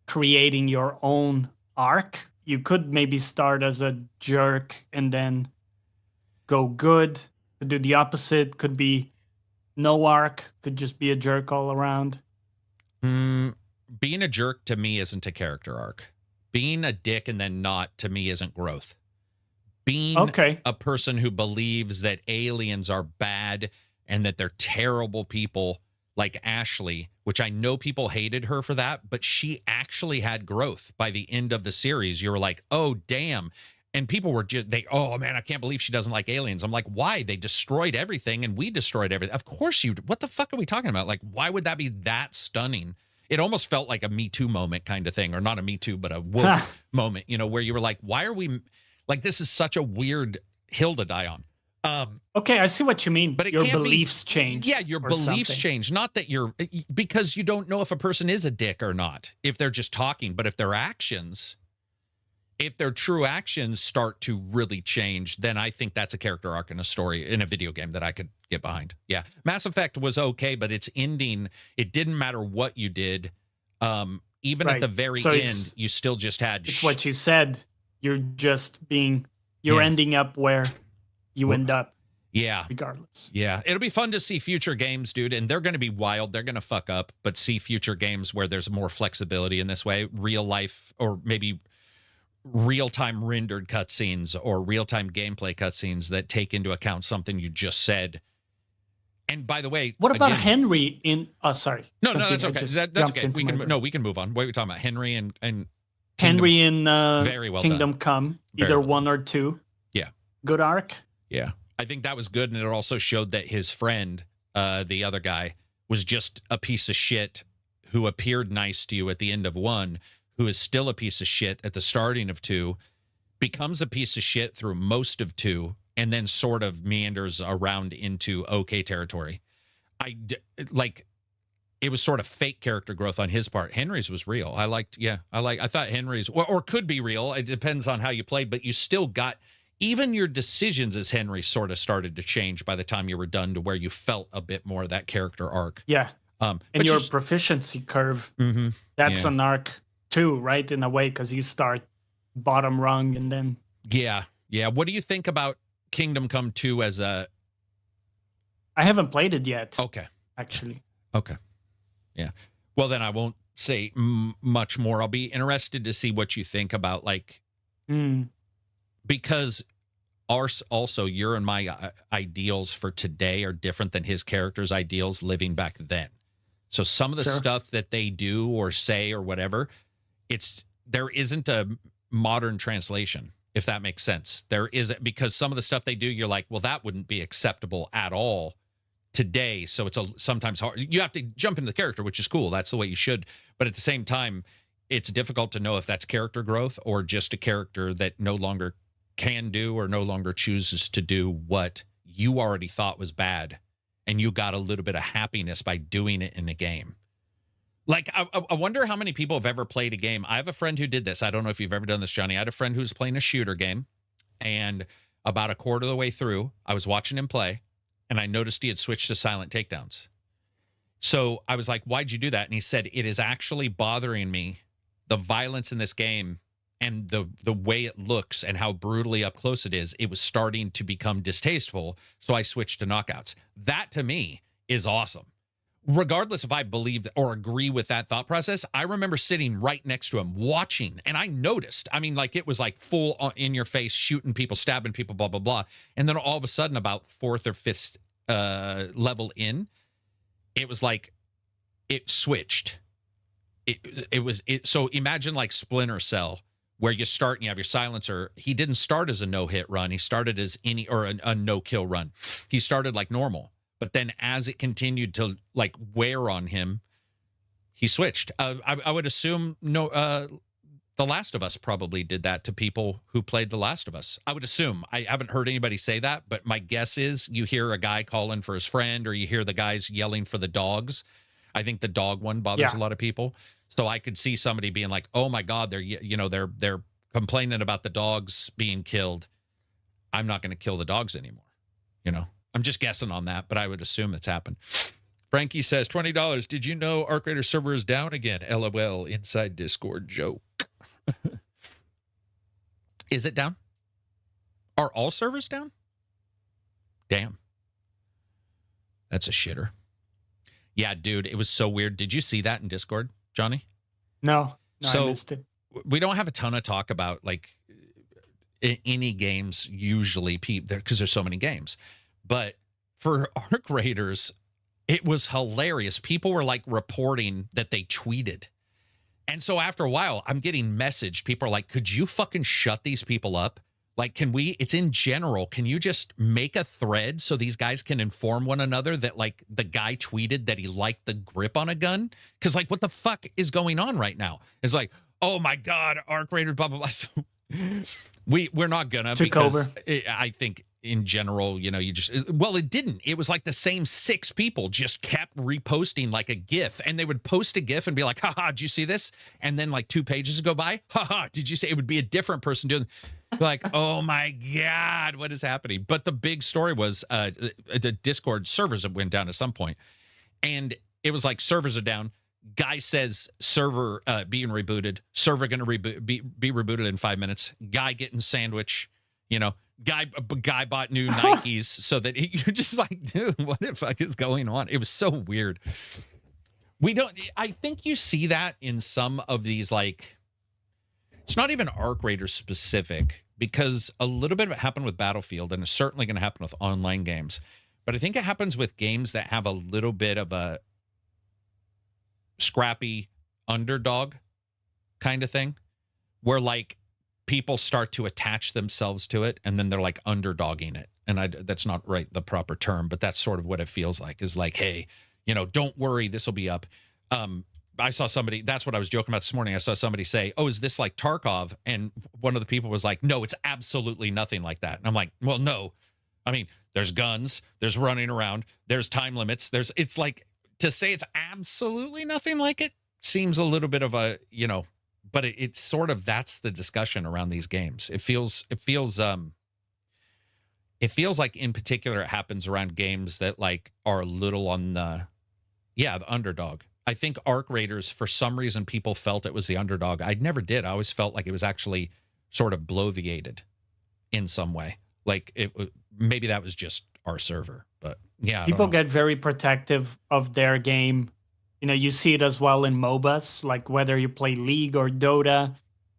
creating your own arc? You could maybe start as a jerk and then go good. Could do the opposite. Could be no arc. Could just be a jerk all around. being a jerk to me isn't a character arc. Being a dick and then not to me isn't growth. Being Okay. a person who believes that aliens are bad and that they're terrible people like Ashley, which I know people hated her for that, but she actually had growth by the end of the series. You were like, oh, damn. And people were just, oh man, I can't believe she doesn't like aliens. I'm like, why? They destroyed everything and we destroyed everything. Of course what the fuck are we talking about? Like, why would that be that stunning? It almost felt like a Me Too moment kind of thing, or not a Me Too, but a woke moment, where you were like, why are we, like, this is such a weird hill to die on. Okay, I see what you mean. But it your can't beliefs change. Yeah, your beliefs something. change. Not that because you don't know if a person is a dick or not, if they're just talking, but if their true actions start to really change, then I think that's a character arc in a story, in a video game, that I could get behind. Yeah. Mass Effect was okay, but its ending, it didn't matter what you did. Even at the very end, you still just had... It's what you said. You're ending up where you end up. Yeah. Regardless. Yeah. It'll be fun to see future games, dude. And they're going to be wild. They're going to fuck up, but see future games where there's more flexibility in this way. Real life, or maybe real-time rendered cutscenes or real-time gameplay cutscenes that take into account something you just said. And by the way, what about Henry in... Oh, sorry. No, that's okay. That's okay. We can move on. What are we talking about? Henry and Henry in very well Kingdom done. Come, either one or two. Yeah. Good arc. Yeah. I think that was good, and it also showed that his friend, the other guy, was just a piece of shit who appeared nice to you at the end of 1, who is still a piece of shit at the starting of 2, becomes a piece of shit through most of 2, and then sort of meanders around into okay territory. It was sort of fake character growth on his part. Henry's was real. I thought Henry's, or could be real. It depends on how you played, but you still got... Even your decisions as Henry sort of started to change by the time you were done, to where you felt a bit more of that character arc. Yeah. And your proficiency curve, that's an arc too, right? In a way, because you start bottom rung and then... Yeah. Yeah. What do you think about Kingdom Come 2 as a... I haven't played it yet. Okay. Actually. Okay. Yeah. Well, then I won't say much more. I'll be interested to see what you think about, like... Because also your and my ideals for today are different than his character's ideals living back then. So some of the stuff that they do or say or whatever, there isn't a modern translation, if that makes sense. There isn't, because some of the stuff they do, you're like, well, that wouldn't be acceptable at all today. So it's sometimes hard. You have to jump into the character, which is cool. That's the way you should. But at the same time, it's difficult to know if that's character growth or just a character that no longer can do or no longer chooses to do what you already thought was bad, and you got a little bit of happiness by doing it in a game. Like, I wonder how many people have ever played a game. I have a friend who did this. I don't know if you've ever done this, Johnny. I had a friend who was playing a shooter game, and about a quarter of the way through, I was watching him play, and I noticed he had switched to silent takedowns. So I was like, why'd you do that? And he said, it is actually bothering me, the violence in this game, and the way it looks and how brutally up close it is. It was starting to become distasteful, so I switched to knockouts. That, to me, is awesome. Regardless if I believe or agree with that thought process, I remember sitting right next to him, watching, and I noticed. I mean, like, it was like full in your face, shooting people, stabbing people, blah, blah, blah. And then all of a sudden, about 4th or 5th level in, it was like it switched. So imagine like Splinter Cell, where you start and you have your silencer. He didn't start as a no-hit run. He started as a no-kill run. He started like normal. But then as it continued to like wear on him, he switched. I would assume The Last of Us probably did that to people who played The Last of Us. I would assume. I haven't heard anybody say that, but my guess is you hear a guy calling for his friend, or you hear the guys yelling for the dogs. I think the dog one bothers a lot of people. So I could see somebody being like, "Oh my God, they're complaining about the dogs being killed. I'm not going to kill the dogs anymore." I'm just guessing on that, but I would assume it's happened. Frankie says, $20. Did you know Arc Raider server is down again? LOL. Inside Discord joke. Is it down? Are all servers down? Damn. That's a shitter. Yeah, dude, it was so weird. Did you see that in Discord, Johnny? No, I So missed it. we don't have a ton of talk about like any games usually because there's so many games. But for Arc Raiders, it was hilarious. People were like reporting that they tweeted. And so after a while, I'm getting message. People are like, could you fucking shut these people up? Like, can we, it's in general, can you just make a thread so these guys can inform one another that like the guy tweeted that he liked the grip on a gun? Because like, what the fuck is going on right now? It's like, oh my God, Arc Raiders, blah, blah, blah. So we're not gonna, Took because over. I think in general, you know, you just, well, it didn't. It was like the same 6 people just kept reposting like a GIF, and they would post a GIF and be like, haha, did you see this? And then like 2 pages go by, haha, did you see? It would be a different person doing, like, oh my God, what is happening? But the big story was the Discord servers went down at some point, and it was like servers are down. Guy says server being rebooted, server going to be rebooted in 5 minutes. Guy getting sandwich, you know, guy bought new Nikes so that you're just like, dude, what the fuck is going on? It was so weird. I think you see that in some of these, like, it's not even Arc Raiders specific, because a little bit of it happened with Battlefield, and it's certainly going to happen with online games. But I think it happens with games that have a little bit of a scrappy underdog kind of thing, where like people start to attach themselves to it, and then they're like underdogging it. And that's not right, the proper term, but that's sort of what it feels like, is like, hey, you know, don't worry, this will be up. I saw somebody, that's what I was joking about this morning. I saw somebody say, oh, is this like Tarkov? And one of the people was like, no, it's absolutely nothing like that. And I'm like, well, no. I mean, there's guns, there's running around, there's time limits, it's like, to say it's absolutely nothing like it seems a little bit of a, you know, but it's sort of, that's the discussion around these games. It feels like in particular it happens around games that like are a little on the underdog. I think Arc Raiders, for some reason, people felt it was the underdog. I never did. I always felt like it was actually sort of bloviated in some way. Like maybe that was just our server, but yeah. People get very protective of their game. You know, you see it as well in MOBAs, like whether you play League or Dota,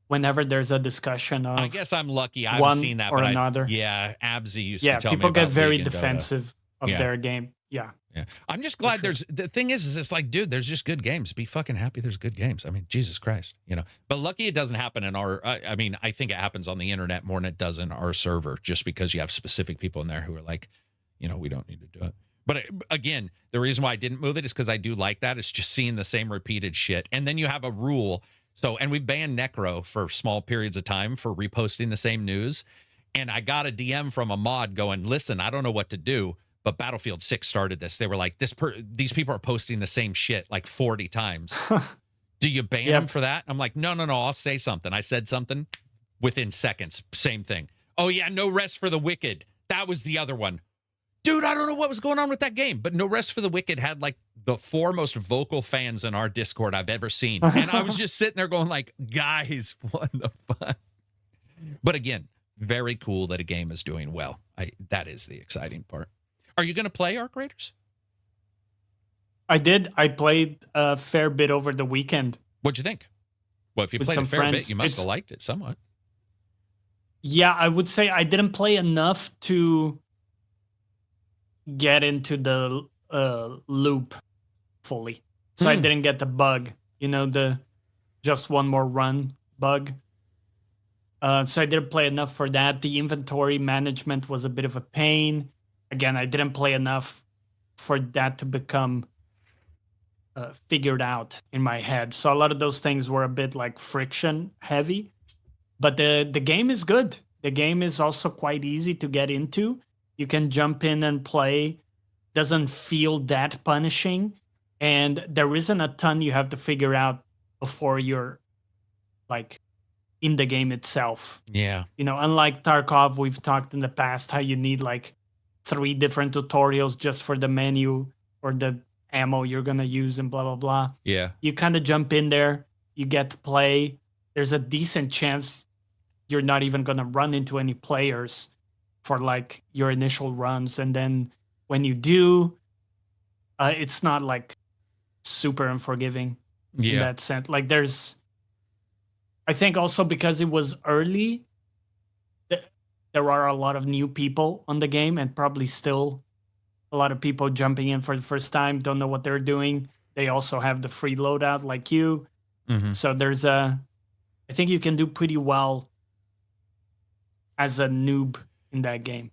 whenever there's a discussion of, I guess I'm lucky. I haven't one seen that, or but another. Absy used to Yeah, tell me people about get very League and Dota. defensive of Yeah. their game. Yeah. Yeah. I'm just glad sure. the thing is it's like, dude, there's just good games. Be fucking happy there's good games. I mean, Jesus Christ, you know. But lucky it doesn't happen in our, I mean, I think it happens on the internet more than it does in our server, just because you have specific people in there who are like, you know, we don't need to do it. But again, the reason why I didn't move it is because I do like that. It's just seeing the same repeated shit. And then you have a rule. So, and we've banned Necro for small periods of time for reposting the same news. And I got a DM from a mod going, listen, I don't know what to do, but Battlefield 6 started this. They were like, these people are posting the same shit like 40 times. Do you ban them for that? I'm like, no, I'll say something. I said something within seconds. Same thing. Oh, yeah, no rest for the wicked. That was the other one. Dude, I don't know what was going on with that game, but No Rest for the Wicked had like the 4 most vocal fans in our Discord I've ever seen. And I was just sitting there going like, guys, what the fuck? But again, very cool that a game is doing well. That is the exciting part. Are you going to play Arc Raiders? I did. I played a fair bit over the weekend. What'd you think? Well, if you played a fair bit, you must have liked it somewhat. Yeah, I would say I didn't play enough to get into the loop fully. So I didn't get the bug, you know, the just one more run bug. So I didn't play enough for that. The inventory management was a bit of a pain. Again, I didn't play enough for that to become figured out in my head. So a lot of those things were a bit like friction heavy. But the game is good. The game is also quite easy to get into. You can jump in and play. Doesn't feel that punishing. And there isn't a ton you have to figure out before you're like in the game itself. Yeah. You know, unlike Tarkov, we've talked in the past how you need like 3 different tutorials just for the menu or the ammo you're going to use and blah, blah, blah. Yeah. You kind of jump in there, you get to play. There's a decent chance you're not even going to run into any players for like your initial runs. And then when you do, it's not like super unforgiving. in Yeah. that sense. Like I think also because it was early, there are a lot of new people on the game, and probably still a lot of people jumping in for the first time, don't know what they're doing. They also have the free loadout like you. Hmm. So I think you can do pretty well as a noob in that game.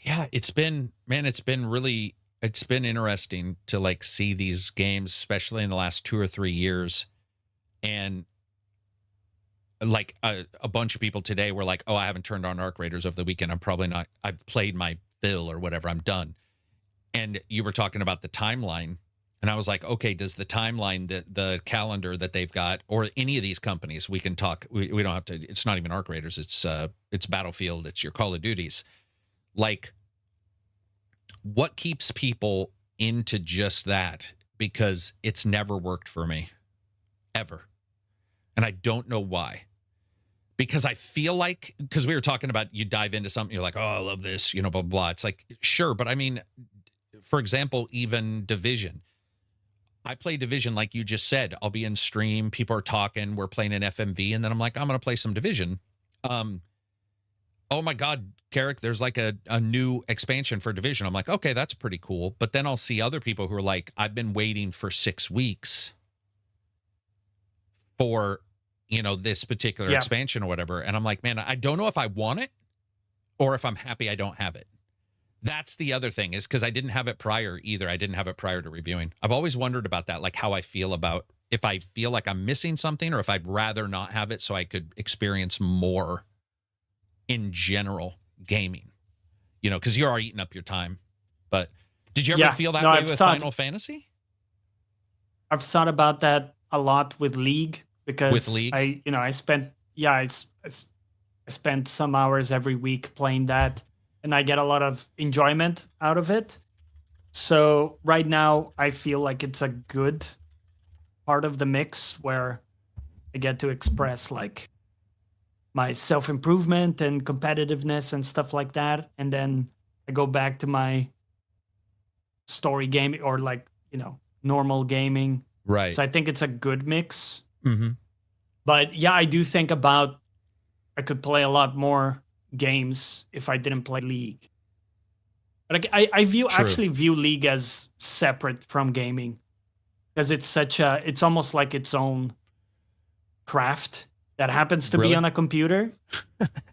Yeah, it's been it's been interesting to like see these games, especially in the last 2 or 3 years. And like a bunch of people today were like, "Oh, I haven't turned on Arc Raiders over the weekend. I'm probably not. I've played my fill or whatever. I'm done." And you were talking about the timeline, and I was like, "Okay, does the timeline, the calendar that they've got, or any of these companies, we can talk. We don't have to. It's not even Arc Raiders. It's Battlefield. It's your Call of Duties. Like, what keeps people into just that? Because it's never worked for me, ever, and I don't know why." Because I feel like, because we were talking about, you dive into something, you're like, "Oh, I love this," blah, blah, blah. It's like, sure. But I mean, for example, even Division. I play Division like you just said. I'll be in stream, people are talking, we're playing an FMV, and then I'm like, I'm going to play some Division. Oh my God, Carrick, there's like a new expansion for Division. I'm like, okay, that's pretty cool. But then I'll see other people who are like, I've been waiting for 6 weeks for this particular Yeah. expansion or whatever, and I'm like, man, I don't know if I want it or if I'm happy I don't have it. That's the other thing, is because I didn't have it prior either. I didn't have it prior to reviewing. I've always wondered about that, like how I feel about if I feel like I'm missing something, or if I'd rather not have it so I could experience more in general gaming, because you're already eating up your time. But did you ever feel that way with Final Fantasy? I've thought about that a lot with League, because With League? I spent some hours every week playing that, and I get a lot of enjoyment out of it. So right now I feel like it's a good part of the mix where I get to express like my self-improvement and competitiveness and stuff like that, and then I go back to my story gaming, or like normal gaming. Right. So I think it's a good mix. Mm-hmm. But yeah, I do think about I could play a lot more games if I didn't play League. But I actually view League as separate from gaming, because it's almost like its own craft that happens to be on a computer.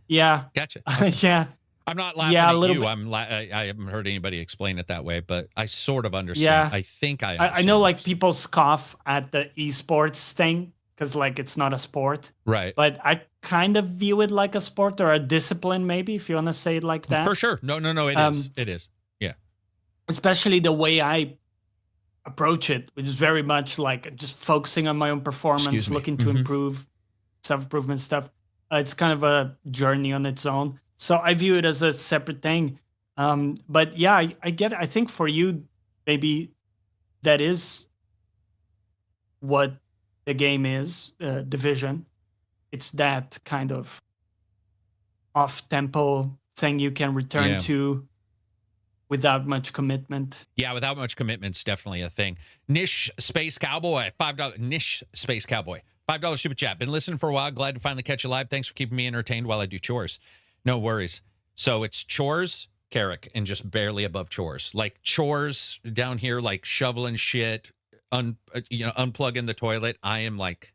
Yeah. Gotcha. Okay. Yeah. I'm not laughing at you. I haven't heard anybody explain it that way, but I sort of understand. Yeah. I think I understand. I know like people scoff at the esports thing because like it's not a sport. Right. But I kind of view it like a sport, or a discipline, maybe, if you want to say it like that. For sure. No, it is. It is. Yeah. Especially the way I approach it, which is very much like just focusing on my own performance, looking to improve, self-improvement stuff. It's kind of a journey on its own. So I view it as a separate thing. But yeah, I get it. I think for you, maybe that is what the game is, Division. It's that kind of off-tempo thing you can return to without much commitment. Yeah, without much commitment's definitely a thing. Niche Space Cowboy, $5. Niche Space Cowboy, $5 super chat. Been listening for a while. Glad to finally catch you live. Thanks for keeping me entertained while I do chores. No worries. So it's chores, Carrick, and just barely above chores. Like chores down here, like shoveling shit, unplugging the toilet. I am like,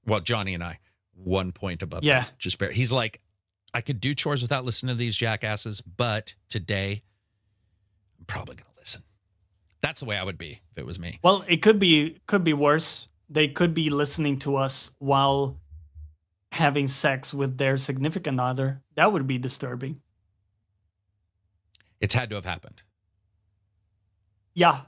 well, Johnny and I, 1 point above. Yeah. That, just barely. He's like, I could do chores without listening to these jackasses, but today I'm probably going to listen. That's the way I would be if it was me. Well, it could be worse. They could be listening to us while having sex with their significant other. That would be disturbing. It's had to have happened. Yeah.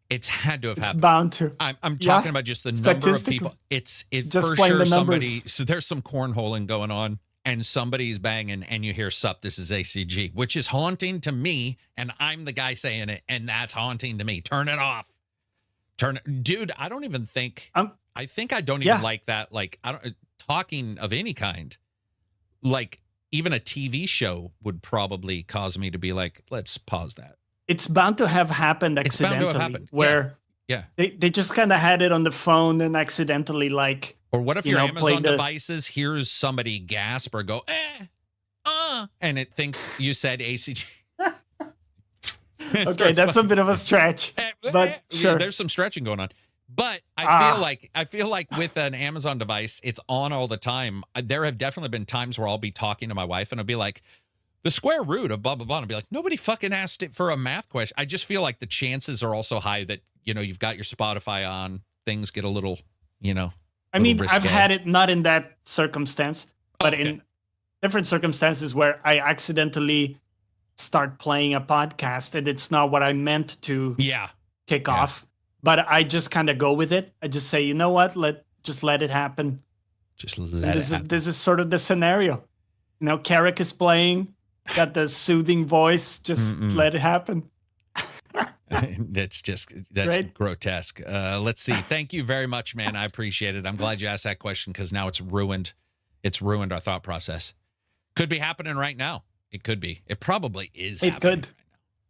It's had to have happened. It's bound to. I'm talking about just the number of people. It's just for playing sure the numbers. somebody. So there's some cornholing going on, and somebody's banging, and you hear "Sup, this is ACG," which is haunting to me, and I'm the guy saying it, and that's haunting to me. Turn it off. Dude. I don't even think. I think I don't even like that. Like I don't talking of any kind. Like even a TV show would probably cause me to be like, let's pause that. It's bound to have happened accidentally. It's bound to have happened. Where Yeah. They just kind of had it on the phone and accidentally like, Or what if you your know, Amazon played the- devices hears somebody gasp or go, and it thinks you said ACG. Okay, that's a bit of a stretch, but sure. There's some stretching going on. But I feel like with an Amazon device, it's on all the time. There have definitely been times where I'll be talking to my wife and I'll be like, the square root of blah blah blah. And I'll be like, nobody fucking asked it for a math question. I just feel like the chances are also high that, you know, you've got your Spotify on, things get a little, you know. I mean, risque. I've had it not in that circumstance, but okay. in different circumstances where I accidentally start playing a podcast and it's not what I meant to kick off. But I just kind of go with it. I just say, you know what? Let it happen. Just let it happen. This is sort of the scenario. You know, Carrick is playing, got the soothing voice. Just let it happen. That's right? Grotesque. Let's see. Thank you very much, man. I appreciate it. I'm glad you asked that question because now it's ruined. It's ruined our thought process. Could be happening right now. It could be. It probably is. It could, right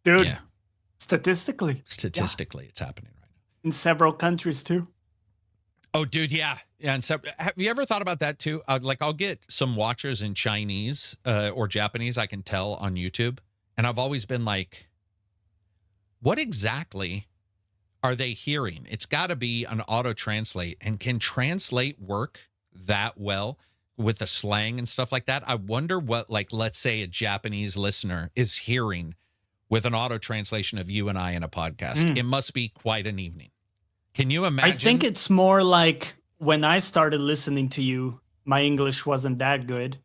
now. dude. Yeah. Statistically, it's happening right now in several countries too. Oh, dude, yeah. And so, have you ever thought about that too? Like, I'll get some watchers in Chinese or Japanese. I can tell on YouTube, and I've always been like, what exactly are they hearing? It's got to be an auto translate, and can translate work that well with the slang and stuff like that? I wonder what, like, let's say a Japanese listener is hearing with an auto translation of you and I in a podcast. It must be quite an evening. Can you imagine? I think it's more like when I started listening to you, my English wasn't that good,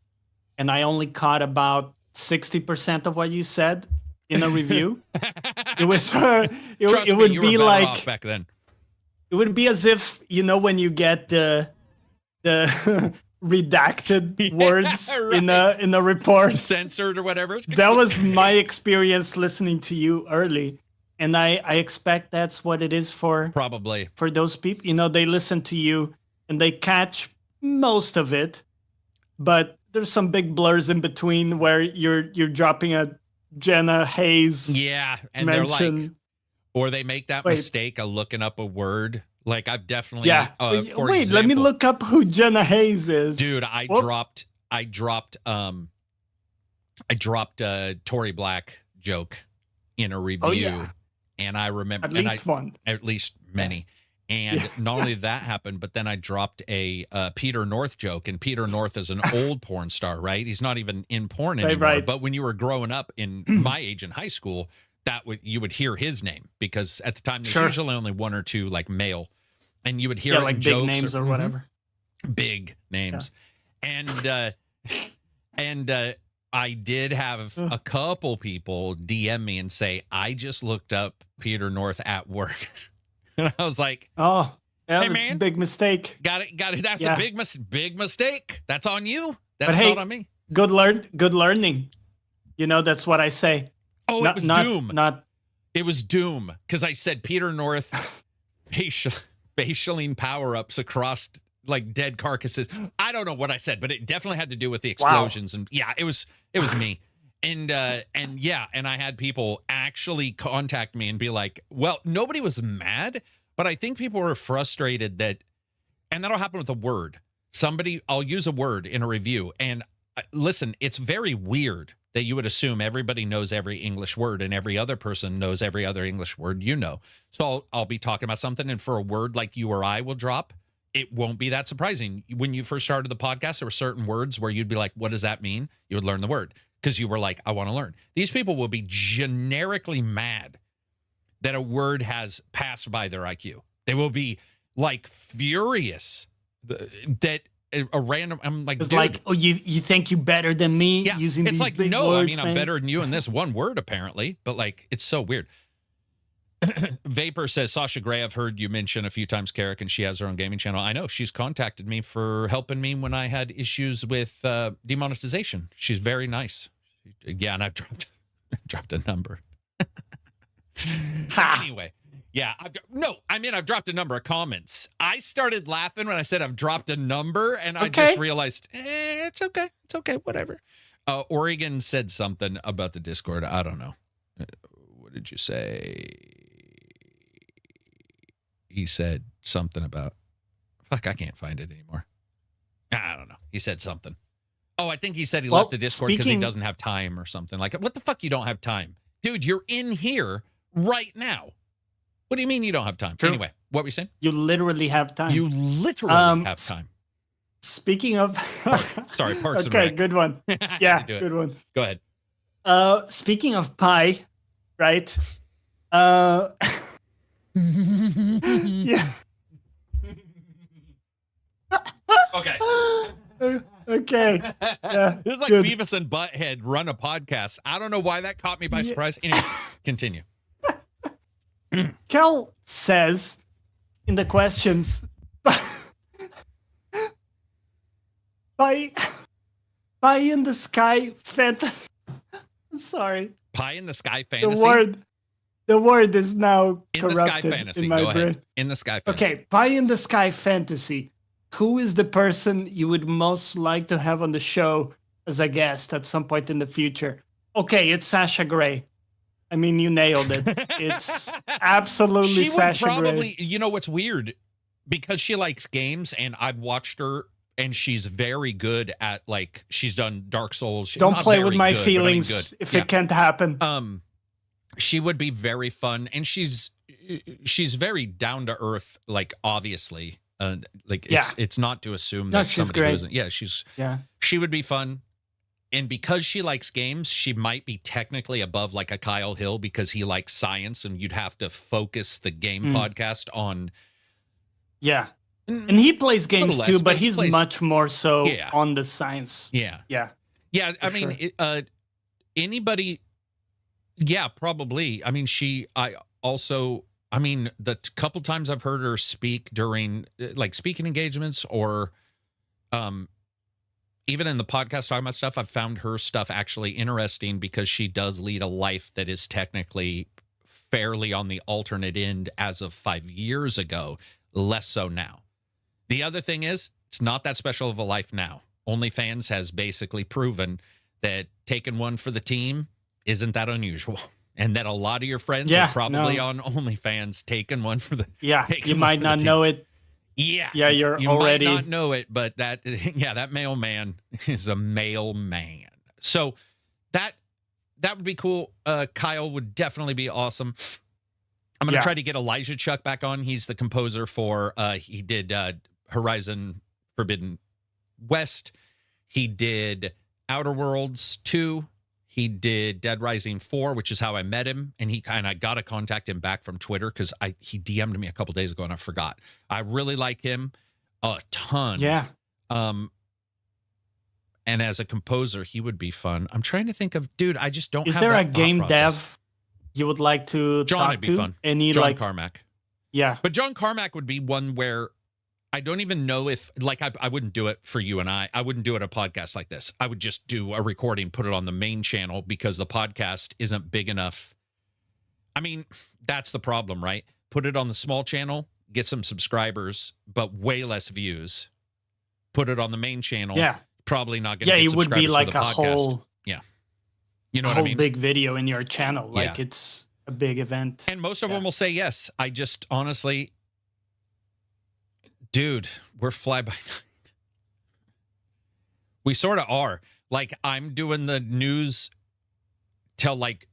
and I only caught about 60% of what you said in a review. It was it would be like back then. It would be as if, you know, when you get the redacted words right. in a report, censored or whatever. That was my experience listening to you early, and I expect that's what it is for probably for those people. You know, they listen to you and they catch most of it, but there's some big blurs in between where you're dropping a Jenna Hayes. Yeah, and mention. They're like, or they make that mistake of looking up a word. Like, I've definitely wait, let me look up who Jenna Hayes is. Dude, I dropped a Tory Black joke in a review, and I remember at least many. And not only that happened, but then I dropped a Peter North joke, and Peter North is an old porn star, right? He's not even in porn anymore. Right. But when you were growing up in my age in high school, you would hear his name, because at the time there's usually only one or two like male, and you would hear like big names or whatever. Big names, and I did have a couple people DM me and say, I just looked up Peter North at work. And I was like, "Oh, yeah, hey, that's man, a big mistake. Got it. That's a big mistake. That's on you. That's not on me. Good learning. You know, that's what I say. Oh, it was doom. It was doom, because I said Peter North facialing power-ups across like dead carcasses. I don't know what I said, but it definitely had to do with the explosions. And it was me. And I had people actually contact me and be like, well, nobody was mad, but I think people were frustrated and that'll happen with a word. I'll use a word in a review, and listen, it's very weird that you would assume everybody knows every English word and every other person knows every other English word, you know. So I'll be talking about something, and for a word like you or I will drop, it won't be that surprising. When you first started the podcast, there were certain words where you'd be like, what does that mean? You would learn the word, because you were like, I want to learn. These people will be generically mad that a word has passed by their IQ. They will be like furious that a random, I'm like, it's dude, like, oh, you think you better than me using it's these like, big no, words, I mean, man. I'm better than you in this one word, apparently, but like, it's so weird. Vapor says, Sasha Gray, I've heard you mention a few times Carrick, and she has her own gaming channel. I know, she's contacted me for helping me when I had issues with demonetization. She's very nice. Yeah, and I've dropped a number. Anyway, yeah, I've dropped a number of comments. I started laughing when I said I've dropped a number, and I just realized, it's okay, whatever. Oregon said something about the Discord. I don't know. What did you say? he said something about, fuck, I can't find it anymore. I don't know. He said something. Oh, I think he said he left the Discord because he doesn't have time or something. Like, what the fuck you don't have time? Dude, you're in here right now. What do you mean you don't have time? True. Anyway, what were you saying? You literally have time. You literally have time. Speaking of... Sorry, Parks and Okay, Rec. good one. Yeah, good one. Go ahead. Speaking of pie, right? Yeah. Okay. Okay. Yeah, This is like good. Beavis and Butthead run a podcast. I don't know why that caught me by surprise. Anyway, continue. Kel says in the questions, pie in the sky fantasy. I'm sorry. Pie in the sky fantasy. The word is now in the corrupted sky fantasy. in my Go brain. ahead. In the sky fantasy. Okay, pie in the sky fantasy. Who is the person you would most like to have on the show as a guest at some point in the future? Okay, it's Sasha Grey. I mean, you nailed it. It's absolutely she Sasha would probably, Grey. You know what's weird? Because she likes games, and I've watched her, and she's very good at, like, she's done Dark Souls. Don't play with my feelings if yeah. it can't happen. She would be very fun, and she's very down to earth, like, obviously. It's not to assume that somebody who isn't. She would be fun. And because she likes games, she might be technically above like a Kyle Hill because he likes science, and you'd have to focus the game podcast on. Yeah. And he plays games too, but he's much more so Yeah. on the science. Yeah. Yeah. Yeah. I mean, anybody. Yeah, probably. I mean, the couple times I've heard her speak during like speaking engagements or, even in the podcast talking about stuff, I've found her stuff actually interesting because she does lead a life that is technically fairly on the alternate end as of 5 years ago, less so now. The other thing is, it's not that special of a life now. OnlyFans has basically proven that taking one for the team isn't that unusual. And that a lot of your friends are probably on OnlyFans taking one for the you might not know it. Yeah. Yeah, you already might not know it, but that mailman is a mailman. So that would be cool. Kyle would definitely be awesome. I'm going to try to get Elijah Chuck back on. He's the composer for he did Horizon Forbidden West. He did Outer Worlds 2. He did Dead Rising 4, which is how I met him. And I got to contact him back from Twitter because he DM'd me a couple days ago and I forgot. I really like him a ton. Yeah. And as a composer, he would be fun. I'm trying to think of, dude, I just don't Is have there that a thought game process. dev you would like to John talk would be to? fun. Any John like Carmack. Yeah. But John Carmack would be one where I don't even know if, like, I wouldn't do it for you and I wouldn't do it a podcast like this. I would just do a recording, put it on the main channel because the podcast isn't big enough. I mean, that's the problem, right? Put it on the small channel, get some subscribers, but way less views. Put it on the main channel. Yeah. Probably not going to get it would be like a whole, you know what I mean? big video in your channel. Like it's a big event. And most of them will say yes. I just honestly, dude, we're fly by night. We sort of are. Like, I'm doing the news till like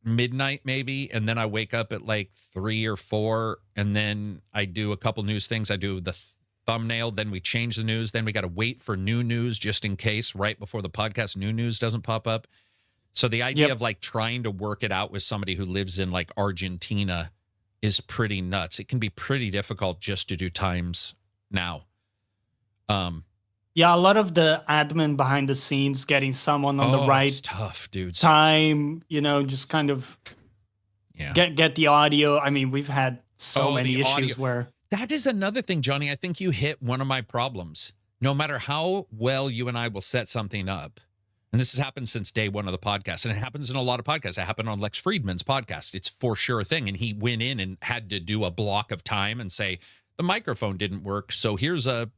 midnight maybe, and then I wake up at like 3 or 4, and then I do a couple news things. I do the thumbnail, then we change the news, then we got to wait for new news just in case right before the podcast new news doesn't pop up. So the idea of like trying to work it out with somebody who lives in like Argentina is pretty nuts. It can be pretty difficult just to do times now. Yeah, a lot of the admin behind the scenes, getting someone on the right tough, dude. time, just kind of get the audio. I mean, we've had so many issues where that is another thing, Johnny. I think you hit one of my problems. No matter how well you and I will set something up, and this has happened since day one of the podcast, and it happens in a lot of podcasts. It happened on Lex Friedman's podcast. It's for sure a thing. And he went in and had to do a block of time and say, the microphone didn't work, so here's a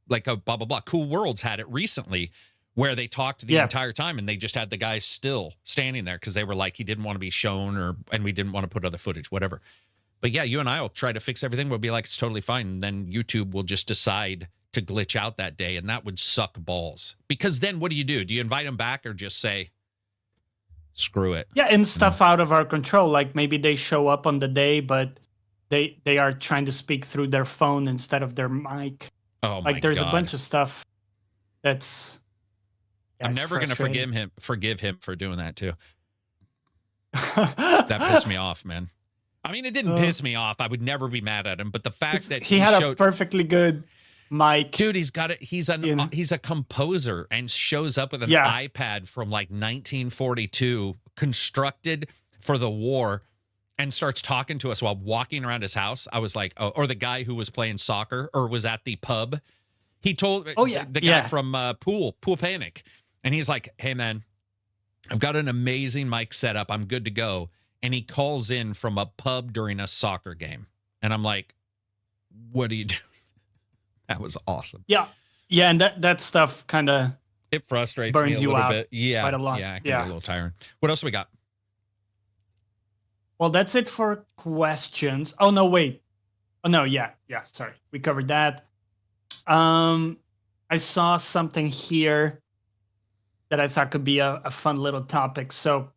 blah, blah, blah. Cool Worlds had it recently where they talked the entire time and they just had the guy still standing there because they were like, he didn't want to be shown and we didn't want to put other footage, whatever. But yeah, you and I will try to fix everything. We'll be like, it's totally fine. And then YouTube will just decide to glitch out that day. And that would suck balls. Because then what do? Do you invite them back or just say, screw it? Yeah, and stuff out of our control. Like maybe they show up on the day, but they are trying to speak through their phone instead of their mic. Oh my Like there's God. a bunch of stuff that's I'm never going to forgive him for doing that too. That pissed me off, man. I mean, it didn't piss me off. I would never be mad at him, but the fact that he had a perfectly good mic. Dude, he's got it. He's a composer and shows up with an iPad from like 1942 constructed for the war and starts talking to us while walking around his house. I was like, oh, or the guy who was playing soccer or was at the pub. He told the guy from Pool Panic. And he's like, hey, man, I've got an amazing mic set up. I'm good to go. And he calls in from a pub during a soccer game. And I'm like, what are you doing? That was awesome. Yeah. Yeah. And that stuff kind of it frustrates burns me a you little out bit. Yeah. quite a lot. Yeah. It can be a little tiring. What else we got? Well, that's it for questions. Oh, no, wait. Oh, no. Yeah. Yeah. Sorry. We covered that. I saw something here that I thought could be a fun little topic. So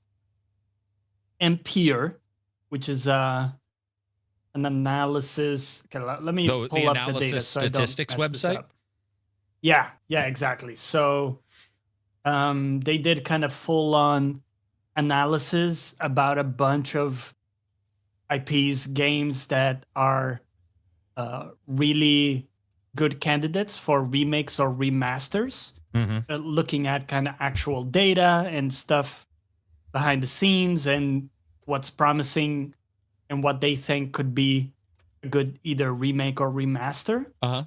Ampere, which is an analysis. Okay, let me pull up the data. Statistics website. Yeah, exactly. So they did kind of full-on analysis about a bunch of IPs, games that are really good candidates for remakes or remasters. Mm-hmm. Looking at kind of actual data and stuff behind the scenes and what's promising and what they think could be a good either remake or remaster. Uh-huh.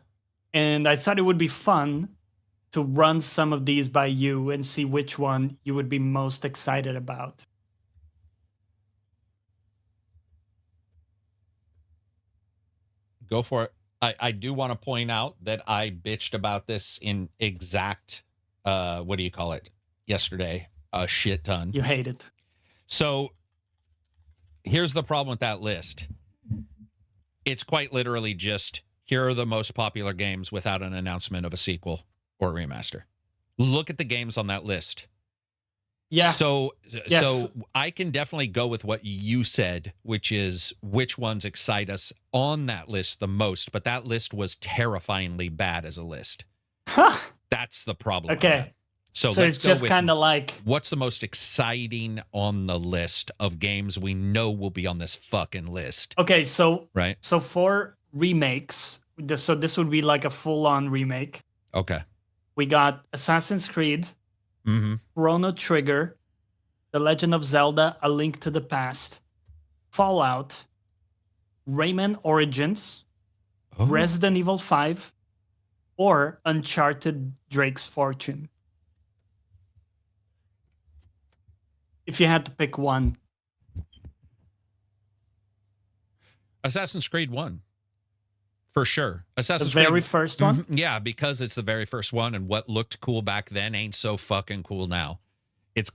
And I thought it would be fun to run some of these by you and see which one you would be most excited about. Go for it. I do want to point out that I bitched about this in exact, what do you call it, yesterday, a shit ton. You hate it. So here's the problem with that list. It's quite literally just, here are the most popular games without an announcement of a sequel or remaster. Look at the games on that list. Yeah. So I can definitely go with what you said, which is which ones excite us on that list the most. But that list was terrifyingly bad as a list. That's the problem. Okay. So let's it's just kind of like, what's the most exciting on the list of games we know will be on this fucking list? Okay, so right. So for remakes, so this would be like a full-on remake. Okay. We got Assassin's Creed, Chrono Trigger, The Legend of Zelda: A Link to the Past, Fallout, Rayman Origins, Resident Evil 5, or Uncharted: Drake's Fortune. If you had to pick one. Assassin's Creed 1. For sure. Assassin's Creed. The very Creed, first one? Yeah, because it's the very first one, and what looked cool back then ain't so fucking cool now. It's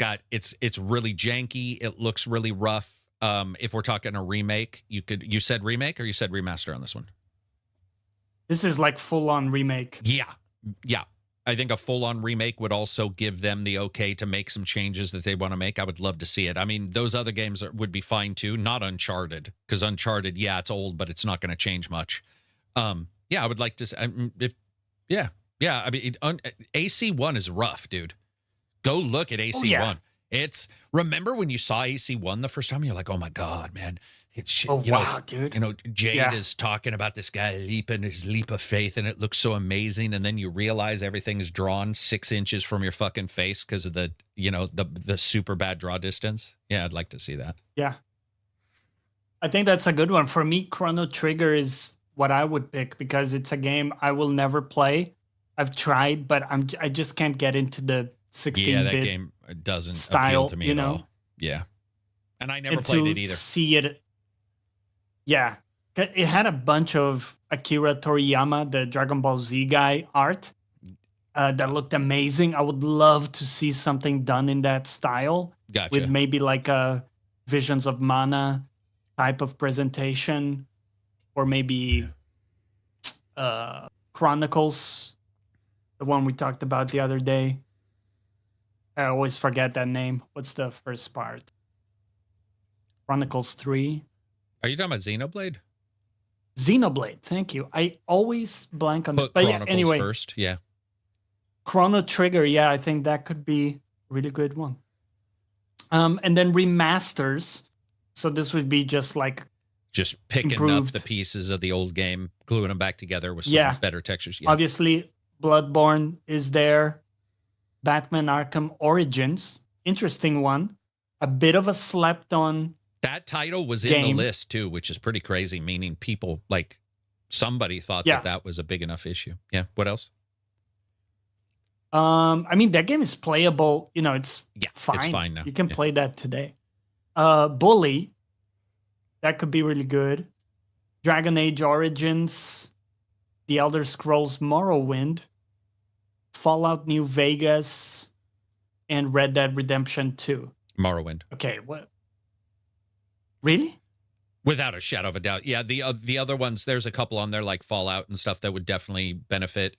really janky. It looks really rough. If we're talking a remake, you said remake or you said remaster on this one? This is like full-on remake. Yeah. I think a full-on remake would also give them the okay to make some changes that they want to make. I would love to see it. I mean, those other games would be fine too. Not Uncharted, because Uncharted, yeah, it's old, but it's not going to change much. Yeah, I would like to. I mean, AC1 is rough, dude. Go look at AC1. Yeah. It's remember when you saw AC1 the first time, you're like, oh my god, man. Dude. You know, Jade is talking about this guy leaping his leap of faith, and it looks so amazing. And then you realize everything is drawn 6 inches from your fucking face because of the super bad draw distance. Yeah, I'd like to see that. Yeah, I think that's a good one for me. Chrono Trigger is what I would pick because it's a game I will never play. I've tried, but I just can't get into the 16-bit. Yeah, that game doesn't appeal to me at all. Yeah, and I never played it either. See it. Yeah, it had a bunch of Akira Toriyama, the Dragon Ball Z guy, art that looked amazing. I would love to see something done in that style. Gotcha. With maybe like Visions of Mana type of presentation, or maybe Chronicles, the one we talked about the other day. I always forget that name. What's the first part? Chronicles 3. Are you talking about Xenoblade? Xenoblade, thank you. I always blank on Put it. But Chronicles anyway, first, yeah. Chrono Trigger, yeah, I think that could be a really good one. And then remasters. So this would be just like just picking improved. up the pieces of the old game, gluing them back together with some better textures. Yeah. Obviously, Bloodborne is there. Batman Arkham Origins, interesting one. A bit of a slept on. That title was game. in the list too, which is pretty crazy, meaning people like somebody thought that was a big enough issue. Yeah. What else? I mean, that game is playable. You know, it's fine. It's fine now. You can play that today. Bully, that could be really good. Dragon Age Origins, The Elder Scrolls Morrowind, Fallout New Vegas, and Red Dead Redemption 2. Morrowind. Okay, what? Really? Without a shadow of a doubt. Yeah, the other ones, there's a couple on there like Fallout and stuff that would definitely benefit.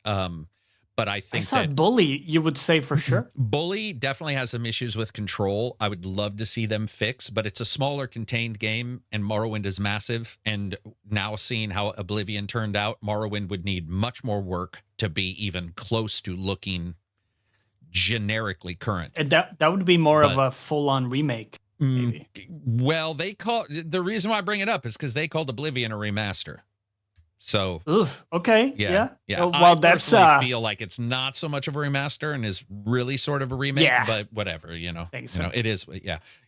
But I think that Bully, you would say for sure. Bully definitely has some issues with control. I would love to see them fix, but it's a smaller contained game, and Morrowind is massive. And now seeing how Oblivion turned out, Morrowind would need much more work to be even close to looking generically current. And that would be more of a full-on remake, maybe. Well, the reason why I bring it up is because they called Oblivion a remaster. So, okay, yeah. Well, I that's feel like it's not so much of a remaster and is really sort of a remake, but whatever, you know. It is,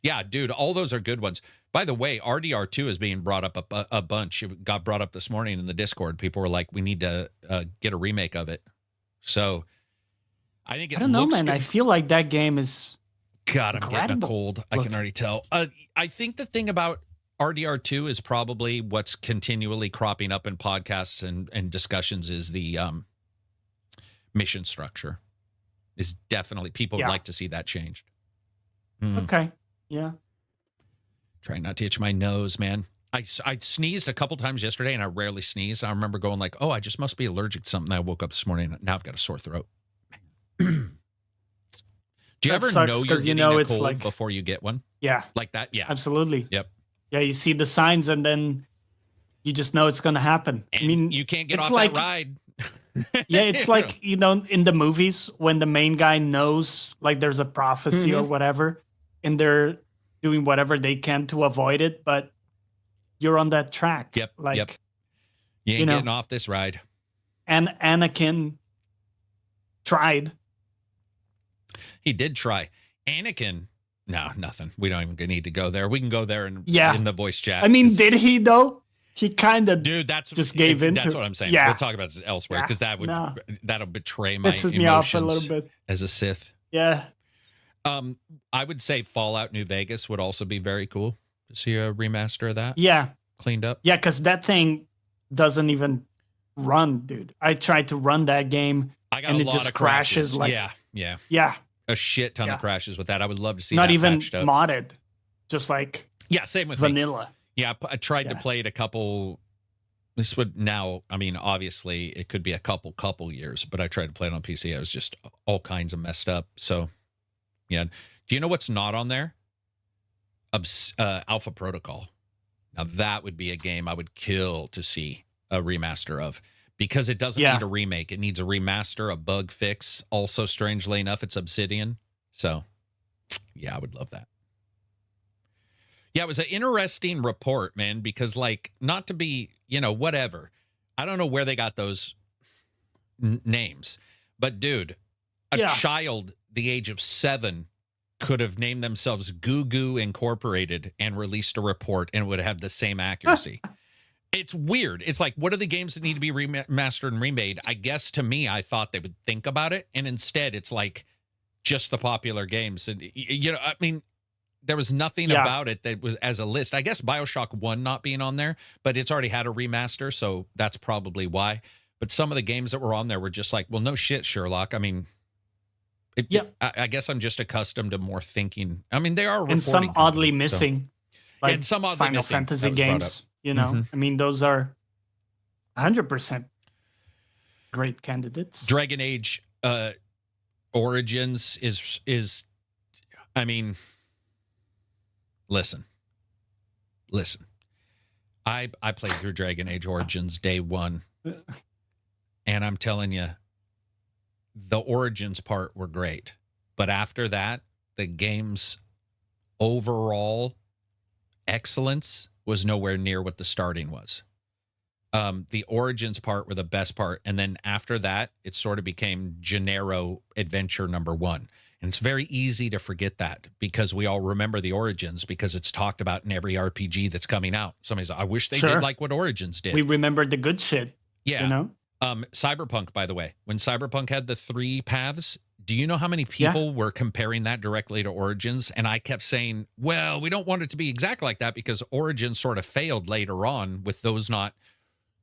yeah, dude. All those are good ones. By the way, RDR2 is being brought up a bunch. It got brought up this morning in the Discord. People were like, "We need to get a remake of it." So, I think I don't know, man. Good. I feel like that game is. God, I'm getting a cold. I can already tell. I think the thing about RDR2 is probably what's continually cropping up in podcasts and discussions is the mission structure. Is definitely people would like to see that changed. Okay. Yeah. Trying not to itch my nose, man. I sneezed a couple times yesterday, and I rarely sneeze. I remember going like, "Oh, I just must be allergic to something." I woke up this morning, and now I've got a sore throat. Do you ever know you're getting a cold like, before you get one? Yeah. Like that? Yeah. Absolutely. Yep. Yeah, you see the signs, and then you just know it's going to happen. And I mean, you can't get off that ride. Yeah, it's like, you know, in the movies when the main guy knows like there's a prophecy or whatever, and they're doing whatever they can to avoid it, but you're on that track. Yep. Like, you ain't getting off this ride. And Anakin tried. He did try. Anakin. No, nothing. We don't even need to go there. We can go there in the voice chat. I mean, did he though? He kind of just gave in. That's what I'm saying. We'll talk about this elsewhere because that'll betray my emotions me off a little bit as a Sith. Yeah. I would say Fallout New Vegas would also be very cool to see a remaster of that. Yeah. Cleaned up. Yeah, because that thing doesn't even run, dude. I tried to run that game and it just crashes. Like yeah. A shit ton of crashes with that. I would love to see not that even patched up. Modded, just like same with vanilla. Me. Yeah, I tried to play it a couple. This would now. I mean, obviously, it could be a couple years, but I tried to play it on PC. I was just all kinds of messed up. So, yeah. Do you know what's not on there? Alpha Protocol. Now that would be a game I would kill to see a remaster of. Because it doesn't need a remake. It needs a remaster, a bug fix. Also, strangely enough, it's Obsidian. So, yeah, I would love that. Yeah, it was an interesting report, man, because, like, not to be, whatever. I don't know where they got those names. But, dude, a child the age of 7 could have named themselves Goo Goo Incorporated and released a report and would have the same accuracy. It's weird. It's like, what are the games that need to be remastered and remade? I guess to me, I thought they would think about it. And instead, it's like just the popular games. And, I mean, there was nothing about it that was as a list. I guess BioShock 1 not being on there, but it's already had a remaster. So that's probably why. But some of the games that were on there were just like, well, no shit, Sherlock. I mean, I guess I'm just accustomed to more thinking. I mean, they are and some oddly missing. like and some oddly Final missing Fantasy that was brought up. games. You know, Mhm. I mean, those are 100% great candidates. Dragon Age Origins is I mean, listen. I played through Dragon Age Origins day one, and I'm telling you, the Origins part were great, but after that, the game's overall excellence was nowhere near what the starting was. The Origins part were the best part, and then after that, it sort of became Gennaro Adventure number one. And it's very easy to forget that because we all remember the Origins because it's talked about in every RPG that's coming out. Somebody's like, I wish they Sure. did like what Origins did. We remember the good shit. Yeah. You know? Cyberpunk, by the way, when Cyberpunk had the 3 paths, do you know how many people were comparing that directly to Origins? And I kept saying, well, we don't want it to be exact like that because Origins sort of failed later on with those not,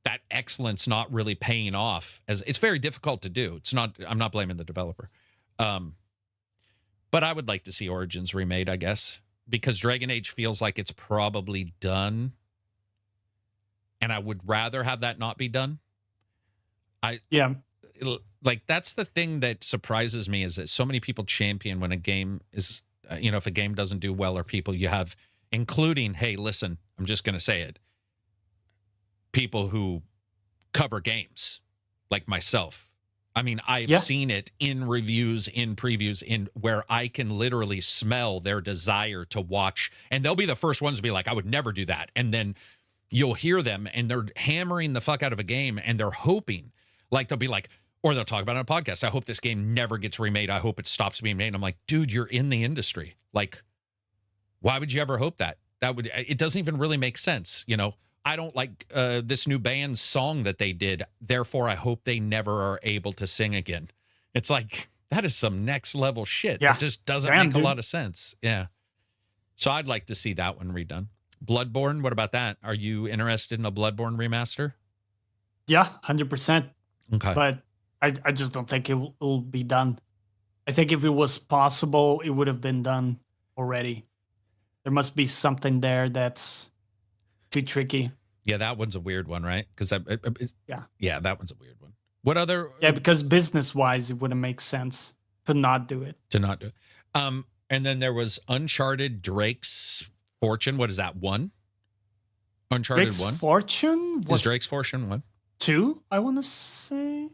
that excellence not really paying off. As it's very difficult to do. It's not, I'm not blaming the developer. But I would like to see Origins remade, I guess, because Dragon Age feels like it's probably done. And I would rather have that not be done. Like that's the thing that surprises me is that so many people champion when a game is, if a game doesn't do well or people you have, including, hey, listen, I'm just going to say it, people who cover games like myself. I mean, I've seen it in reviews, in previews, in where I can literally smell their desire to watch, and they'll be the first ones to be like, I would never do that. And then you'll hear them and they're hammering the fuck out of a game and they're hoping, like they'll be like, or they'll talk about it on a podcast, I hope this game never gets remade. I hope it stops being made. And I'm like, dude, you're in the industry. Like, why would you ever hope that? It doesn't even really make sense. I don't like this new band's song that they did. Therefore, I hope they never are able to sing again. It's like, that is some next level shit. That just doesn't make a lot of sense. Yeah. So I'd like to see that one redone. Bloodborne, what about that? Are you interested in a Bloodborne remaster? Yeah, 100%. Okay. But I just don't think it will be done. I think if it was possible, it would have been done already. There must be something there that's too tricky. Yeah, that one's a weird one, right? Because yeah, that one's a weird one. What other? Yeah, because business-wise, it wouldn't make sense to not do it. And then there was Uncharted Drake's Fortune. What is that, 1? Uncharted Drake's 1? Fortune? Is Drake's Fortune 1? 2, I want to say.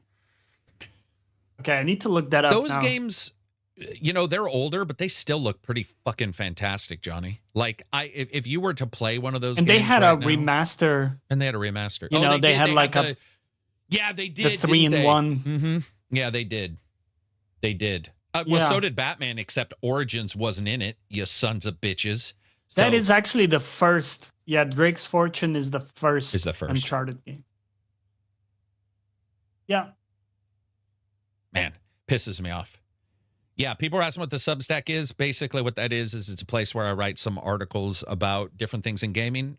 Okay, I need to look that up. Those games, they're older, but they still look pretty fucking fantastic, Johnny. Like, if you were to play one of those and games they had right a now, remaster. And they had a remaster. They had like yeah, they did. The 3-in-1. Mm-hmm. Yeah, they did. They did. Well, so did Batman, except Origins wasn't in it, you sons of bitches. So, that is actually the first. Yeah, Drake's Fortune is the first Uncharted game. Yeah. Man, pisses me off. Yeah, people are asking what the Substack is. Basically, what that is it's a place where I write some articles about different things in gaming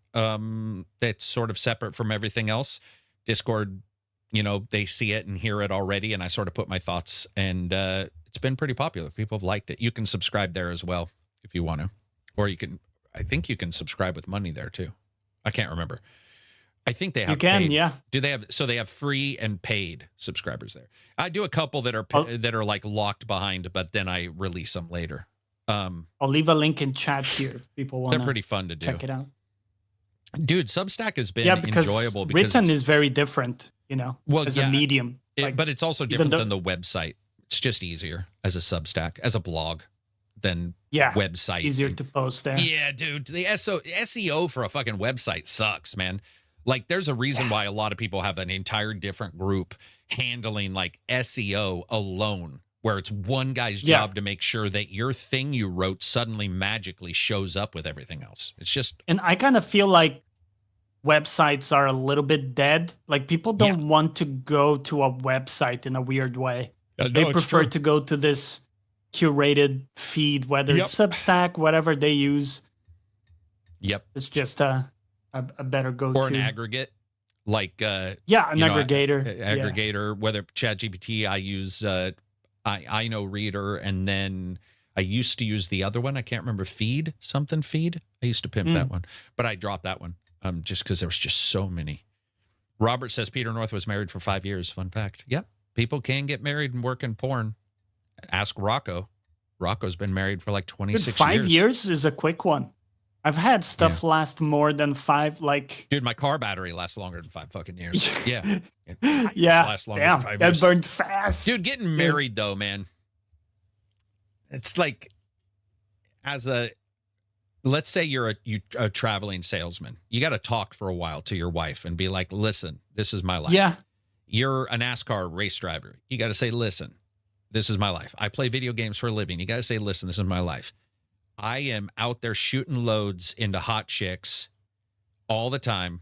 that's sort of separate from everything else. Discord, they see it and hear it already, and I sort of put my thoughts, and it's been pretty popular. People have liked it. You can subscribe there as well if you want to. Or I think you can subscribe with money there too. I can't remember. I think they have. You can, paid. yeah. Do they have? So they have free and paid subscribers there. I do a couple that are like locked behind, but then I release them later. I'll leave a link in chat here if people want. They're pretty fun to do. Check it out, dude. Substack has been enjoyable because written is very different. As a medium, but it's also different than the website. It's just easier as a Substack, as a blog, than website. Easier to post there. Yeah, dude. The SEO for a fucking website sucks, man. Like, there's a reason why a lot of people have an entire different group handling like SEO alone, where it's one guy's job to make sure that your thing you wrote suddenly magically shows up with everything else. It's just. And I kind of feel like websites are a little bit dead. Like, people don't want to go to a website in a weird way. They prefer to go to this curated feed, whether it's Substack, whatever they use. Yep. It's just a better go-to. Or an aggregate, like an aggregator. Aggregator, whether ChatGPT, I use I know Reader, and then I used to use the other one. I can't remember, Feed. I used to pimp that one, but I dropped that one just because there was just so many. Robert says Peter North was married for 5 years. Fun fact. Yep. People can get married and work in porn. Ask Rocco. Rocco's been married for like 26 years. 5 years is a quick one. I've had stuff last more than 5, like... Dude, my car battery lasts longer than 5 fucking years. Yeah. Yeah. Lasts longer than 5 that years. burned fast. Dude, getting married, though, man. It's like, let's say you're a traveling salesman. You got to talk for a while to your wife and be like, listen, this is my life. Yeah. You're a NASCAR race driver. You got to say, listen, this is my life. I play video games for a living. You got to say, listen, this is my life. I am out there shooting loads into hot chicks all the time,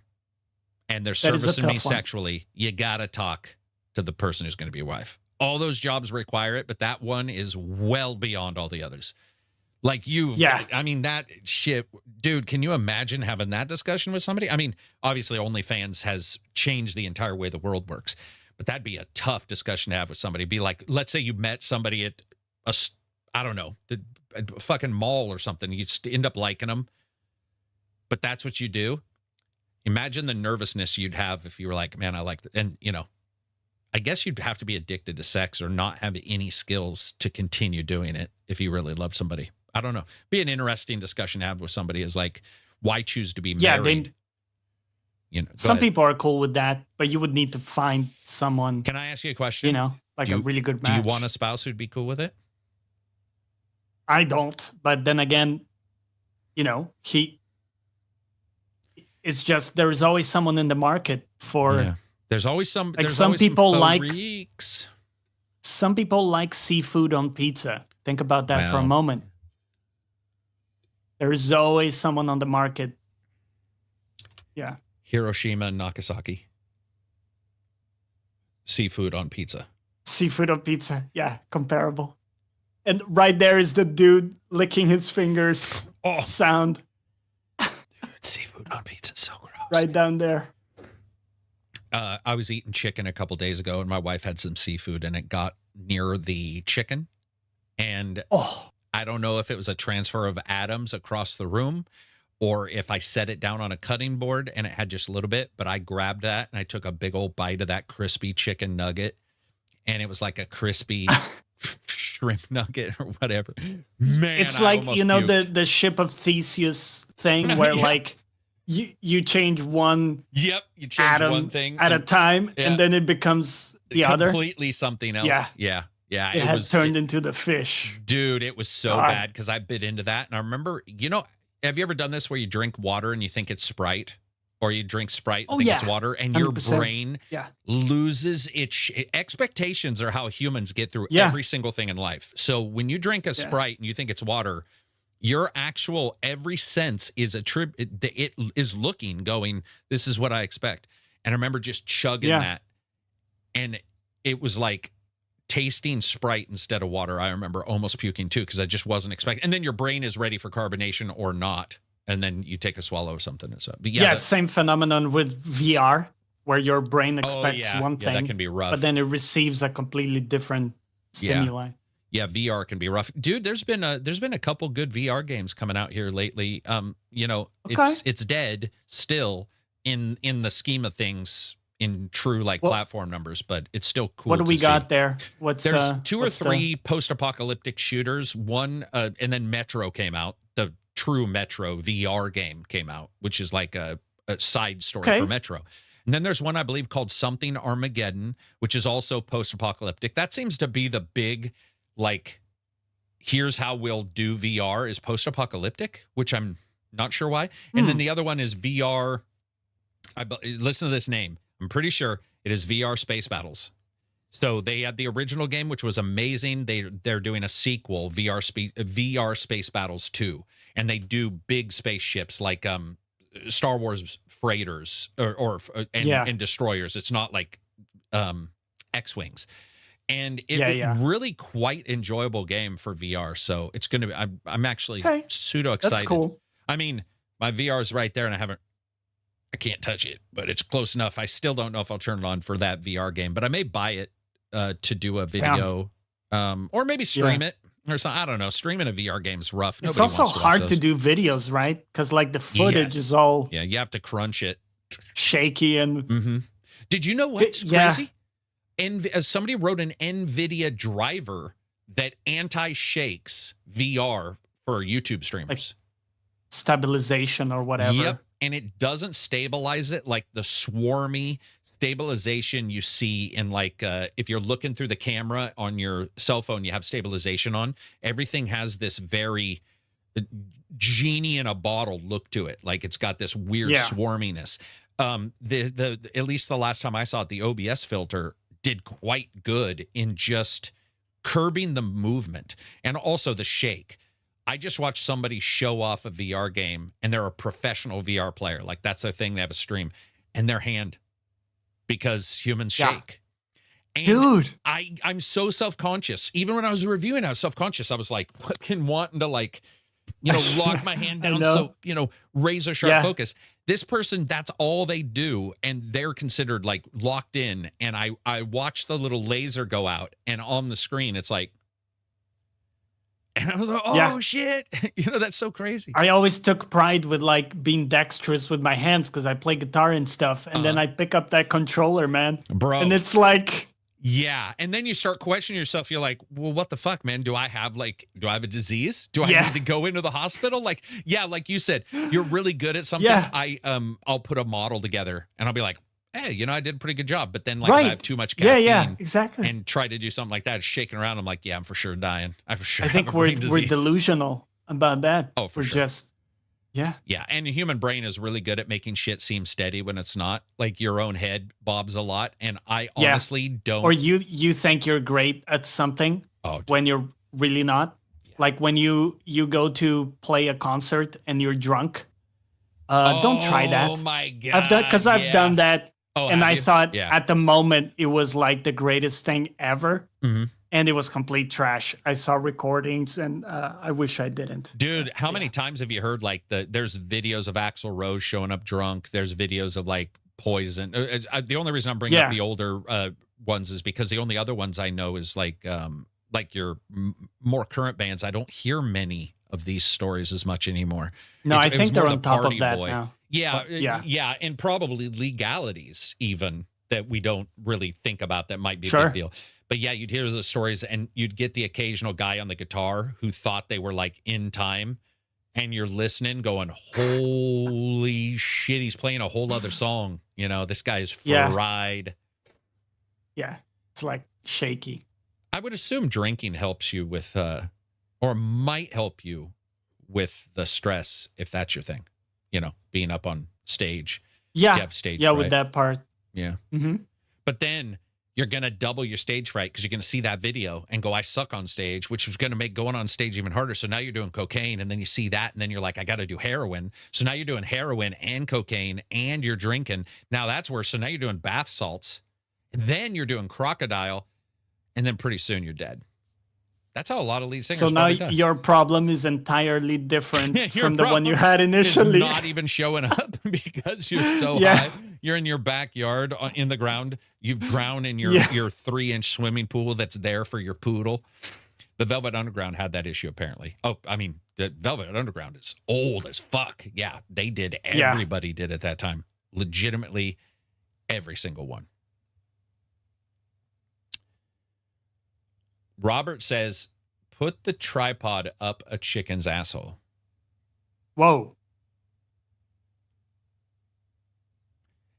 and they're servicing me sexually. You got to talk to the person who's going to be your wife. All those jobs require it, but that one is well beyond all the others. Like I mean, that shit, dude, can you imagine having that discussion with somebody? I mean, obviously OnlyFans has changed the entire way the world works, but that'd be a tough discussion to have with somebody. Be like, let's say you met somebody at a fucking mall or something. You end up liking them, but that's what you do. Imagine the nervousness you'd have if you were like, man, I like that. And, I guess you'd have to be addicted to sex or not have any skills to continue doing it if you really love somebody. I don't know. Be an interesting discussion to have with somebody is like, why choose to be married? Some people are cool with that, but you would need to find someone. Can I ask you a question? Like a really good match. Do you want a spouse who'd be cool with it? I don't. But then again, it's just there's always someone in the market for. Yeah. There's always some. Like some people some people like seafood on pizza. Think about that for a moment. There's always someone on the market. Yeah. Hiroshima and Nagasaki. Seafood on pizza. Seafood on pizza. Yeah, comparable. And right there is the dude licking his fingers sound. Dude, seafood on pizza is so gross. Right down there. I was eating chicken a couple days ago, and my wife had some seafood, and it got near the chicken. And I don't know if it was a transfer of atoms across the room or if I set it down on a cutting board and it had just a little bit, but I grabbed that and I took a big old bite of that crispy chicken nugget, and it was like a crispy shrimp nugget or whatever. Man, it's like, the ship of Theseus thing where like you change one you change atom one thing at a time, and then it becomes the other. Completely something else. Yeah. It had turned into the fish. Dude, it was so bad because I bit into that. And I remember, have you ever done this where you drink water and you think it's Sprite? Or you drink Sprite and think it's water, and 100%. Your brain loses its expectations are how humans get through every single thing in life. So when you drink a Sprite and you think it's water, your actual every sense is it is looking, going, this is what I expect. And I remember just chugging that, and it was like tasting Sprite instead of water. I remember almost puking too because I just wasn't expecting. And then your brain is ready for carbonation or not, and then you take a swallow of something. So, same phenomenon with VR, where your brain expects one thing, that can be rough, but then it receives a completely different stimuli. Yeah, VR can be rough, dude. There's been a couple good VR games coming out here lately. It's dead still in the scheme of things in true platform numbers, but it's still cool. What do we got there? There's 2 or 3 post-apocalyptic shooters. One, and then Metro came out. The true Metro VR game came out, which is like a side story for Metro. And then there's one I believe called Something Armageddon, which is also post-apocalyptic. That seems to be the big, here's how we'll do VR is post-apocalyptic, which I'm not sure why. And then the other one is VR. Listen to this name. I'm pretty sure it is VR Space Battles. So they had the original game, which was amazing. They're doing a sequel, VR Space Battles 2, and they do big spaceships like Star Wars freighters and destroyers. It's not like X-wings, and it's really quite enjoyable game for VR. So it's going to be. I'm actually pseudo excited. That's cool. I mean, my VR is right there, and I can't touch it, but it's close enough. I still don't know if I'll turn it on for that VR game, but I may buy it to do a video, or maybe stream it. or something. I don't know. Streaming a VR game is rough. It's Nobody also wants to watch hard to those. do videos, right? Because like the footage is Yes. all Yeah, you have to crunch it. shaky and Hmm. Did you know what's yeah. crazy? Somebody wrote an NVIDIA driver that anti-shakes VR for YouTube streamers. Stabilization or whatever. Yep. And it doesn't stabilize it like the swarmy stabilization you see in like if you're looking through the camera on your cell phone, you have stabilization on. Everything has this very genie in a bottle look to it. Like it's got this weird swarminess. The at least the last time I saw it, the OBS filter did quite good in just curbing the movement and also the shake. I just watched somebody show off a VR game, and they're a professional VR player. Like that's their thing. They have a stream, and their hand, because humans shake. And dude, I'm so self-conscious. Even when I was reviewing, I was self-conscious. I was like fucking wanting to like, lock my hand down so, razor sharp focus. This person, that's all they do, and they're considered like locked in. And I watch the little laser go out, and on the screen, it's like, and I was like, oh shit. That's so crazy. I always took pride with like being dexterous with my hands because I play guitar and stuff. And then I pick up that controller, man. Bro. And it's like, yeah. And then you start questioning yourself. You're like, well, what the fuck, man? Do I have a disease? Do I need to go into the hospital? Like, yeah, like you said, you're really good at something. Yeah. I'll put a model together and I'll be like, hey, I did a pretty good job. But then like if I have too much caffeine exactly. and try to do something like that, shaking around, I'm like, yeah, I'm for sure dying. I for sure I think we're delusional about that. Oh, for we're sure. Yeah. And the human brain is really good at making shit seem steady when it's not. Like your own head bobs a lot. And I honestly don't. Or you think you're great at something when you're really not. Yeah. Like when you go to play a concert and you're drunk. Don't try that. Oh my God. I've done that. Oh, and I thought at the moment it was like the greatest thing ever. Mm-hmm. And it was complete trash. I saw recordings and I wish I didn't. Dude, how many times have you heard like there's videos of Axl Rose showing up drunk. There's videos of like Poison. The only reason I'm bringing up the older ones is because the only other ones I know is like your more current bands. I don't hear many of these stories as much anymore. No, I think they're on top of that now. Yeah, and probably legalities even that we don't really think about that might be a big deal. But yeah, you'd hear the stories and you'd get the occasional guy on the guitar who thought they were like in time, and you're listening going, holy shit, he's playing a whole other song. This guy is fried. Yeah, it's like shaky. I would assume drinking helps you with, or might help you with the stress if that's your thing. Being up on stage. Yeah. You have stage fright. With that part. Yeah. Mm-hmm. But then you're going to double your stage fright because you're going to see that video and go, I suck on stage, which is going to make going on stage even harder. So now you're doing cocaine, and then you see that, and then you're like, I got to do heroin. So now you're doing heroin and cocaine and you're drinking. Now that's worse. So now you're doing bath salts. And then you're doing crocodile. And then pretty soon you're dead. That's how a lot of lead singers. So now your problem is entirely different from the one you had initially. Not even showing up because you're so high. You're in your backyard in the ground. You've drowned in your 3-inch swimming pool that's there for your poodle. The Velvet Underground had that issue apparently. Oh, I mean, the Velvet Underground is old as fuck. Yeah, they did. Everybody did at that time. Legitimately, every single one. Robert says, put the tripod up a chicken's asshole. Whoa.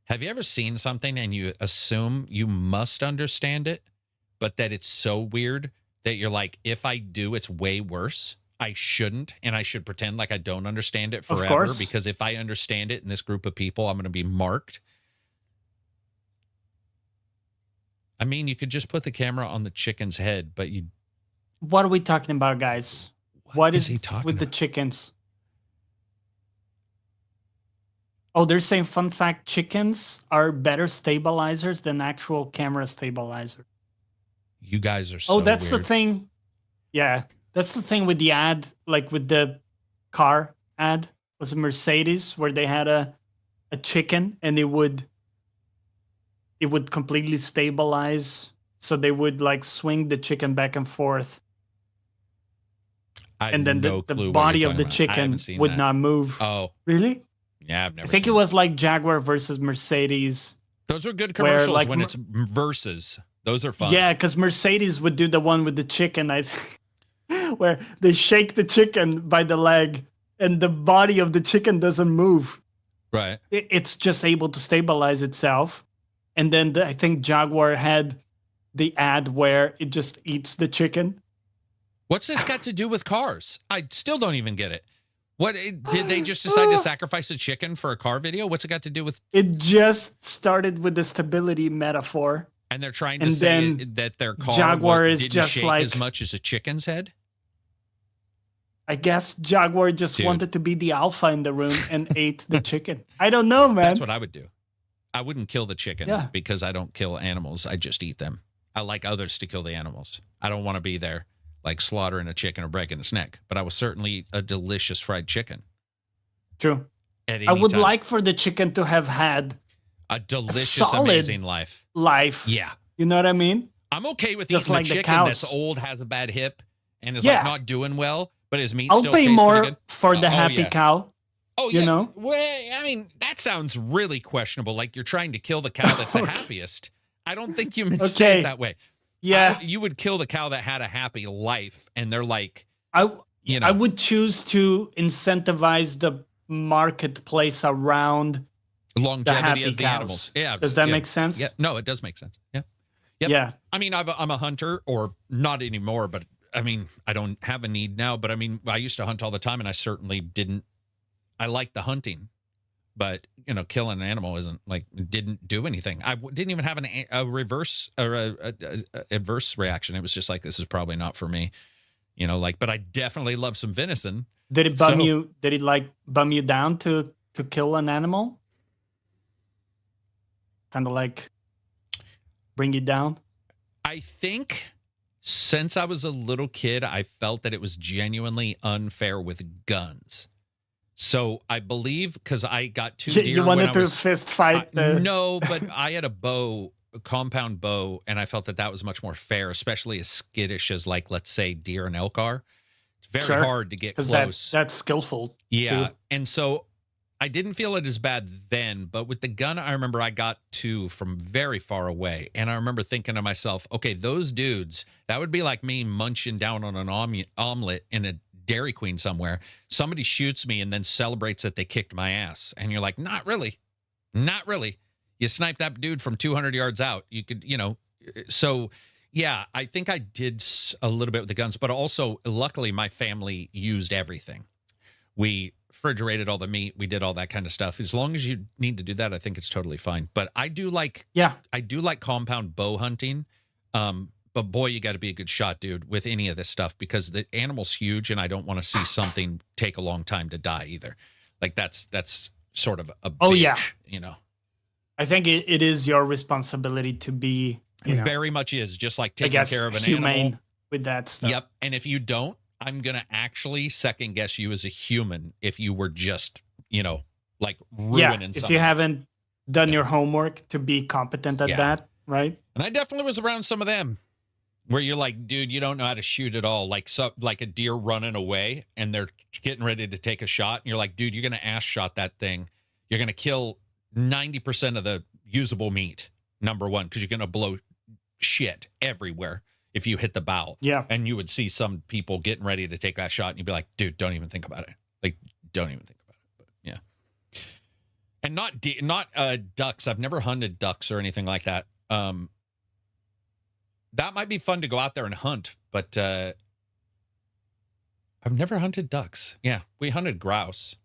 Have you ever seen something and you assume you must understand it, but that it's so weird that you're like, if I do, it's way worse? I shouldn't, and I should pretend like I don't understand it forever, because if I understand it in this group of people, I'm going to be marked. I mean, you could just put the camera on the chicken's head, but you... What are we talking about, guys? What is he talking with about? The chickens? Oh, they're saying, fun fact, chickens are better stabilizers than actual camera stabilizers. You guys are so that's weird. the thing. Yeah, that's the thing with the ad, like with the car ad. Was a Mercedes where they had a chicken and it would completely stabilize. So they would like swing the chicken back and forth. I have and then no the clue what body you're of talking the about. I haven't chicken seen would that. not move. Oh, Really? yeah, I've I never think seen it was like Jaguar versus Mercedes. Those are good where, commercials like, when it's versus. Those are fun. Yeah, because Mercedes would do the one with the chicken, I think, where they shake the chicken by the leg and the body of the chicken doesn't move. Right. It's just able to stabilize itself. And then I think Jaguar had the ad where it just eats the chicken. What's this got to do with cars? I still don't even get it. What did they just decide to sacrifice a chicken for a car video? What's it got to do with? It just started with the stability metaphor. And they're trying to And say then that their car Jaguar is didn't just shake like, as much as a chicken's head. I guess Jaguar just Dude. wanted to be the alpha in the room and ate the chicken. I don't know, man. That's what I would do. I wouldn't kill the chicken Yeah. because I don't kill animals. I just eat them. I like others to kill the animals. I don't want to be there like slaughtering a chicken or breaking its neck. But I was certainly a delicious fried chicken. True. At any I would time. like for the chicken to have had a delicious, solid amazing life. Yeah. You know what I mean? I'm okay with Just eating like a the chicken cows. that's old, has a bad hip, and is Yeah. like not doing well, but his meat I'll still pay tastes pretty more good. for the happy yeah. cow. Oh, you yeah. know? Well, I mean, that sounds really questionable. Like you're trying to kill the cow that's the Okay. happiest. I don't think you meant to say Okay. it that way. Yeah. You would kill the cow that had a happy life, and they're like, I you know, I would choose to incentivize the marketplace around longevity happy of the cows. animals. Yeah. Does that yeah. make sense? Yeah. No, it does make sense. Yeah. Yep. Yeah. I mean, I'm a hunter, or not anymore, but I mean, I don't have a need now, but I mean, I used to hunt all the time, and I certainly didn't. I like the hunting, but you know, killing an animal isn't like, didn't do anything. I didn't even have a reverse or a adverse reaction. It was just like, this is probably not for me, you know, like, but I definitely love some venison. Did it bum you? Did it like bum you down to kill an animal? Kind of like bring you down? I think since I was a little kid, I felt that it was genuinely unfair with guns. So I believe because I got two deer. You wanted to fist fight the... No, but I had a bow, a compound bow, and I felt that was much more fair, especially as skittish as, like, let's say deer and elk are. It's very hard to get close. That's skillful. Yeah, too. and so I didn't feel it as bad then, but with the gun, I remember I got two from very far away, and I remember thinking to myself, okay, those dudes, that would be like me munching down on an omelet in a Dairy Queen somewhere. Somebody shoots me and then celebrates that they kicked my ass, and you're like, not really. You sniped that dude from 200 yards out. You could, you know, so yeah, I think I did a little bit with the guns, but also luckily my family used everything. We refrigerated all the meat. We did all that kind of stuff. As long as you need to do that, I think it's totally fine. But I do like compound bow hunting. But boy, you got to be a good shot, dude, with any of this stuff, because the animal's huge, and I don't want to see something take a long time to die either. Like that's sort of a bitch, you know. I think it is your responsibility to be, It very much is, just like taking care of an humane animal with that stuff. Yep. And if you don't, I'm gonna actually second guess you as a human if you were just, you know, like ruining if something. you haven't done your homework to be competent at that, right? And I definitely was around some of them where you're like, dude, you don't know how to shoot at all. Like a deer running away and they're getting ready to take a shot. And you're like, dude, you're going to ass shot that thing. You're going to kill 90% of the usable meat, number one, because you're going to blow shit everywhere if you hit the bow. Yeah. And you would see some people getting ready to take that shot and you'd be like, dude, don't even think about it. Like, don't even think about it. But yeah. And not ducks. I've never hunted ducks or anything like that. That might be fun to go out there and hunt, but I've never hunted ducks. Yeah, we hunted grouse.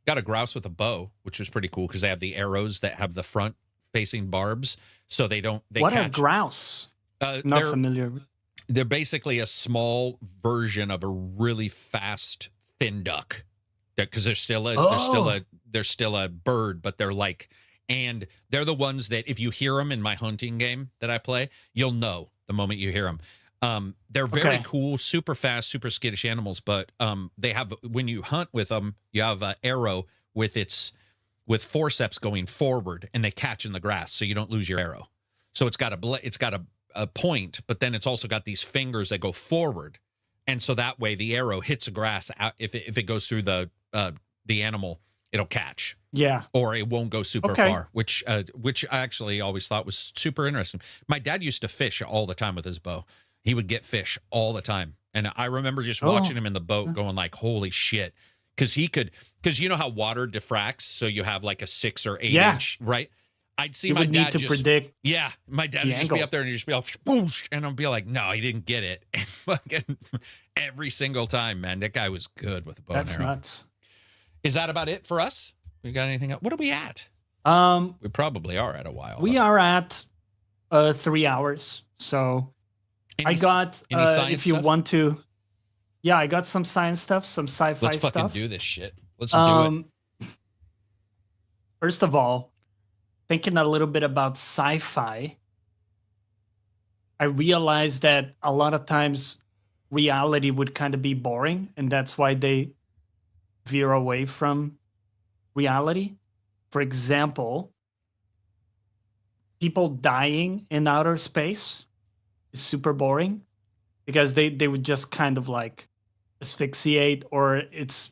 Got a grouse with a bow, which was pretty cool because they have the arrows that have the front facing barbs, so they don't. What are grouse? Not familiar. They're basically a small version of a really fast thin duck, because they're still a bird, but they're like, and they're the ones that if you hear them in my hunting game that I play, you'll know the moment you hear them. They're very cool, super fast, super skittish animals, but they have, when you hunt with them, you have an arrow with forceps going forward, and they catch in the grass, so you don't lose your arrow. So it's got a point, but then it's also got these fingers that go forward, and so that way the arrow hits the grass. If it goes through the animal, it'll catch. Yeah. Or it won't go super Okay. far, which I actually always thought was super interesting. My dad used to fish all the time with his bow. He would get fish all the time, and I remember just watching him in the boat, going like, "Holy shit!" Because you know how water diffracts, so you have like a 6 or 8 inch, right? I'd see you my would dad need to predict. Yeah, my dad would just be up there and he'd just be all whoosh, and I'd be like, "No, he didn't get it." And fucking every single time, man, that guy was good with a bow and arrow. That's nuts. Is that about it for us? We got anything else? What are we at? We probably are at a while. We are at 3 hours. So I got if you want to. Yeah, I got some science stuff, some sci-fi stuff. Let's fucking do this shit. Let's do it. First of all, thinking a little bit about sci-fi, I realized that a lot of times reality would kind of be boring, and that's why they veer away from reality. For example, people dying in outer space is super boring because they would just kind of like asphyxiate, or it's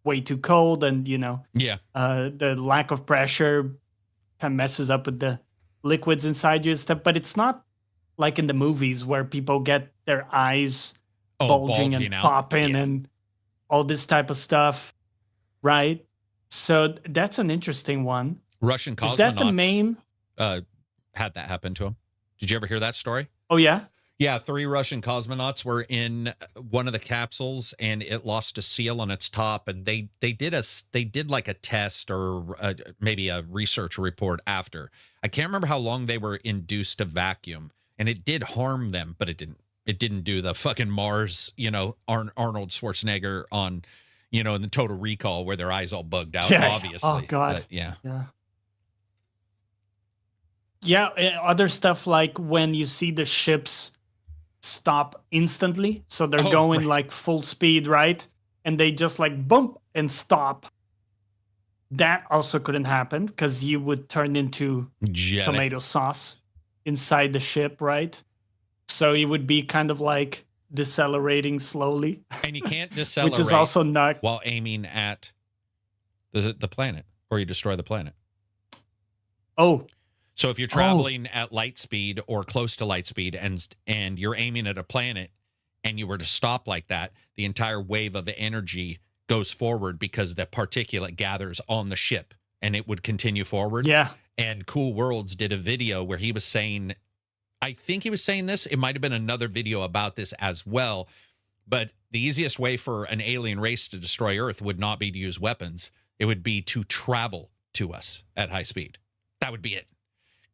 way too cold, and the lack of pressure kind of messes up with the liquids inside you and stuff. But it's not like in the movies where people get their eyes bulging and popping and all this type of stuff, right? So that's an interesting one. Russian cosmonauts. Is that the main? Had that happen to him. Did you ever hear that story? Oh yeah. Yeah, 3 Russian cosmonauts were in one of the capsules, and it lost a seal on its top. And they did like a test or maybe a research report after. I can't remember how long they were induced to vacuum, and it did harm them, but it didn't do the fucking Mars, Arnold Schwarzenegger on, in the Total Recall where their eyes all bugged out. Yeah. Obviously. Oh God. But, yeah. Yeah. Other stuff like when you see the ships stop instantly, so they're going like full speed, right? And they just like bump and stop. That also couldn't happen because you would turn into tomato sauce inside the ship, right? So it would be kind of like decelerating slowly. And you can't decelerate, which is also not while aiming at the planet, or you destroy the planet. Oh. So if you're traveling at light speed or close to light speed and you're aiming at a planet and you were to stop like that, the entire wave of energy goes forward because the particulate gathers on the ship and it would continue forward. Yeah. And Cool Worlds did a video where he was saying, I think he was saying this, it might have been another video about this as well, but the easiest way for an alien race to destroy Earth would not be to use weapons. It would be to travel to us at high speed. That would be it.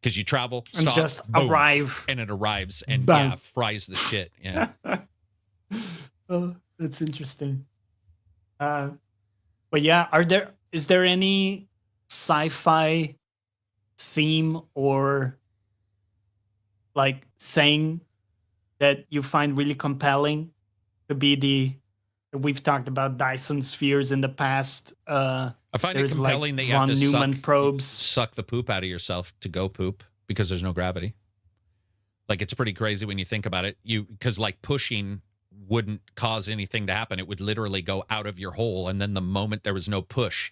Because you travel, stop, and just boom, arrive. And it arrives and fries the shit. Yeah. Oh, that's interesting. But yeah, is there any sci-fi theme or like thing that you find really compelling to be we've talked about Dyson spheres in the past. I find it compelling that you have to suck the poop out of yourself to go poop because there's no gravity. Like, it's pretty crazy when you think about it. Because like pushing wouldn't cause anything to happen. It would literally go out of your hole. And then the moment there was no push,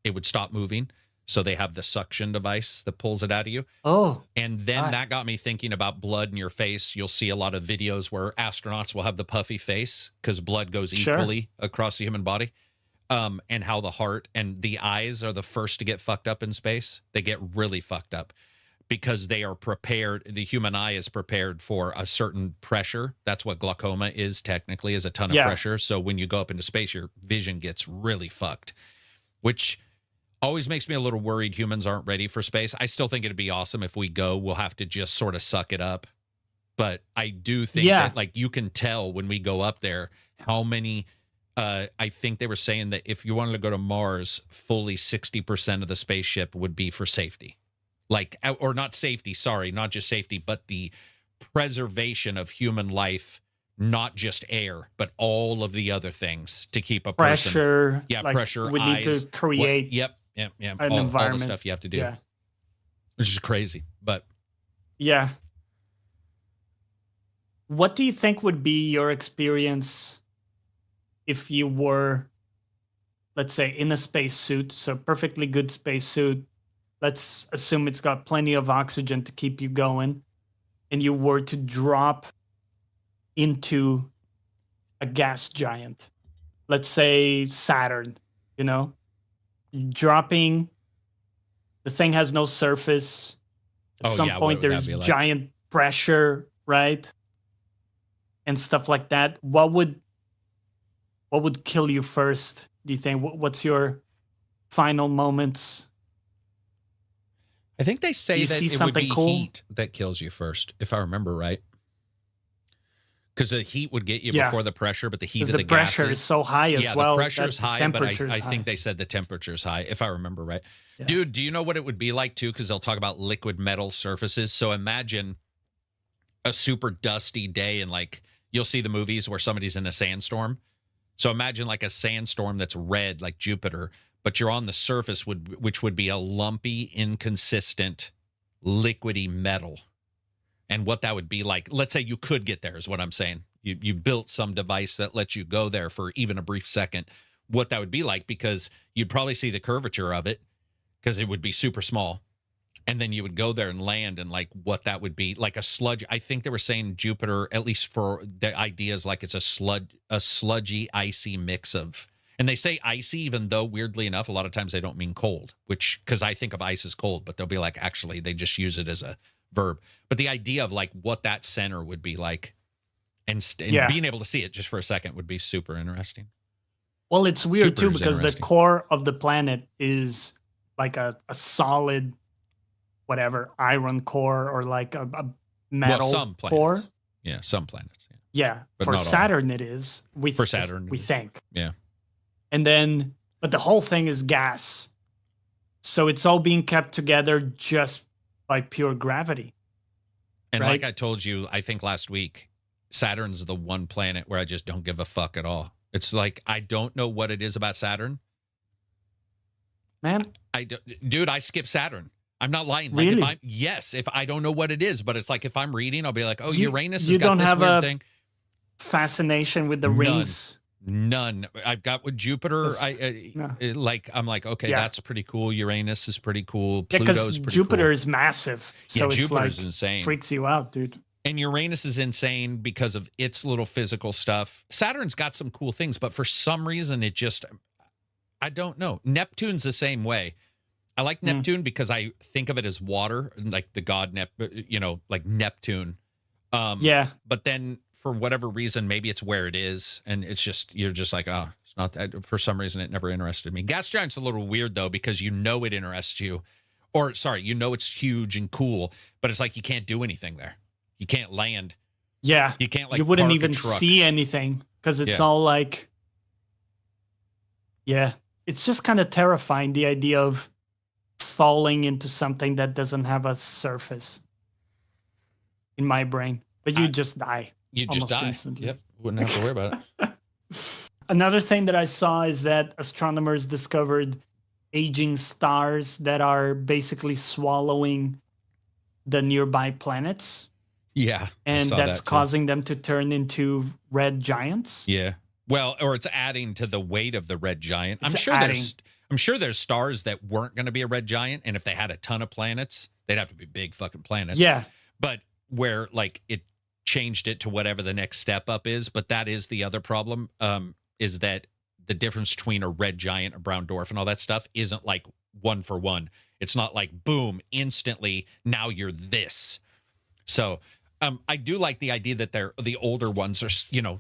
it would stop moving. So they have the suction device that pulls it out of you. Oh. And then that got me thinking about blood in your face. You'll see a lot of videos where astronauts will have the puffy face because blood goes equally across the human body. And how the heart and the eyes are the first to get fucked up in space. They get really fucked up because they are prepared. The human eye is prepared for a certain pressure. That's what glaucoma is technically, is a ton of pressure. So when you go up into space, your vision gets really fucked, which always makes me a little worried humans aren't ready for space. I still think it'd be awesome if we go. We'll have to just sort of suck it up. But I do think that, like, you can tell when we go up there how many... I think they were saying that if you wanted to go to Mars, fully 60% of the spaceship would be for safety. Like, or not safety, sorry, not just safety, but the preservation of human life, not just air, but all of the other things to keep a pressure. Person. Yeah, like pressure, we need to create an environment. All the stuff you have to do. Yeah. Which is crazy, but... Yeah. What do you think would be your experience if you were, let's say, in a spacesuit, so perfectly good spacesuit? Let's assume it's got plenty of oxygen to keep you going, and you were to drop into a gas giant. Let's say Saturn, you know, dropping, the thing has no surface. At some what point, would that there's be like? giant pressure, right? And stuff like that. What would kill you first? Do you think? What's your final moments? I think they say You that see it would something be cool? heat that kills you first, if I remember right. Because the heat would get you Yeah. before the pressure, but the heat Because of the pressure gases. is so high as Yeah, well. the pressure that is the high, but temperature is I think high. they said the temperature is high, if I remember right. Yeah. Dude, do you know what it would be like too? Because they'll talk about liquid metal surfaces. So imagine a super dusty day, and like you'll see the movies where somebody's in a sandstorm. So imagine like a sandstorm that's red, like Jupiter, but you're on the surface, which would be a lumpy, inconsistent, liquidy metal. And what that would be like, let's say you could get there, is what I'm saying. You built some device that lets you go there for even a brief second. What that would be like, because you'd probably see the curvature of it, because it would be super small. And then you would go there and land, and like what that would be like a sludge. I think they were saying Jupiter, at least for the ideas, like it's a sludgy, icy mix of. And they say icy, even though weirdly enough, a lot of times they don't mean cold, which, because I think of ice as cold, but they'll be like, actually, they just use it as a verb. But the idea of like what that center would be like, and being able to see it just for a second would be super interesting. Well, it's weird too, Jupiter's because the interesting. core of the planet is like a solid, whatever, iron core, or like a metal some planets. core. Yeah, some planets. Yeah, But for not all. Saturn it is. For Saturn, we think. Yeah. And then, but the whole thing is gas. So it's all being kept together just by pure gravity. And right? like I told you, I think last week, Saturn's the one planet where I just don't give a fuck at all. It's like, I don't know what it is about Saturn. Man, dude, I skip Saturn. I'm not lying. Really? Like if I don't know what it is, but it's like if I'm reading, I'll be like, oh, Uranus has you got don't this have weird a thing. Fascination with the rings. None. I've got with Jupiter. I'm like, okay, Yeah. that's pretty cool. Uranus is pretty cool. Yeah, Pluto's because pretty Jupiter cool. is massive. So it's Jupiter's like insane. freaks you out, dude. And Uranus is insane because of its little physical stuff. Saturn's got some cool things, but for some reason, it just, I don't know. Neptune's the same way. I like Neptune because I think of it as water, like the god like Neptune. Yeah. But then for whatever reason, maybe it's where it is, and it's just, you're just like, oh, it's not that. For some reason, it never interested me. Gas giant's a little weird though, because you know it interests you, or sorry, you know it's huge and cool, but it's like you can't do anything there. You can't land. Yeah. You can't, like, you wouldn't park a even truck. see anything because it's all like, yeah, it's just kind of terrifying, the idea of falling into something that doesn't have a surface in my brain. But you just die. You just die. Instantly. Yep. Wouldn't have to worry about it. Another thing that I saw is that astronomers discovered aging stars that are basically swallowing the nearby planets. Yeah. And that's causing them to turn into red giants. Yeah. Well, or it's adding to the weight of the red giant. I'm sure there's stars that weren't going to be a red giant, and if they had a ton of planets, they'd have to be big fucking planets. Yeah. But where like it changed it to whatever the next step up is, but that is the other problem, is that the difference between a red giant, a brown dwarf, and all that stuff isn't like one for one. It's not like boom, instantly, now you're this. So I do like the idea that the older ones are,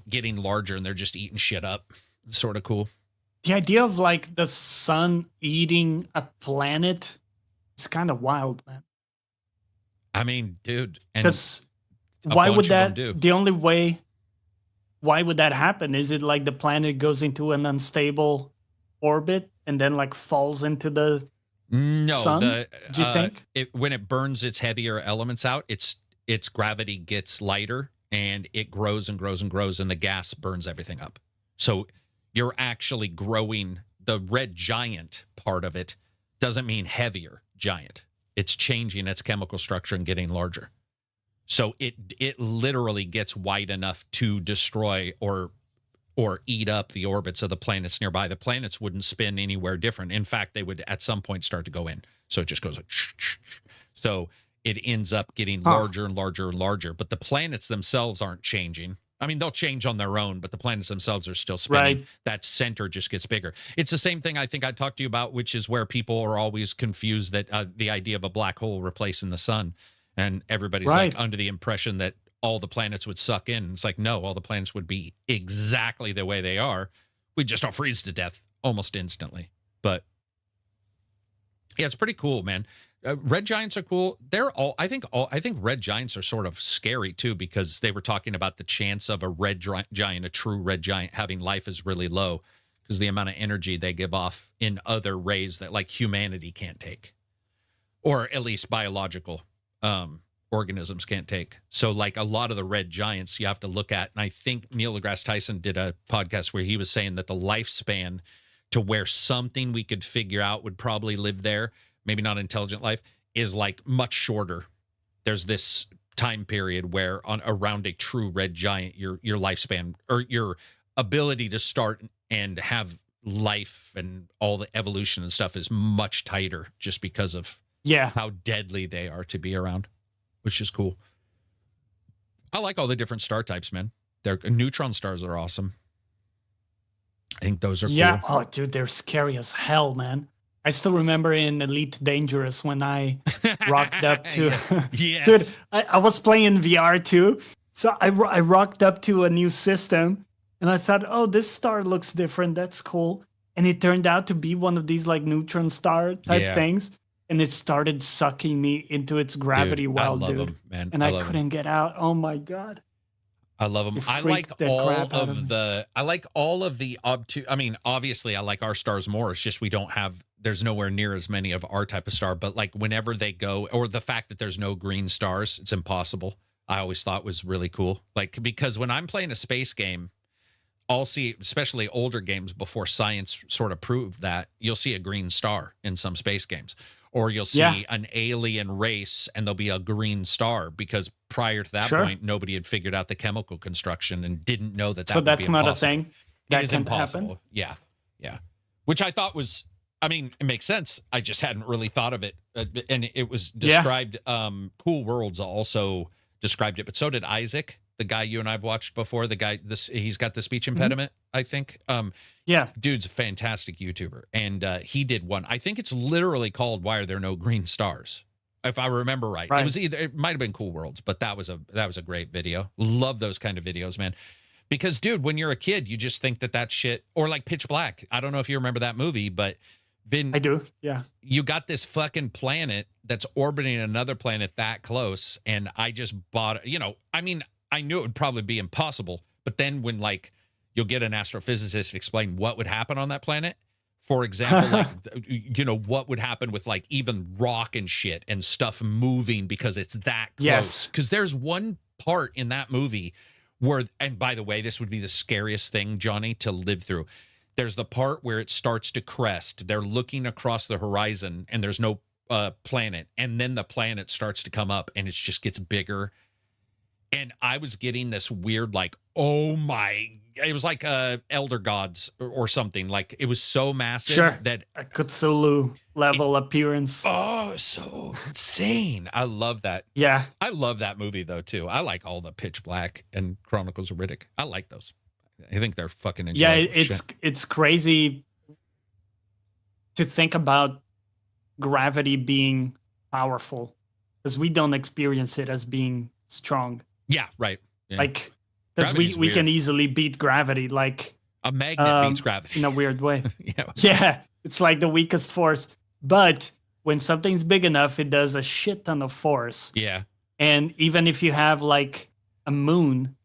getting larger and they're just eating shit up. It's sort of cool. The idea of like the sun eating a planet is kind of wild, man. I mean, dude, because why would that happen? Is it like the planet goes into an unstable orbit and then like falls into the sun? Do you think? When it burns its heavier elements out, its gravity gets lighter and it grows and grows and grows, and the gas burns everything up. So you're actually growing. The red giant part of it doesn't mean heavier giant. It's changing its chemical structure and getting larger. So it literally gets wide enough to destroy or eat up the orbits of the planets nearby. The planets wouldn't spin anywhere different. In fact, they would at some point start to go in. So it just goes like, so it ends up getting larger and larger and larger. But the planets themselves aren't changing. I mean, they'll change on their own, but the planets themselves are still spinning. Right. That center just gets bigger. It's the same thing I think I talked to you about, which is where people are always confused that the idea of a black hole replacing the sun. And everybody's Right. like under the impression that all the planets would suck in. It's like, no, all the planets would be exactly the way they are. We just all freeze to death almost instantly. But yeah, it's pretty cool, man. Red giants are cool. I think red giants are sort of scary too, because they were talking about the chance of a red giant, a true red giant, having life is really low because the amount of energy they give off in other rays that like humanity can't take, or at least biological organisms can't take. So like a lot of the red giants you have to look at. And I think Neil deGrasse Tyson did a podcast where he was saying that the lifespan to where something we could figure out would probably live there, maybe not intelligent life, is like much shorter. There's this time period where around a true red giant, your lifespan or your ability to start and have life and all the evolution and stuff is much tighter just because of how deadly they are to be around, which is cool. I like all the different star types, man. Their neutron stars are awesome. I think those are cool. Oh, dude, they're scary as hell, man. I still remember in Elite Dangerous when I rocked up to... Yes. Dude, I was playing VR too. So I rocked up to a new system and I thought, oh, this star looks different. That's cool. And it turned out to be one of these like neutron star type things. And it started sucking me into its gravity well, I love dude. them, man. And I couldn't get out. Oh my God. I love them. I like all of the obtuse. I mean, obviously, I like our stars more. It's just we don't have. There's nowhere near as many of our type of star. But like whenever they go, or the fact that there's no green stars, it's impossible. I always thought was really cool. Like because when I'm playing a space game, I'll see, especially older games before science sort of proved that, you'll see a green star in some space games. Or you'll see an alien race and there'll be a green star because prior to that point, nobody had figured out the chemical construction and didn't know that. So that's not a thing. That is impossible. Yeah, yeah. Which I thought was, I mean, it makes sense. I just hadn't really thought of it, and it was described. Cool Worlds also described it, but so did Isaac, the guy you and I've watched before. The guy, he's got the speech impediment, I think. Dude's a fantastic YouTuber, and he did one. I think it's literally called "Why Are There No Green Stars?" If I remember right. It was it might have been Cool Worlds, but that was a great video. Love those kind of videos, man. Because, dude, when you're a kid, you just think that shit, or like Pitch Black. I don't know if you remember that movie, but Vin, I do. Yeah. You got this fucking planet that's orbiting another planet that close, and I just bought. I mean, I knew it would probably be impossible, but then when like you'll get an astrophysicist explain what would happen on that planet. For example, like, what would happen with like even rock and shit and stuff moving because it's that close. Yes. Because there's one part in that movie where, and by the way, this would be the scariest thing, Johnny, to live through. There's the part where it starts to crest. They're looking across the horizon and there's no planet. And then the planet starts to come up and it just gets bigger. And I was getting this weird, like, oh my, it was like Elder Gods or something. Like it was so massive that a Cthulhu level appearance. Oh, so insane. I love that. Yeah. I love that movie though, too. I like all the Pitch Black and Chronicles of Riddick. I like those. I think they're fucking enjoyable. Yeah, it's crazy to think about gravity being powerful because we don't experience it as being strong. Yeah, right. Yeah. Like, because we can easily beat gravity, like a magnet beats gravity in a weird way. Yeah. Yeah, it's like the weakest force. But when something's big enough, it does a shit ton of force. Yeah. And even if you have like a moon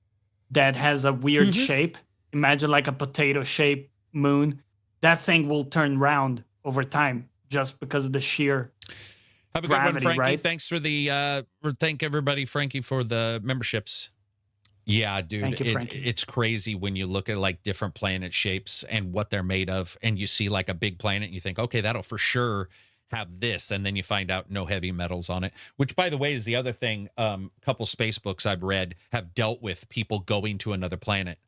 that has a weird shape, imagine like a potato-shaped moon, that thing will turn round over time just because of the sheer Have a gravity, good one, Frankie. right? Thanks for the thank everybody, Frankie, for the memberships. Yeah, dude, Thank you, Frankie. It's crazy when you look at like different planet shapes and what they're made of, and you see like a big planet, and you think, okay, that'll for sure have this, and then you find out no heavy metals on it, which, by the way, is the other thing. Couple space books I've read have dealt with people going to another planet,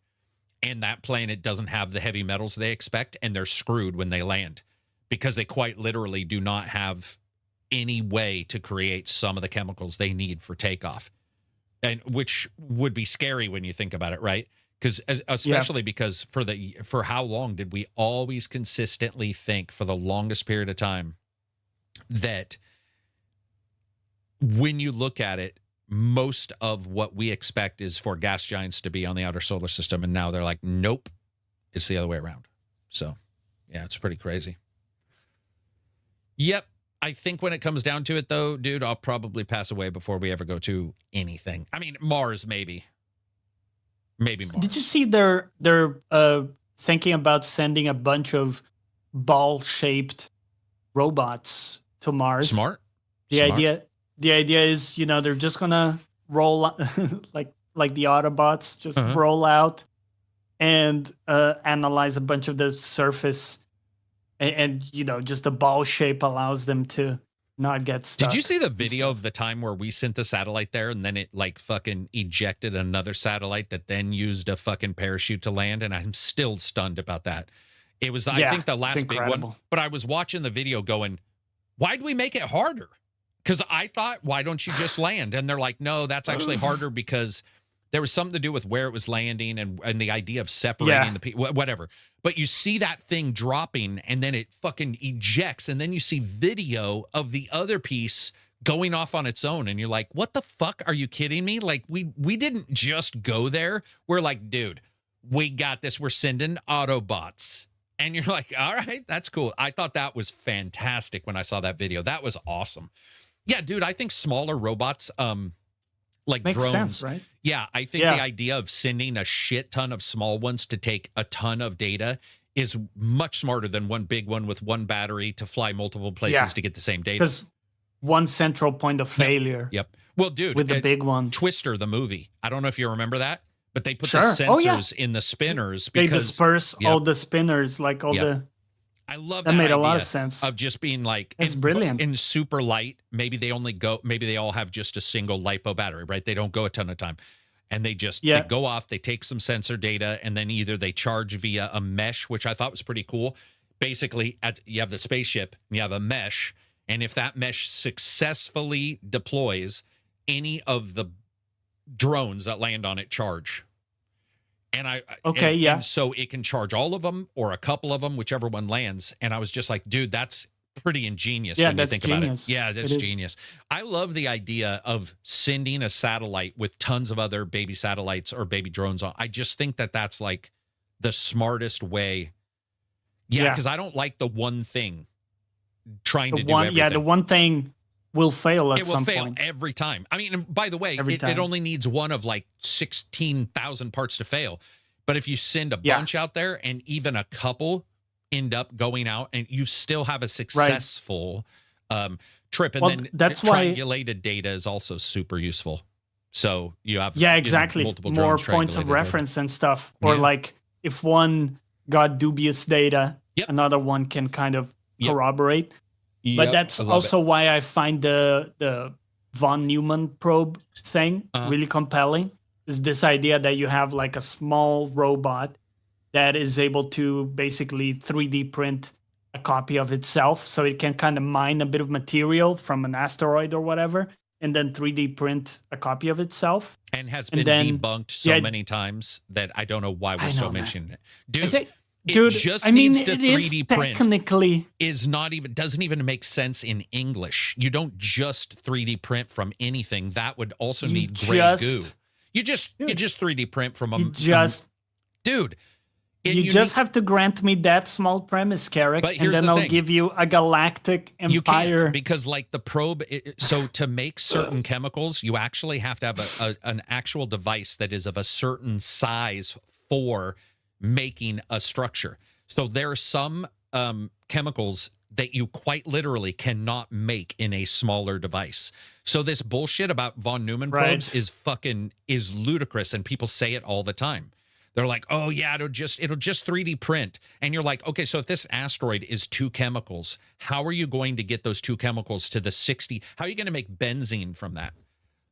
and that planet doesn't have the heavy metals they expect, and they're screwed when they land because they quite literally do not have any way to create some of the chemicals they need for takeoff, and which would be scary when you think about it, right? Because especially because for how long did we always consistently think for the longest period of time that when you look at it, most of what we expect is for gas giants to be on the outer solar system, and now they're like, nope, it's the other way around. So yeah, it's pretty crazy. Yep. I think when it comes down to it, though, dude, I'll probably pass away before we ever go to anything. I mean, Mars, maybe Mars. Did you see they're thinking about sending a bunch of ball-shaped robots to Mars? Smart. The idea is, they're just gonna roll like the Autobots, just roll out and analyze a bunch of the surface, and just the ball shape allows them to not get stuck. Did you see the video of the time where we sent the satellite there and then it like fucking ejected another satellite that then used a fucking parachute to land? And I'm still stunned about that. It was, I think, the last big one. But I was watching the video going, why'd we make it harder? Because I thought, why don't you just land? And they're like, no, that's actually harder because there was something to do with where it was landing and the idea of separating the people, whatever. But you see that thing dropping and then it fucking ejects. And then you see video of the other piece going off on its own. And you're like, what the fuck? Are you kidding me? Like, we didn't just go there. We're like, dude, we got this. We're sending Autobots. And you're like, all right, that's cool. I thought that was fantastic when I saw that video. That was awesome. Yeah, dude, I think smaller robots, like makes drones, sense, right? Yeah, I think the idea of sending a shit ton of small ones to take a ton of data is much smarter than one big one with one battery to fly multiple places to get the same data. Because one central point of failure. Yep. Well, dude, with the big one. Twister, the movie. I don't know if you remember that, but they put the sensors in the spinners because they disperse all the spinners, like all the. I love that made a lot of sense. Of just being like, it's brilliant. In super light, maybe they all have just a single LiPo battery, right? They don't go a ton of time. And they just they go off, they take some sensor data, and then either they charge via a mesh, which I thought was pretty cool. Basically, you have the spaceship, and you have a mesh, and if that mesh successfully deploys, any of the drones that land on it charge. And and so it can charge all of them or a couple of them, whichever one lands. And I was just like, dude, that's pretty ingenious when you think about it. Yeah, that's genius. I love the idea of sending a satellite with tons of other baby satellites or baby drones on. I just think that that's like the smartest way. Yeah, because I don't like the one thing trying to do everything. Yeah, the one thing will fail at some point. It will fail every time. I mean, by the way, it only needs one of like 16,000 parts to fail. But if you send a bunch out there and even a couple end up going out and you still have a successful trip. And then that's triangulated data is also super useful. So you have exactly multiple more points of reference and stuff. Or like if one got dubious data, another one can kind of corroborate. But that's also why I find the von Neumann probe thing really compelling. Is this idea that you have like a small robot that is able to basically 3D print a copy of itself, so it can kind of mine a bit of material from an asteroid or whatever, and then 3D print a copy of itself. And has been debunked so many times that I don't know why we're still mentioning it. Dude, it just needs to 3D print. Technically, doesn't even make sense in English. You don't just 3D print from anything. That would also need gray goo. You just 3D print from a dude. You just have to grant me that small premise, Carrick, and then I'll give you a galactic empire. You can't, because like the probe, so to make certain chemicals, you actually have to have an actual device that is of a certain size for making a structure. So there are some chemicals that you quite literally cannot make in a smaller device. So this bullshit about von Neumann probes is ludicrous, and people say it all the time. They're like, oh yeah, it'll just 3D print. And you're like, okay, so if this asteroid is 2 chemicals, how are you going to get those 2 chemicals to the 60? How are you going to make benzene from that?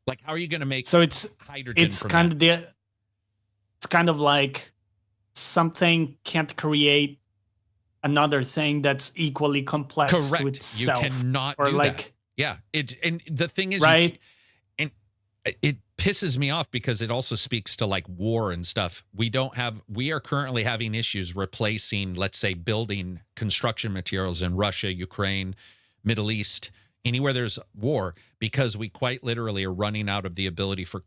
Like, how are you going to make So it's hydrogen it's from kind that? of it's kind of like something can't create another thing that's equally complex to Correct. You itself, cannot or do that. like, Yeah. And the thing is, right? and it pisses me off because it also speaks to like war and stuff. We are currently having issues replacing, let's say, building construction materials in Russia, Ukraine, Middle East, anywhere there's war, because we quite literally are running out of the ability for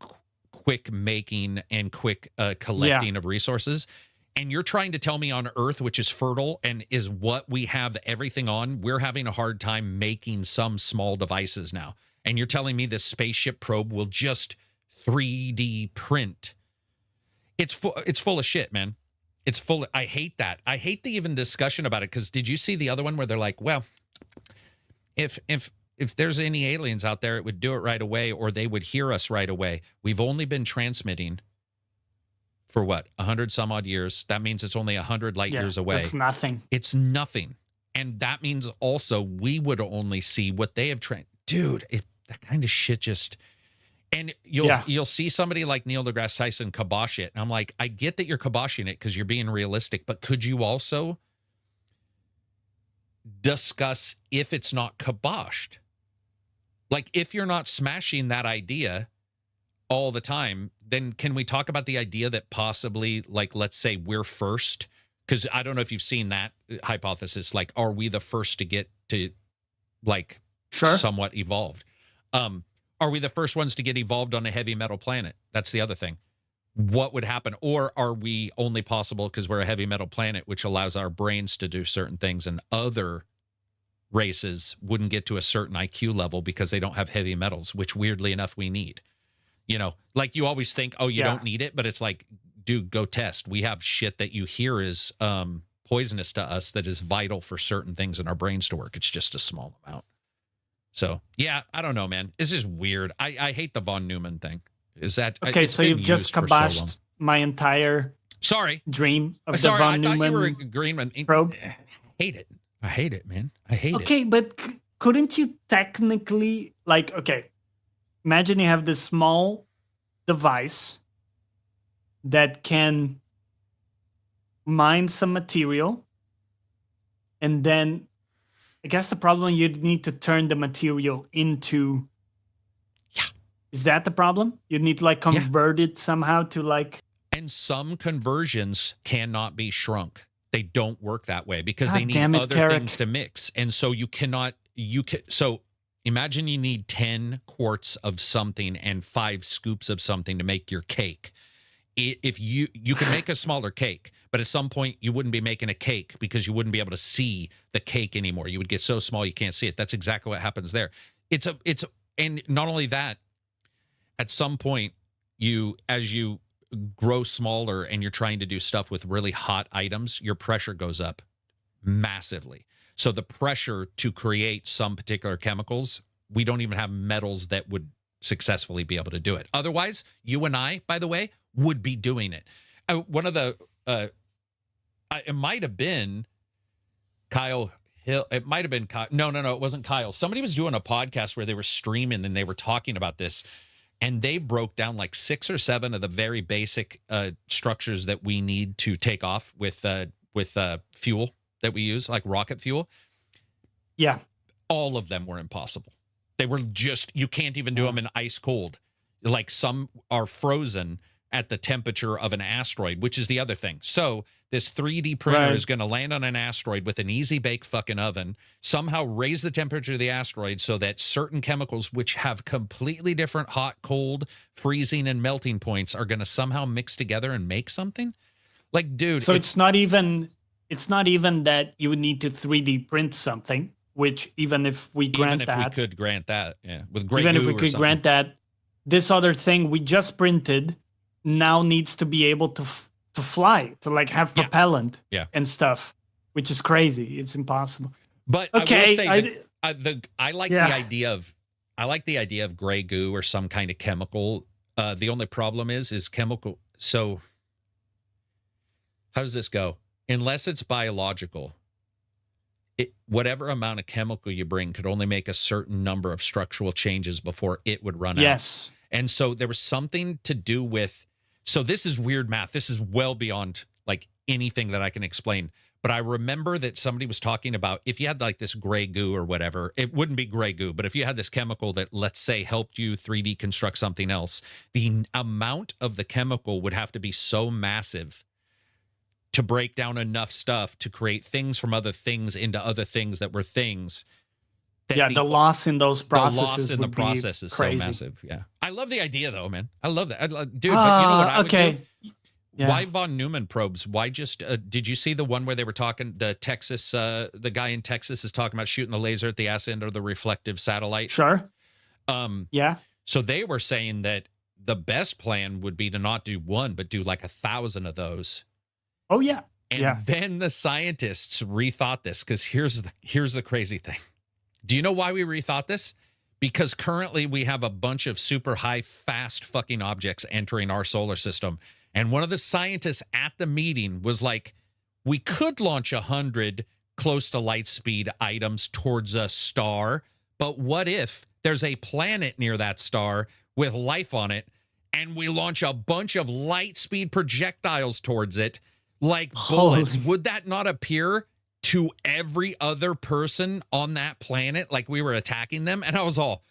quick making and quick collecting of resources. And you're trying to tell me on Earth, which is fertile and is what we have everything on, we're having a hard time making some small devices now. And you're telling me this spaceship probe will just 3D print. It's full of shit, man. I hate that. I hate the even discussion about it, because did you see the other one where they're like, well, if there's any aliens out there, it would do it right away, or they would hear us right away. We've only been transmitting for what, 100 some odd years. That means it's only 100 light years away. It's nothing. It's nothing. And that means also we would only see what they have trained. Dude, that kind of shit just... And you'll see somebody like Neil deGrasse Tyson kibosh it. And I'm like, I get that you're kiboshing it because you're being realistic, but could you also discuss if it's not kiboshed? Like, if you're not smashing that idea all the time, then can we talk about the idea that possibly, like, let's say we're first? Because I don't know if you've seen that hypothesis. Like, are we the first to get to, like, somewhat evolved? Are we the first ones to get evolved on a heavy metal planet? That's the other thing. What would happen? Or are we only possible because we're a heavy metal planet, which allows our brains to do certain things, and other races wouldn't get to a certain IQ level because they don't have heavy metals, which weirdly enough we need. You know, like, you always think, oh, you don't need it, but it's like, dude, go test. We have shit that you hear is poisonous to us that is vital for certain things in our brains to work. It's just a small amount. So, yeah, I don't know, man. It's just weird. I hate the von Neumann thing. Is that... Okay, so you've just kiboshed my entire dream of the von Neumann you were agreeing with me. probe. I hate it. I hate it, man. I hate it. Okay, but couldn't you technically, like, okay, imagine you have this small device that can mine some material, and then I guess the problem, you'd need to turn the material into... Yeah. Is that the problem? You'd need to, like, convert it somehow to, like... And some conversions cannot be shrunk. They don't work that way because they need other things to mix. And so so imagine you need 10 quarts of something and 5 scoops of something to make your cake. If you can make a smaller cake, but at some point you wouldn't be making a cake because you wouldn't be able to see the cake anymore. You would get so small you can't see it. That's exactly what happens there. And not only that, at some point as you grow smaller and you're trying to do stuff with really hot items, your pressure goes up massively. So the pressure to create some particular chemicals, we don't even have metals that would successfully be able to do it. Otherwise, you and I, by the way, would be doing it. One of the it might have been Kyle Hill. It might have been Kyle. No, it wasn't Kyle. Somebody was doing a podcast where they were streaming and they were talking about this, and they broke down like 6 or 7 of the very basic structures that we need to take off with fuel that we use, like rocket fuel. Yeah. All of them were impossible. They were just, you can't even do them in ice cold. Like, some are frozen at the temperature of an asteroid, which is the other thing. So this 3D printer is going to land on an asteroid with an easy bake fucking oven, somehow raise the temperature of the asteroid so that certain chemicals, which have completely different hot, cold, freezing, and melting points, are going to somehow mix together and make something. Like, dude. So it's not even that you would need to 3D print something, which even if we grant that. Even if we could grant that, yeah. With great even if we could grant that, this other thing we just printed now needs to be able to fly, to like have propellant and stuff, which is crazy. It's impossible. But okay, I will say I like the idea of gray goo or some kind of chemical. The only problem is chemical. So how does this go? Unless it's biological, whatever amount of chemical you bring could only make a certain number of structural changes before it would run out. Yes. And so there was something to do with, so this is weird math. This is well beyond like anything that I can explain. But I remember that somebody was talking about if you had like this gray goo or whatever, it wouldn't be gray goo, but if you had this chemical that, let's say, helped you 3D construct something else, the amount of the chemical would have to be so massive to break down enough stuff to create things from other things into other things that were things. Yeah, the loss in those processes. The loss in the process is so crazy. massive. Yeah. I love the idea though, man. I love that. Dude, but you know what I would do? Yeah. Why von Neumann probes? Why just, did you see the one where they were talking, the Texas, the guy in Texas is talking about shooting the laser at the ass end of the reflective satellite? Sure. Yeah. So they were saying that the best plan would be to not do one, but do like 1,000 of those. Oh, yeah. And then the scientists rethought this because here's the crazy thing. Do you know why we rethought this? Because currently we have a bunch of super high, fast fucking objects entering our solar system. And one of the scientists at the meeting was like, we could launch 100 close to light speed items towards a star, but what if there's a planet near that star with life on it, and we launch a bunch of light speed projectiles towards it like bullets? Would that not appear to every other person on that planet like we were attacking them? And I was all,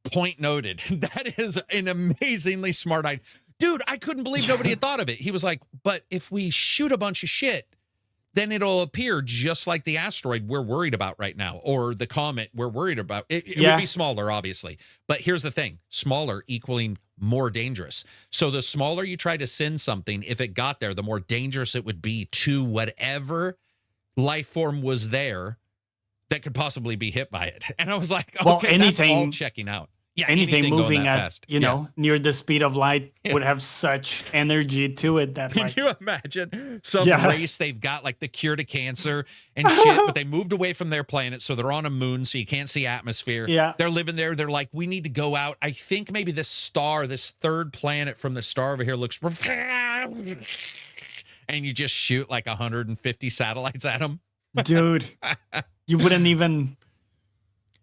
point noted. That is an amazingly smart idea. Dude, I couldn't believe nobody had thought of it. He was like, but if we shoot a bunch of shit, then it'll appear just like the asteroid we're worried about right now, or the comet we're worried about. It would be smaller, obviously. But here's the thing. Smaller equaling more dangerous. So the smaller you try to send something, if it got there, the more dangerous it would be to whatever life form was there that could possibly be hit by it. And I was like, okay, well, anything, that's all checking out. Yeah, anything moving at fast, you know, near the speed of light would have such energy to it that, like, can you imagine some race they've got like the cure to cancer and shit, but they moved away from their planet, so they're on a moon, so you can't see atmosphere. Yeah, they're living there. They're like, we need to go out. I think maybe this star, this third planet from the star over here looks, and you just shoot like 150 satellites at them, dude. You wouldn't even.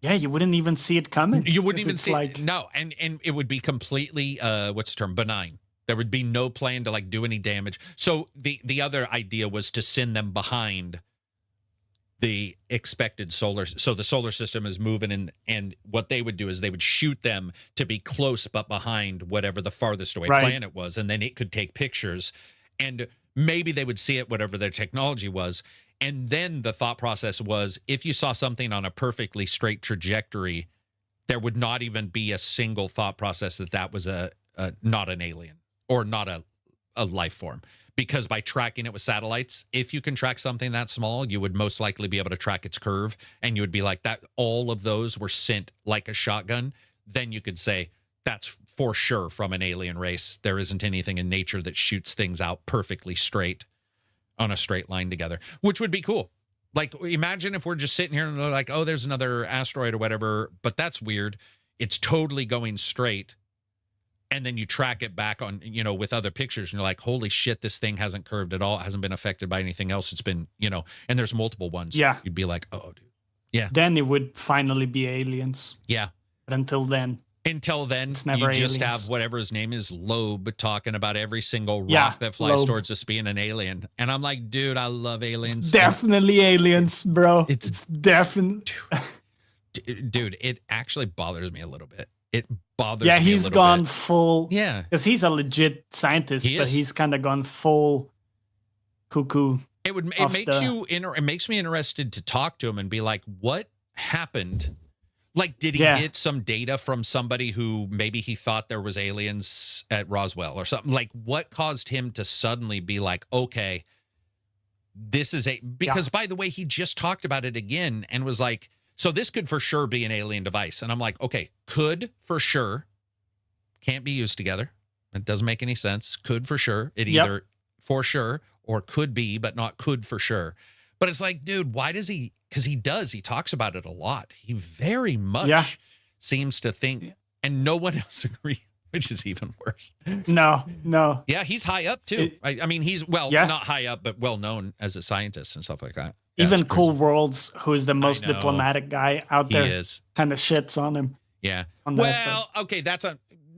Yeah, you wouldn't even see it coming. You wouldn't even see it. No, and it would be completely what's the term? Benign. There would be no plan to like do any damage. So the other idea was to send them behind the expected solar. So the solar system is moving in, and what they would do is they would shoot them to be close but behind whatever the farthest away planet was, and then it could take pictures, and maybe they would see it whatever their technology was. And then the thought process was, if you saw something on a perfectly straight trajectory, there would not even be a single thought process that was not an alien or not a life form. Because by tracking it with satellites, if you can track something that small, you would most likely be able to track its curve, and you would be like, that all of those were sent like a shotgun. Then you could say, that's for sure from an alien race. There isn't anything in nature that shoots things out perfectly straight on a straight line together, which would be cool. Like, imagine if we're just sitting here and they're like, oh, there's another asteroid or whatever, but that's weird. It's totally going straight. And then you track it back on, you know, with other pictures, and you're like, holy shit, this thing hasn't curved at all. It hasn't been affected by anything else. It's been, you know, and there's multiple ones. Yeah. You'd be like, oh, dude. Yeah. Then it would finally be aliens. Yeah. But until then, you just have whatever his name is, Loeb, talking about every single rock that flies towards us being an alien. And I'm like, dude, I love aliens. It's definitely aliens, bro. It's definitely. Dude, it actually bothers me a little bit. It bothers me a little bit. Yeah, he's gone full. Yeah. Because he's a legit scientist, but he's kind of gone full cuckoo. It makes me interested to talk to him and be like, what happened? Like, did he get some data from somebody who maybe he thought there was aliens at Roswell or something? Like, what caused him to suddenly be like, okay, this is because by the way, he just talked about it again and was like, so this could for sure be an alien device. And I'm like, okay, could for sure, can't be used together. It doesn't make any sense. Could for sure. It either for sure or could be, but not could for sure. But it's like, dude, why does he? Because he talks about it a lot. He very much seems to think, and no one else agrees. which is even worse. No. Yeah, he's high up too. I mean, he's not high up, but well known as a scientist and stuff like that. Yeah, even Cool Worlds, who is the most diplomatic guy out there, kind of shits on him. Yeah. Okay, that's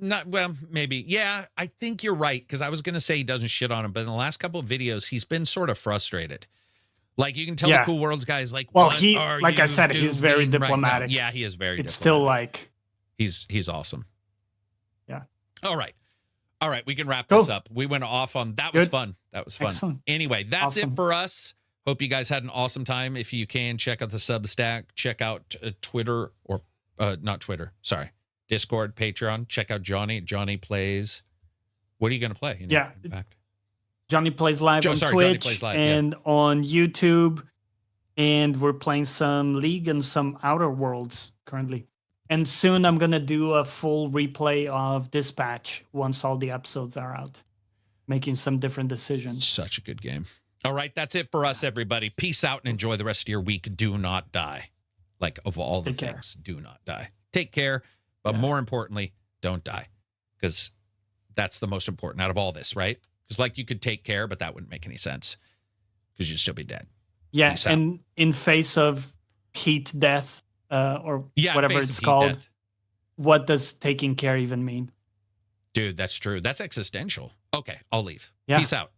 maybe. Yeah, I think you're right, because I was going to say he doesn't shit on him, but in the last couple of videos, he's been sort of frustrated. Like, you can tell the Cool Worlds guy is like, well, like I said, he's very diplomatic. Right? Yeah, he is very It's diplomatic. still like... He's awesome. Yeah. All right, we can wrap this up. We went off on... That was fun. Excellent. Anyway, that's it for us. Hope you guys had an awesome time. If you can, check out the Substack. Check out Twitter, or not Twitter. Sorry. Discord, Patreon. Check out Johnny. Johnny Plays. What are you going to play? In fact? Johnny Plays Live on Twitch and on YouTube. And we're playing some League and some Outer Worlds currently. And soon I'm going to do a full replay of Dispatch once all the episodes are out. Making some different decisions. Such a good game. All right, that's it for us, everybody. Peace out and enjoy the rest of your week. Do not die. Like, of all the things, do not die. Take care, but more importantly, don't die. Because that's the most important out of all this, right? Because, like, you could take care, but that wouldn't make any sense. Because you'd still be dead. Yeah, and in face of heat death, or whatever it's called, what does taking care even mean? Dude, that's true. That's existential. Okay, I'll leave. Yeah. Peace out.